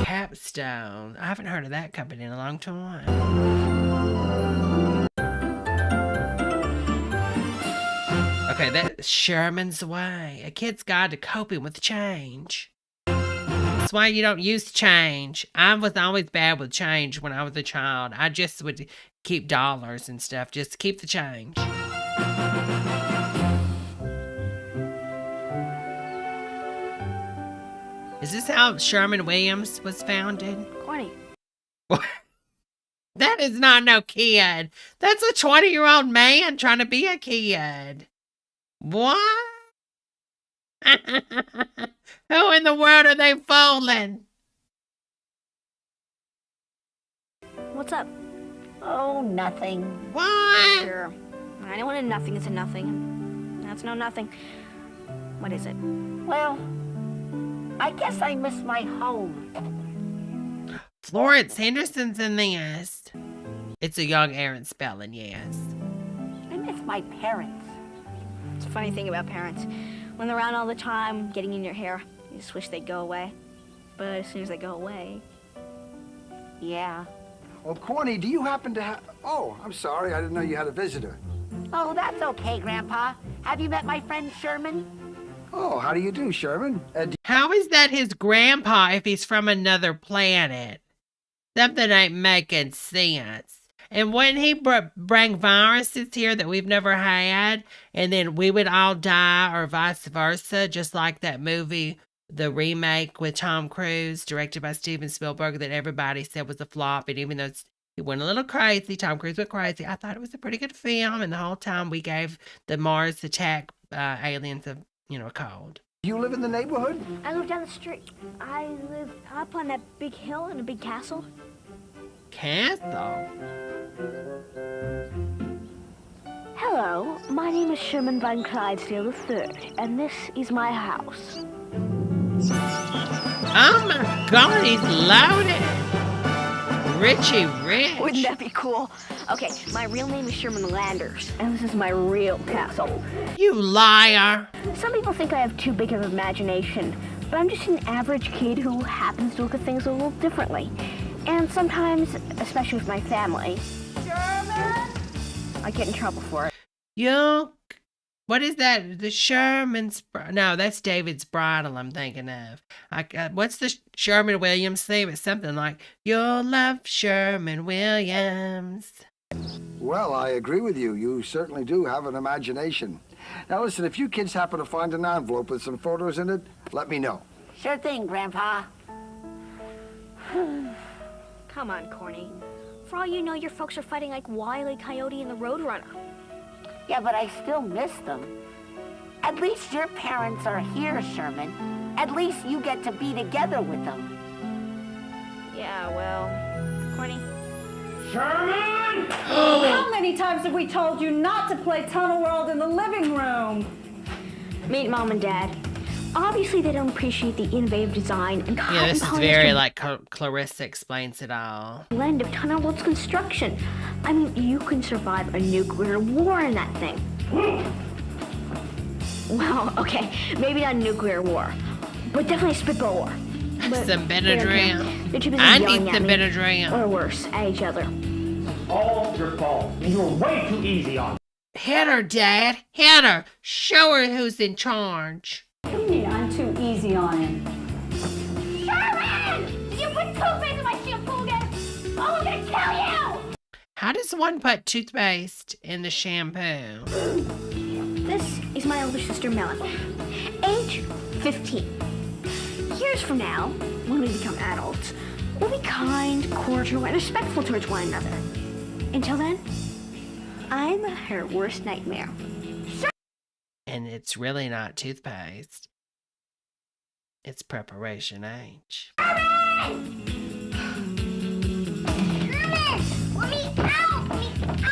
Capstone. I haven't heard of that company in a long time. Okay, that's Sherman's Way. A kid's guide to coping with change. That's why you don't use change. I was always bad with change when I was a child. I just would keep dollars and stuff. Just keep the change. Is this how Sherman Williams was founded? Corny. That is not no kid. That's a 20-year-old man trying to be a kid. What? Who in the world are they fooling? What's up? Oh, nothing. What? Sure. I know when a nothing is a nothing. That's no nothing. What is it? Well, I guess I miss my home. Florence Henderson's in this. It's a young Aaron spelling, yes. I miss my parents. It's a funny thing about parents. When they're around all the time, getting in your hair, you just wish they'd go away. But as soon as they go away... Yeah. Well, Corny, do you happen to have... Oh, I'm sorry. I didn't know you had a visitor. Oh, that's okay, Grandpa. Have you met my friend Sherman? Oh, how do you do, Sherman? How is that his grandpa if he's from another planet? Something ain't making sense. And wouldn't he bring viruses here that we've never had, and then we would all die, or vice versa, just like that movie, the remake with Tom Cruise, directed by Steven Spielberg, that everybody said was a flop. And even though he went a little crazy, Tom Cruise went crazy, I thought it was a pretty good film. And the whole time we gave the Mars attack aliens a cold. Do you live in the neighborhood? I live down the street. I live up on that big hill in a big castle. Castle? Hello, My name is Sherman Van Clydesdale III, and this is my house. Oh my God, he's loaded. Richie Rich. Wouldn't that be cool? Okay, my real name is Sherman Landers, and this is my real castle. You liar. Some people think I have too big of an imagination, but I'm just an average kid who happens to look at things a little differently. And sometimes, especially with my family, Sherman, I get in trouble for it. What is that? The Sherman's... No, that's David's Bridal I'm thinking of. What's the Sherman Williams theme? It's something like, you'll love Sherman Williams. Well, I agree with you. You certainly do have an imagination. Now listen, if you kids happen to find an envelope with some photos in it, let me know. Sure thing, Grandpa. Come on, Corny. For all you know, your folks are fighting like Wile E. Coyote and the Roadrunner. Yeah, but I still miss them. At least your parents are here, Sherman. At least you get to be together with them. Yeah, well, Corny. Sherman! How many times have we told you not to play Tunnel World in the living room? Meet Mom and Dad. Obviously, they don't appreciate the innovative design and Yeah, this is very like Clarissa Explains It All. Blend of Tunnel World's construction. I mean, you can survive a nuclear war in that thing. Well, okay, maybe not a nuclear war, but definitely a spitball war. But some Benadryl. They're too busy I yelling need at some me, Benadryl. or worse, at each other. All your fault. You were way too easy on. Hit her, Dad. Hit her. Show her who's in charge. What do you mean I'm too easy on him? Sherman! Did you put toothpaste in my shampoo again? Oh, I'm gonna kill you! How does one put toothpaste in the shampoo? This is my older sister, Melanie. Age 15. Years from now, when we become adults, we'll be kind, cordial, and respectful towards one another. Until then, I'm her worst nightmare. And it's really not toothpaste. It's preparation H.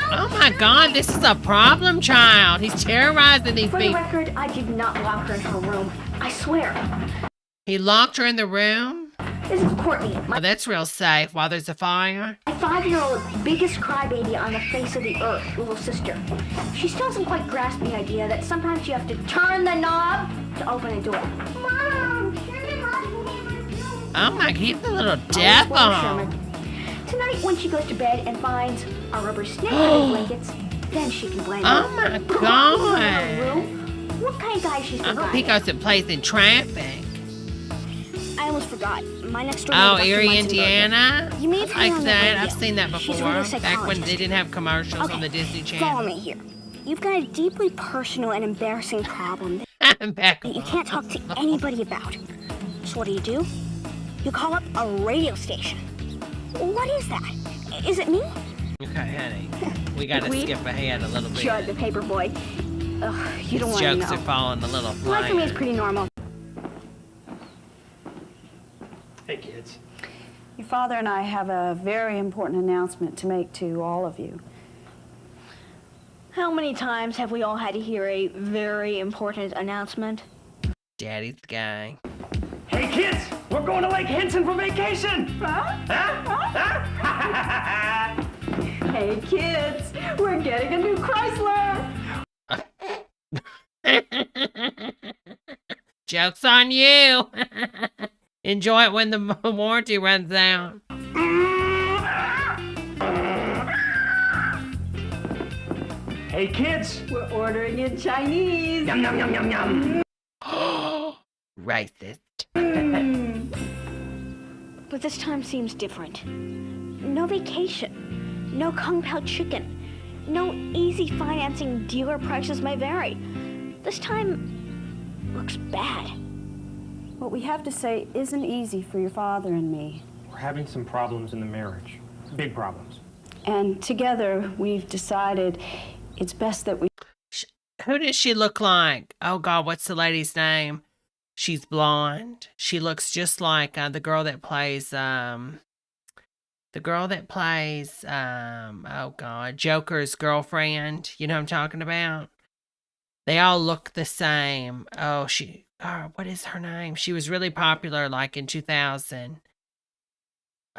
Oh my God, this is a problem child. He's terrorizing these For people. the record, I did not lock her in her room. I swear. He locked her in the room? This is Courtney, Oh, that's real safe while there's a fire. my 5-year-old biggest crybaby on the face of the earth, little sister. She still doesn't quite grasp the idea that sometimes you have to turn the knob to open a door. Mom, Oh my, he's a little devil. Tonight, when she goes to bed and finds our rubber snake under blankets, then she can blame Oh my God. What kind of guy she's I been hope he buying? goes and plays in traffic. I almost forgot. My next door Oh, neighbor, Dr. Erie, Munzenberger. Indiana? You may have heard her Like on the that. radio. I've seen that She's before. really a Back when psychologist. they didn't have commercials Okay, on the Disney Channel. Follow me here. You've got a deeply personal and embarrassing problem Back that you can't talk to anybody about. So what do? You call up a radio station. What is that? Is it me? Okay, honey. We gotta skip ahead a little bit. Judd, the paper boy. Ugh, you don't His want to jokes know. are falling a little Life for me is flat. pretty normal. Hey, kids. Your father and I have a very important announcement to make to all of you. How many times have we all had to hear a very important announcement? Daddy's guy. Hey, kids! We're going to Lake Henson for vacation! Hey, kids, we're getting a new Chrysler. Joke's on you. Enjoy it when the warranty runs out. Hey, kids! We're ordering in Chinese. Yum, yum, yum, yum, yum. Racist. But this time seems different. No vacation. No Kung Pao chicken. No easy financing dealer prices may vary. This time looks bad. What we have to say isn't easy for your father and me. We're having some problems in the marriage. Big problems. And together, we've decided it's best that we... Who does she look like? Oh God, what's the lady's name? She's blonde. She looks just like the girl that plays oh God, Joker's girlfriend. You know what I'm talking about? They all look the same. Oh, what is her name? She was really popular like in 2000.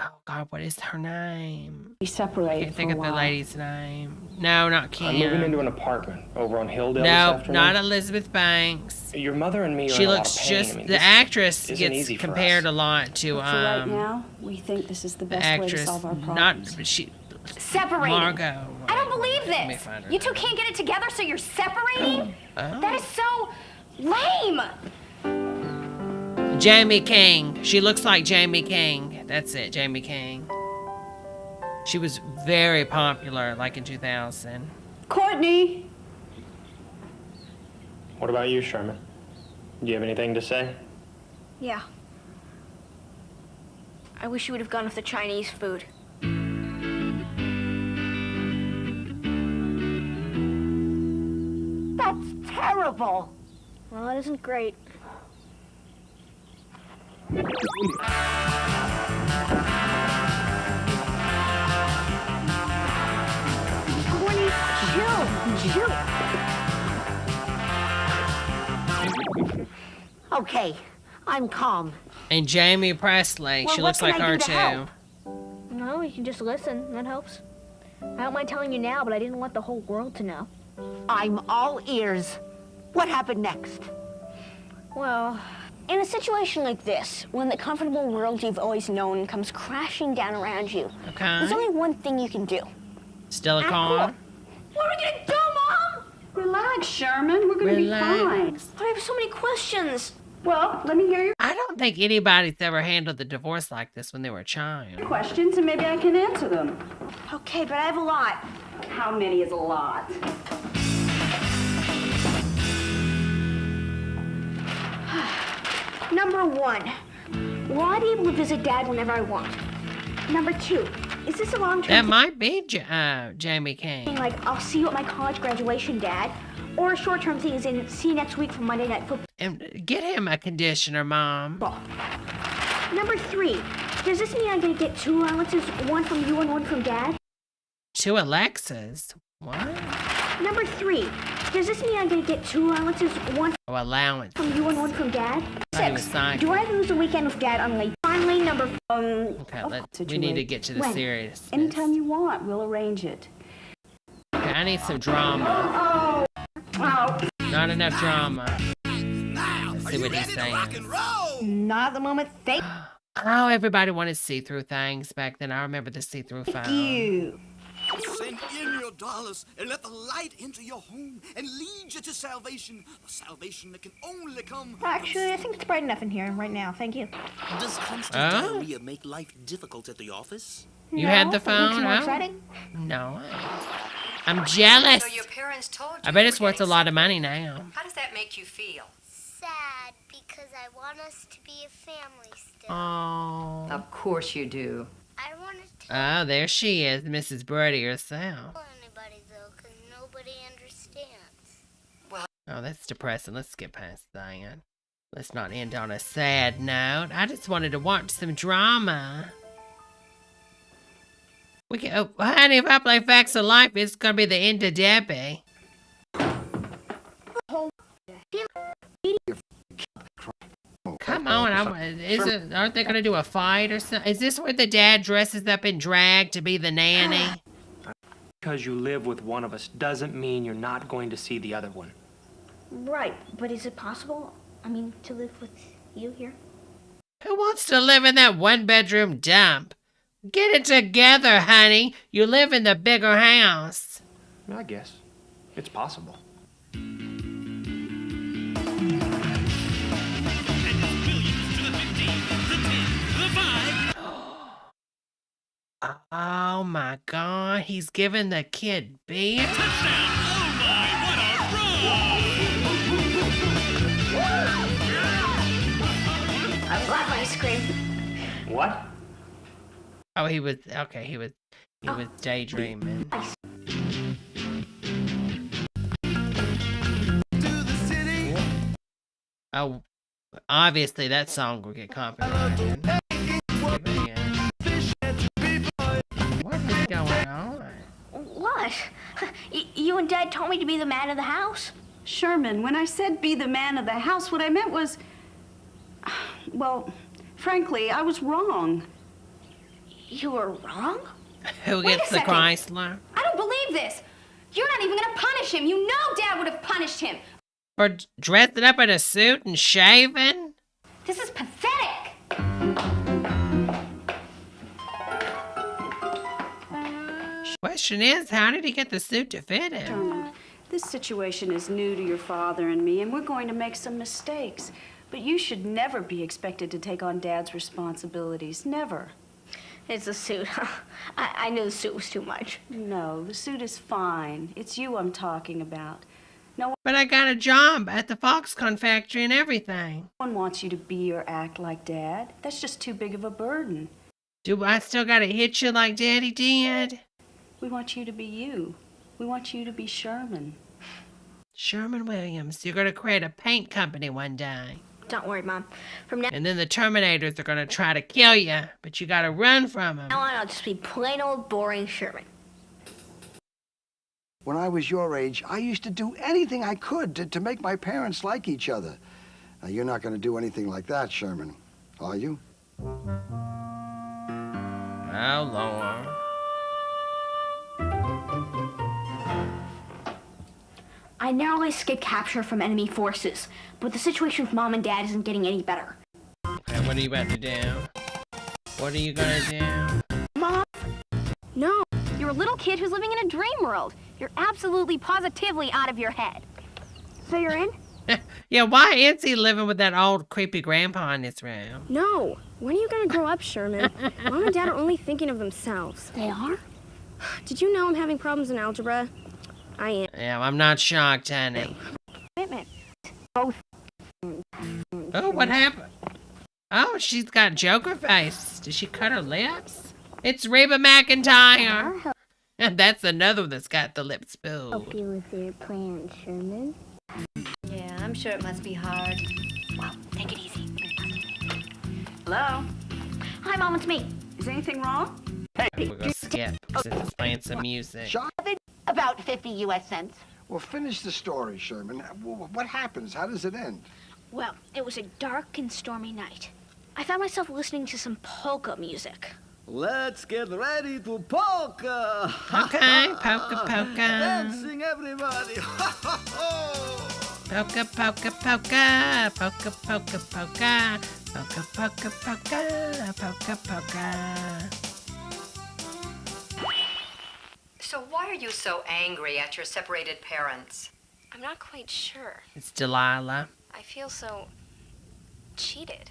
Oh, God, what is her name? We separate. I can't think of the lady's name. No, not Kim. I'm moving into an apartment over on Hilldale this No, afternoon. not Elizabeth Banks. Your mother and me are She in a lot looks of pain. just, I mean, the this actress isn't gets easy for compared us. a lot to, But for right now, we think this is the best way to actress, solve our not, problems. but she, Separating. Margot. I don't believe Let me this. find her You two name. can't get it together, so you're separating? Oh. That is so lame. Jamie King. She looks like Jamie King. That's it, Jamie King. She was very popular, like in 2000. Courtney! What about you, Sherman? Do you have anything to say? Yeah. I wish you would have gone with the Chinese food. That's terrible. Well, it isn't great. Courtney, chill. Okay, I'm calm. And Jamie Presley. Well, She what looks can like I her do to too. help? No, you can just listen. That helps. I don't mind telling you now, but I didn't want the whole world to know. I'm all ears. What happened next? Well, in a situation like this, when the comfortable world you've always known comes crashing down around you, Okay. there's only one thing you can do. Still a Act call? cool. What are we gonna do, Mom? Relax, Sherman. We're gonna be fine. But I have so many questions. Well, let me hear your I don't think anybody's ever handled the divorce like this when they were a child. questions and maybe I can answer them. Okay, but I have a lot. How many is a lot? Number one, will I be able to visit Dad whenever I want? Number two, is this a long-term That thing, might be Jamie King. like I'll see you at my college graduation, Dad? Or a short-term thing is in see you next week for Monday Night Football? And get him a conditioner, Mom. Number three, does this mean I'm going to get 2 allowances, one from you and one from Dad? 2 Alexas. What? Number three, does this mean I'm going to get 2 allowances, one Oh, allowance. from you and one from Dad? Thought he was 6, psychic. do I lose a weekend with Dad on late? Finally, number Okay, we need to get to the When? serious. Anytime you want, we'll arrange it. Okay, I need some drama. Not enough drama. Let's see what he's saying. Not at the moment, thank Oh, everybody wanted see-through things back then. I remember the see-through phone. you. Send in your dollars and let the light enter your home and lead you to salvation. The salvation that can only come. Actually, I think it's bright enough in here right now. Thank you. Does constant Oh? diarrhea make life difficult at the office? You had the but makes it phone? more Oh. exciting. No. I'm jealous. So your parents told you I bet you it's were worth a getting lot of money now. How does that make you feel? Sad because I want us to be a family still. Oh. Of course you do. I want to Oh, there she is, Mrs. Brody herself. tell anybody though, because nobody understands. Oh, that's depressing. Let's get past that. Let's not end on a sad note. I just wanted to watch some drama. We can, oh, honey, if I play Facts of Life, it's gonna be the end of Debbie. Come on, aren't they gonna do a fight or something? Is this where the dad dresses up in drag to be the nanny? Because you live with one of us doesn't mean you're not going to see the other one. Right, but is it possible? I mean, to live with you here? Who wants to live in that one-bedroom dump? Get it together, honey. You live in the bigger house. I guess. It's possible. Oh my God, he's giving the kid beer. I love ice cream. What? Oh, he was daydreaming. Oh, obviously that song will get copyrighted. What is going on? What? You and Dad told me to be the man of the house. Sherman, when I said be the man of the house, what I meant was, well, frankly, I was wrong. You were wrong? Who gets the Chrysler? I don't believe this. You're not even going to punish him. You know Dad would have punished him. For dressing up in a suit and shaving? This is pathetic. Question is, how did he get the suit to fit him? Sherman, this situation is new to your father and me, and we're going to make some mistakes. But you should never be expected to take on Dad's responsibilities. Never. It's a suit. I knew the suit was too much. No, the suit is fine. It's you I'm talking about. No But I got a job at the Foxconn factory and everything. one wants you to be or act like Dad. That's just too big of a burden. Do I still gotta hit you like Daddy did? We want you to be you. We want you to be Sherman. Sherman Williams, you're gonna create a paint company one day. Don't worry, Mom. From now And then the Terminators are gonna try to kill you, but you gotta run from them. on, I'll just be plain old boring Sherman. When I was your age, I used to do anything I could to make my parents like each other. Now, you're not going to do anything like that, Sherman, are you? Oh, Lord. I narrowly escaped capture from enemy forces, but the situation with Mom and Dad isn't getting any better. Okay, what are you about to do? What are you gonna do? Mom? No, you're a little kid who's living in a dream world. You're absolutely positively out of your head. So you're in? Yeah, why is he living with that old creepy grandpa in his room? No. When are you going to grow up, Sherman? Mom and Dad are only thinking of themselves. They are? Did you know I'm having problems in algebra? I am. Yeah, I'm not shocked, honey. Commitment. Both. Oh, what happened? Oh, she's got Joker face. Did she cut her lips? It's Reba McEntire. And that's another one that's got the lips pulled. Help you with your plans, Sherman. Yeah, I'm sure it must be hard. Well, take it easy. Hello? Hi, Mom, it's me. Is anything wrong? We're gonna skip since it's playing some music. About 50 U.S. cents. Well, finish the story, Sherman. What happens? How does it end? Well, it was a dark and stormy night. I found myself listening to some polka music. Let's get ready to polka. Okay, polka, polka. Dancing, everybody. Polka, polka, polka. Polka, polka, polka. Polka, polka, polka. Polka, polka. So why are you so angry at your separated parents? I'm not quite sure. It's Delilah. I feel so cheated.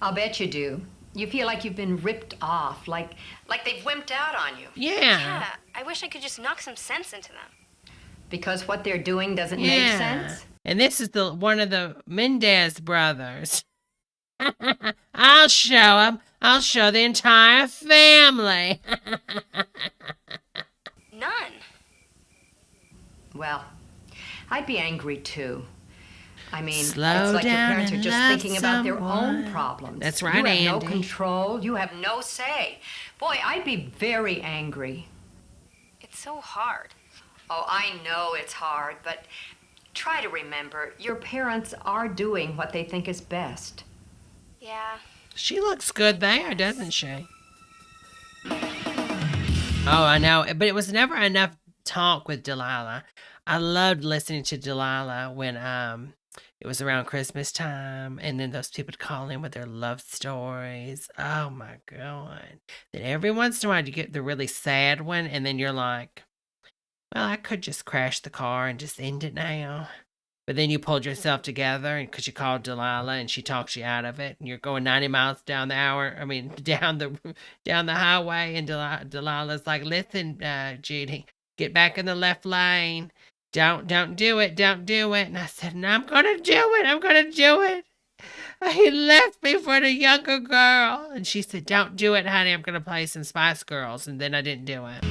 I'll bet you do. You feel like you've been ripped off, like they've wimped out on you. Yeah. I wish I could just knock some sense into them. Because what they're doing doesn't make sense? And this is one of the Mendez brothers. I'll show him. I'll show the entire family. None. Well, I'd be angry too. I mean, Slow it's like your down parents are and just love thinking about their own someone. problems. That's right, You have Andy. no control. You have no say. Boy, I'd be very angry. It's so hard. Oh, I know it's hard, but try to remember, your parents are doing what they think is best. Yeah. She looks good there, doesn't she? Oh, I know. But it was never enough talk with Delilah. I loved listening to Delilah when it was around Christmas time, and then those people would call in with their love stories. Oh my God. Then every once in a while you get the really sad one, and then you're like, well, I could just crash the car and just end it now. But then you pulled yourself together because you called Delilah and she talks you out of it, and you're going 90 miles down the hour. I mean, down the highway, and Delilah's like, listen, Judy, get back in the left lane. Don't do it. Don't do it. And I said, no, I'm going to do it. I'm going to do it. He left me for the younger girl. And she said, don't do it, honey. I'm going to play some Spice Girls. And then I didn't do it.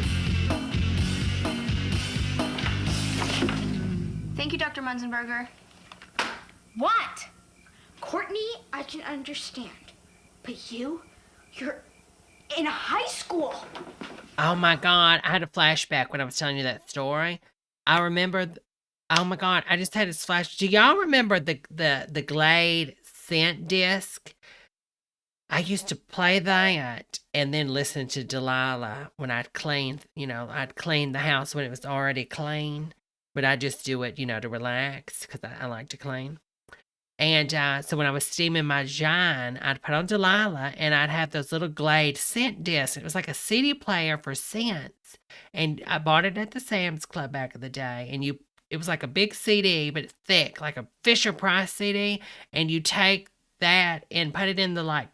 Thank you, Dr. Munzenberger. What? Courtney, I can understand. But you're in high school. Oh my God. I had a flashback when I was telling you that story. I remember Oh my God, I just had this flash. Do y'all remember the Glade scent disc? I used to play that and then listen to Delilah when I'd clean, I'd clean the house when it was already clean. But I just do it, to relax because I like to clean. And so when I was steaming my John, I'd put on Delilah and I'd have those little Glade scent discs. It was like a CD player for scents. And I bought it at the Sam's Club back in the day. And it was like a big CD, but it's thick, like a Fisher Price CD. And you take that and put it in the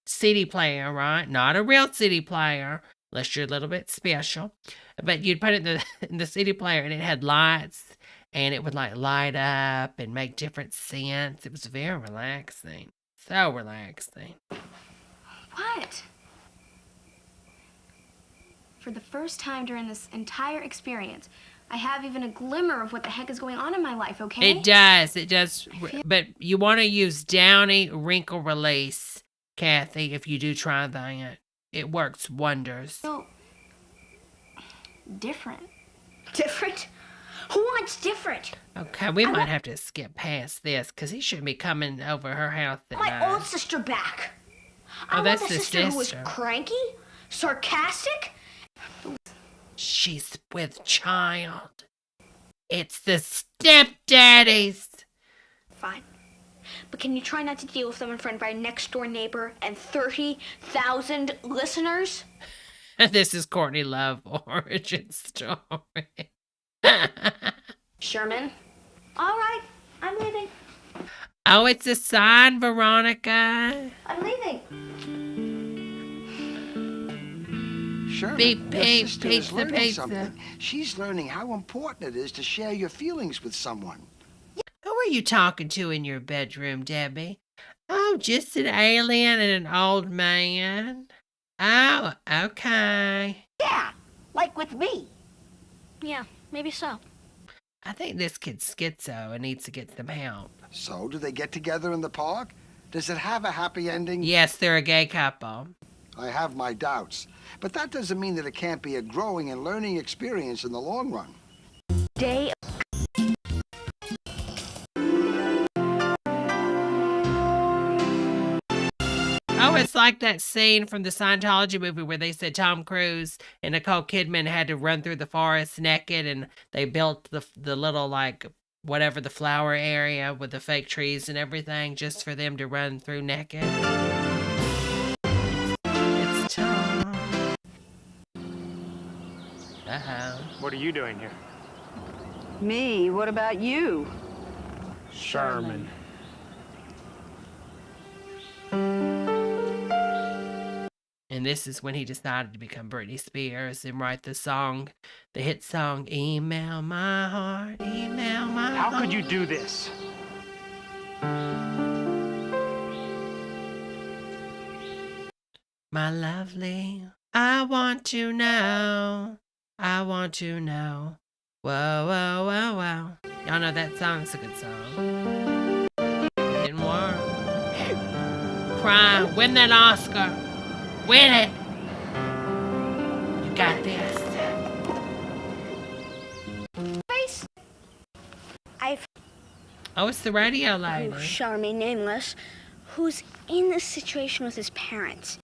CD player, right? Not a real CD player, unless you're a little bit special. But you'd put it in the CD player and it had lights and it would light up and make different scents. It was very relaxing. So relaxing. What? For the first time during this entire experience, I have even a glimmer of what the heck is going on in my life, okay? It does. But you want to use Downy Wrinkle Release, Kathy, if you do try that. It works wonders. So, different. Different? Who wants different? Okay, we might have to skip past this because he shouldn't be coming over her house at night. My old sister back. I that's want the the sister who was sister. cranky, sarcastic. She's with child. It's the stepdaddies. Fine. But can you try not to deal with them in front of our next door neighbor and 30,000 listeners? This is Courtney Love origin story. Sherman? All right, I'm leaving. Oh, it's a sign, Veronica. I'm leaving. Sherman, Beep, your beep, sister is pizza, learning pizza. something. She's learning how important it is to share your feelings with someone. Who are you talking to in your bedroom, Debbie? Oh, just an alien and an old man. Oh, okay. Yeah, like with me. Yeah, maybe so. I think this kid's schizo and needs to get some help. So, do they get together in the park? Does it have a happy ending? Yes, they're a gay couple. I have my doubts. But that doesn't mean that it can't be a growing and learning experience in the long run. Day. Oh, it's like that scene from the Scientology movie where they said Tom Cruise and Nicole Kidman had to run through the forest naked and they built the little, whatever, the flower area with the fake trees and everything just for them to run through naked. It's Tom. Uh-oh. What are you doing here? Me? What about you? Sherman. And this is when he decided to become Britney Spears and write the hit song, Email My Heart, Email My Heart. How could you do this? My lovely, I want to know. Whoa, whoa, whoa, whoa. Y'all know that song? It's a good song. It didn't work. Cry, win that Oscar. Win it. You got this. Oh, it's the radio lady. Who shall remain nameless, who's in this situation with his parents.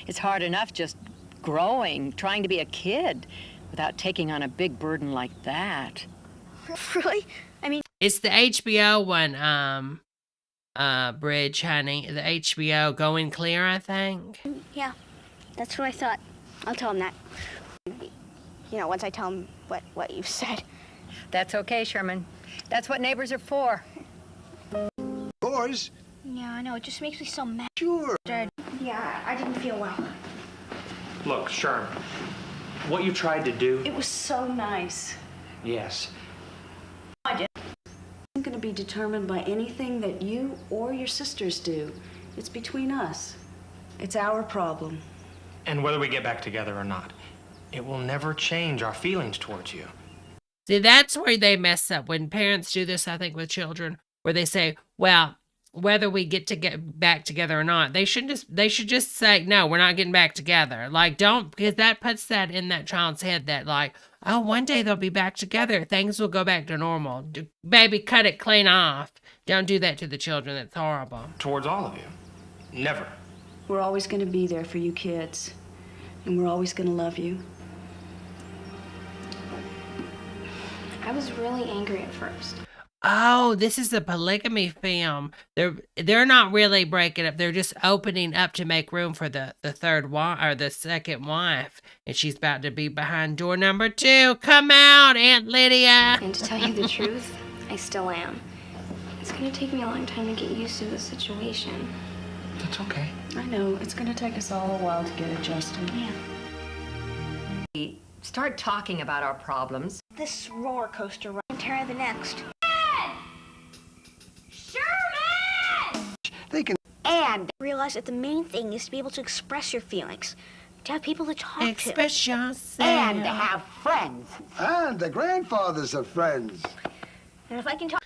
It's hard enough just growing, trying to be a kid without taking on a big burden like that. Really? I mean, it's the HBO one, Bridge, honey. The HBO Going Clear, I think. Yeah, that's what I thought. I'll tell him that. Once I tell him what you've said. That's okay, Sherman. That's what neighbors are for. Yours? Yeah, I know. It just makes me so mad. Sure. Yeah, I didn't feel well. Look, Sherman, what you tried to do... It was so nice. Yes. I did. It isn't going to be determined by anything that you or your sisters do. It's between us. It's our problem. And whether we get back together or not, it will never change our feelings towards you. See, that's where they mess up. When parents do this, I think, with children, where they say, well, whether we get back together or not, they should just say, no, we're not getting back together. Because that puts that in that child's head that Oh, one day they'll be back together. Things will go back to normal. Baby, cut it clean off. Don't do that to the children. That's horrible. Towards all of you. Never. We're always going to be there for you kids. And we're always going to love you. I was really angry at first. Oh, this is a polygamy film. They're not really breaking up. They're just opening up to make room for the third wife or the second wife. And she's about to be behind door number 2. Come out, Aunt Lydia. And to tell you the truth, I still am. It's going to take me a long time to get used to the situation. That's okay. I know. It's going to take us all a while to get adjusted. Yeah. Start talking about our problems. This roller coaster ride, Tara the next. They can. And realize that the main thing is to be able to express your feelings, to have people to talk to. Express yourself. And to have friends. And the grandfathers are friends. And if I can talk.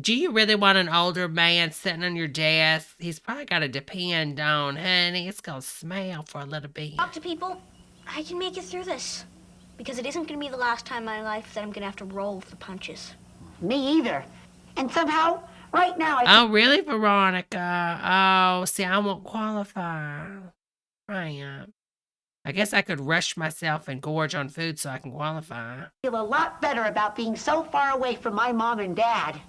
Do you really want an older man sitting on your desk? He's probably got to depend on, honey. It's going to smell for a little bit. Talk to people, I can make it through this. Because it isn't going to be the last time in my life that I'm going to have to roll with the punches. Me either. And somehow, right now, Oh, really, Veronica? Oh, see, I won't qualify. Right. I guess I could rush myself and gorge on food so I can qualify. feel a lot better about being so far away from my mom and dad.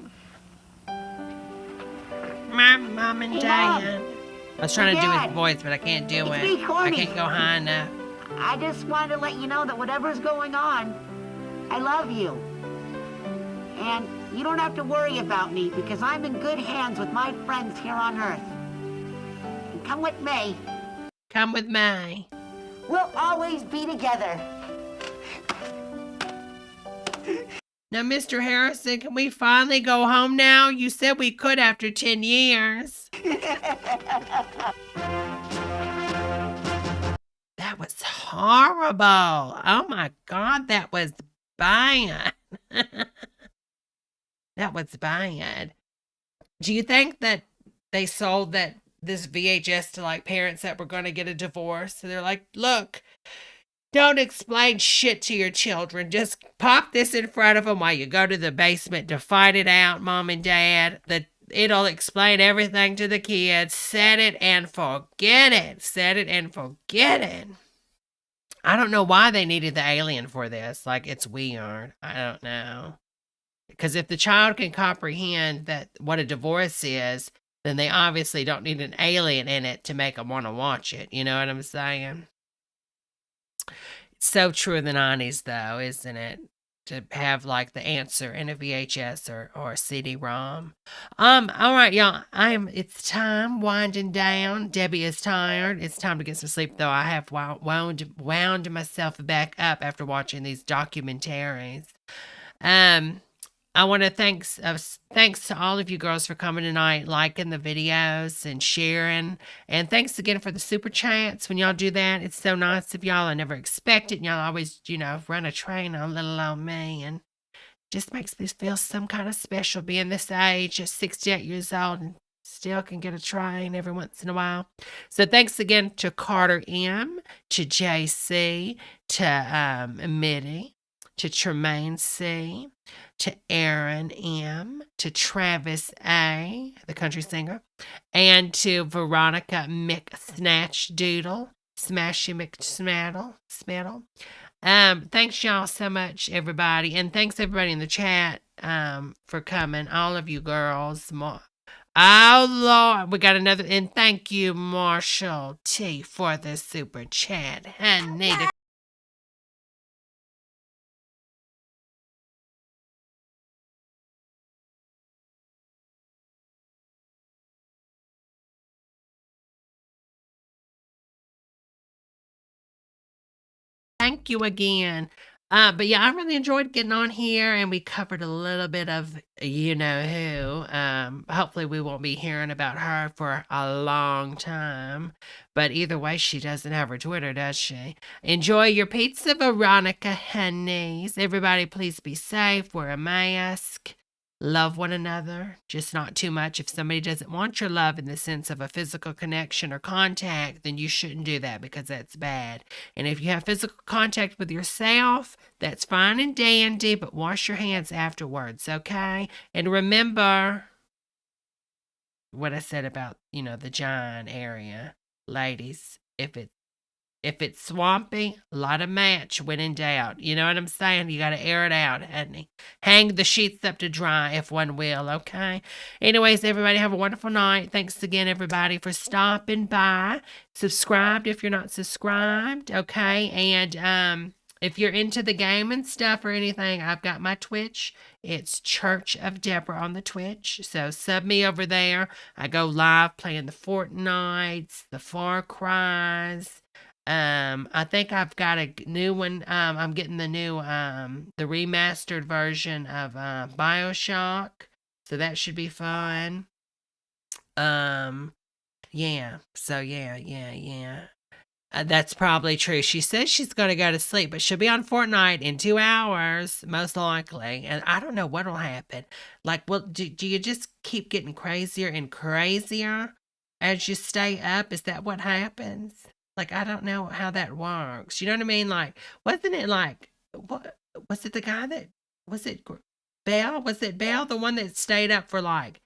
My mom and Hey, dad. Mom. I was trying to do Dad. his voice, but I can't do It's it. me, I Corny. can't go high enough. I just wanted to let you know that whatever's going on, I love you. And you don't have to worry about me because I'm in good hands with my friends here on Earth. And come with me. Come with me. We'll always be together. Now, Mr. Harrison, can we finally go home now? You said we could after 10 years. That was horrible. Oh my God, that was bad. That was bad. Do you think that they sold this VHS to like parents that were going to get a divorce? So they're like, look, don't explain shit to your children. Just pop this in front of them while you go to the basement to fight it out, Mom and Dad. It'll explain everything to the kids. Set it and forget it. Set it and forget it. I don't know why they needed the alien for this. Like, it's weird. I don't know. Because if the child can comprehend that what a divorce is, then they obviously don't need an alien in it to make them want to watch it. You know what I'm saying? It's so true in the 90s, though, isn't it? To have, like, the answer in a VHS or a CD-ROM. All right, y'all. It's time winding down. Debbie is tired. It's time to get some sleep, though. I have wound myself back up after watching these documentaries. I want to thanks to all of you girls for coming tonight, liking the videos and sharing. And thanks again for the super chats. When y'all do that, it's so nice of y'all. I never expect it. And y'all always, run a train on little old me. And just makes me feel some kind of special being this age, just 68 years old, and still can get a train every once in a while. So thanks again to Carter M, to JC, to Mitty, to Tremaine C, to Aaron M, to Travis A, the country singer, and to Veronica McSnatchdoodle, Smashy McSmaddle. Thanks y'all so much, everybody, and thanks everybody in the chat for coming, all of you girls. Oh Lord, we got another, and thank you, Marshall T, for the super chat. Honey, thank you again. But yeah, I really enjoyed getting on here, and we covered a little bit of you know who. Hopefully we won't be hearing about her for a long time. But either way, she doesn't have her Twitter, does she? Enjoy your pizza, Veronica honeys. Everybody please be safe, wear a mask. Love one another, just not too much. If somebody doesn't want your love in the sense of a physical connection or contact, then you shouldn't do that because that's bad. And if you have physical contact with yourself, that's fine and dandy, but wash your hands afterwards, okay? And remember what I said about, the giant area. Ladies, if it's swampy, a lot of match when in doubt. You know what I'm saying? You got to air it out, honey. Hang the sheets up to dry if one will, okay? Anyways, everybody have a wonderful night. Thanks again, everybody, for stopping by. Subscribed if you're not subscribed, okay? And if you're into the game and stuff or anything, I've got my Twitch. It's Church of Debra on the Twitch. So sub me over there. I go live playing the Fortnites, the Far Cries. I think I've got a new one. I'm getting the new, the remastered version of BioShock. So that should be fun. Yeah. So yeah. That's probably true. She says she's going to go to sleep, but she'll be on Fortnite in 2 hours, most likely. And I don't know what will happen. Like, well, do you just keep getting crazier and crazier as you stay up? Is that what happens? Like, I don't know how that works. You know what I mean? Like, wasn't it like, what was it the guy that, was it Bell? Was it Bell, the one that stayed up for like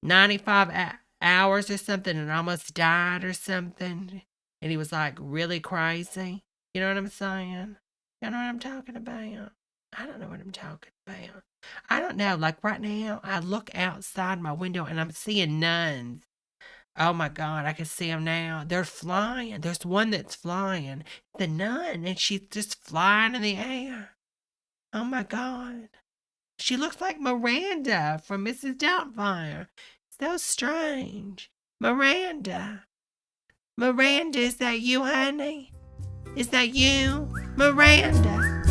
95 hours or something and almost died or something? And he was like really crazy. You know what I'm saying? You know what I'm talking about? I don't know what I'm talking about. I don't know. Like right now, I look outside my window and I'm seeing nuns. Oh my God, I can see them now. They're flying. There's one that's flying. The nun, and she's just flying in the air. Oh my God. She looks like Miranda from Mrs. Doubtfire. So strange. Miranda, is that you, honey? Is that you? Miranda.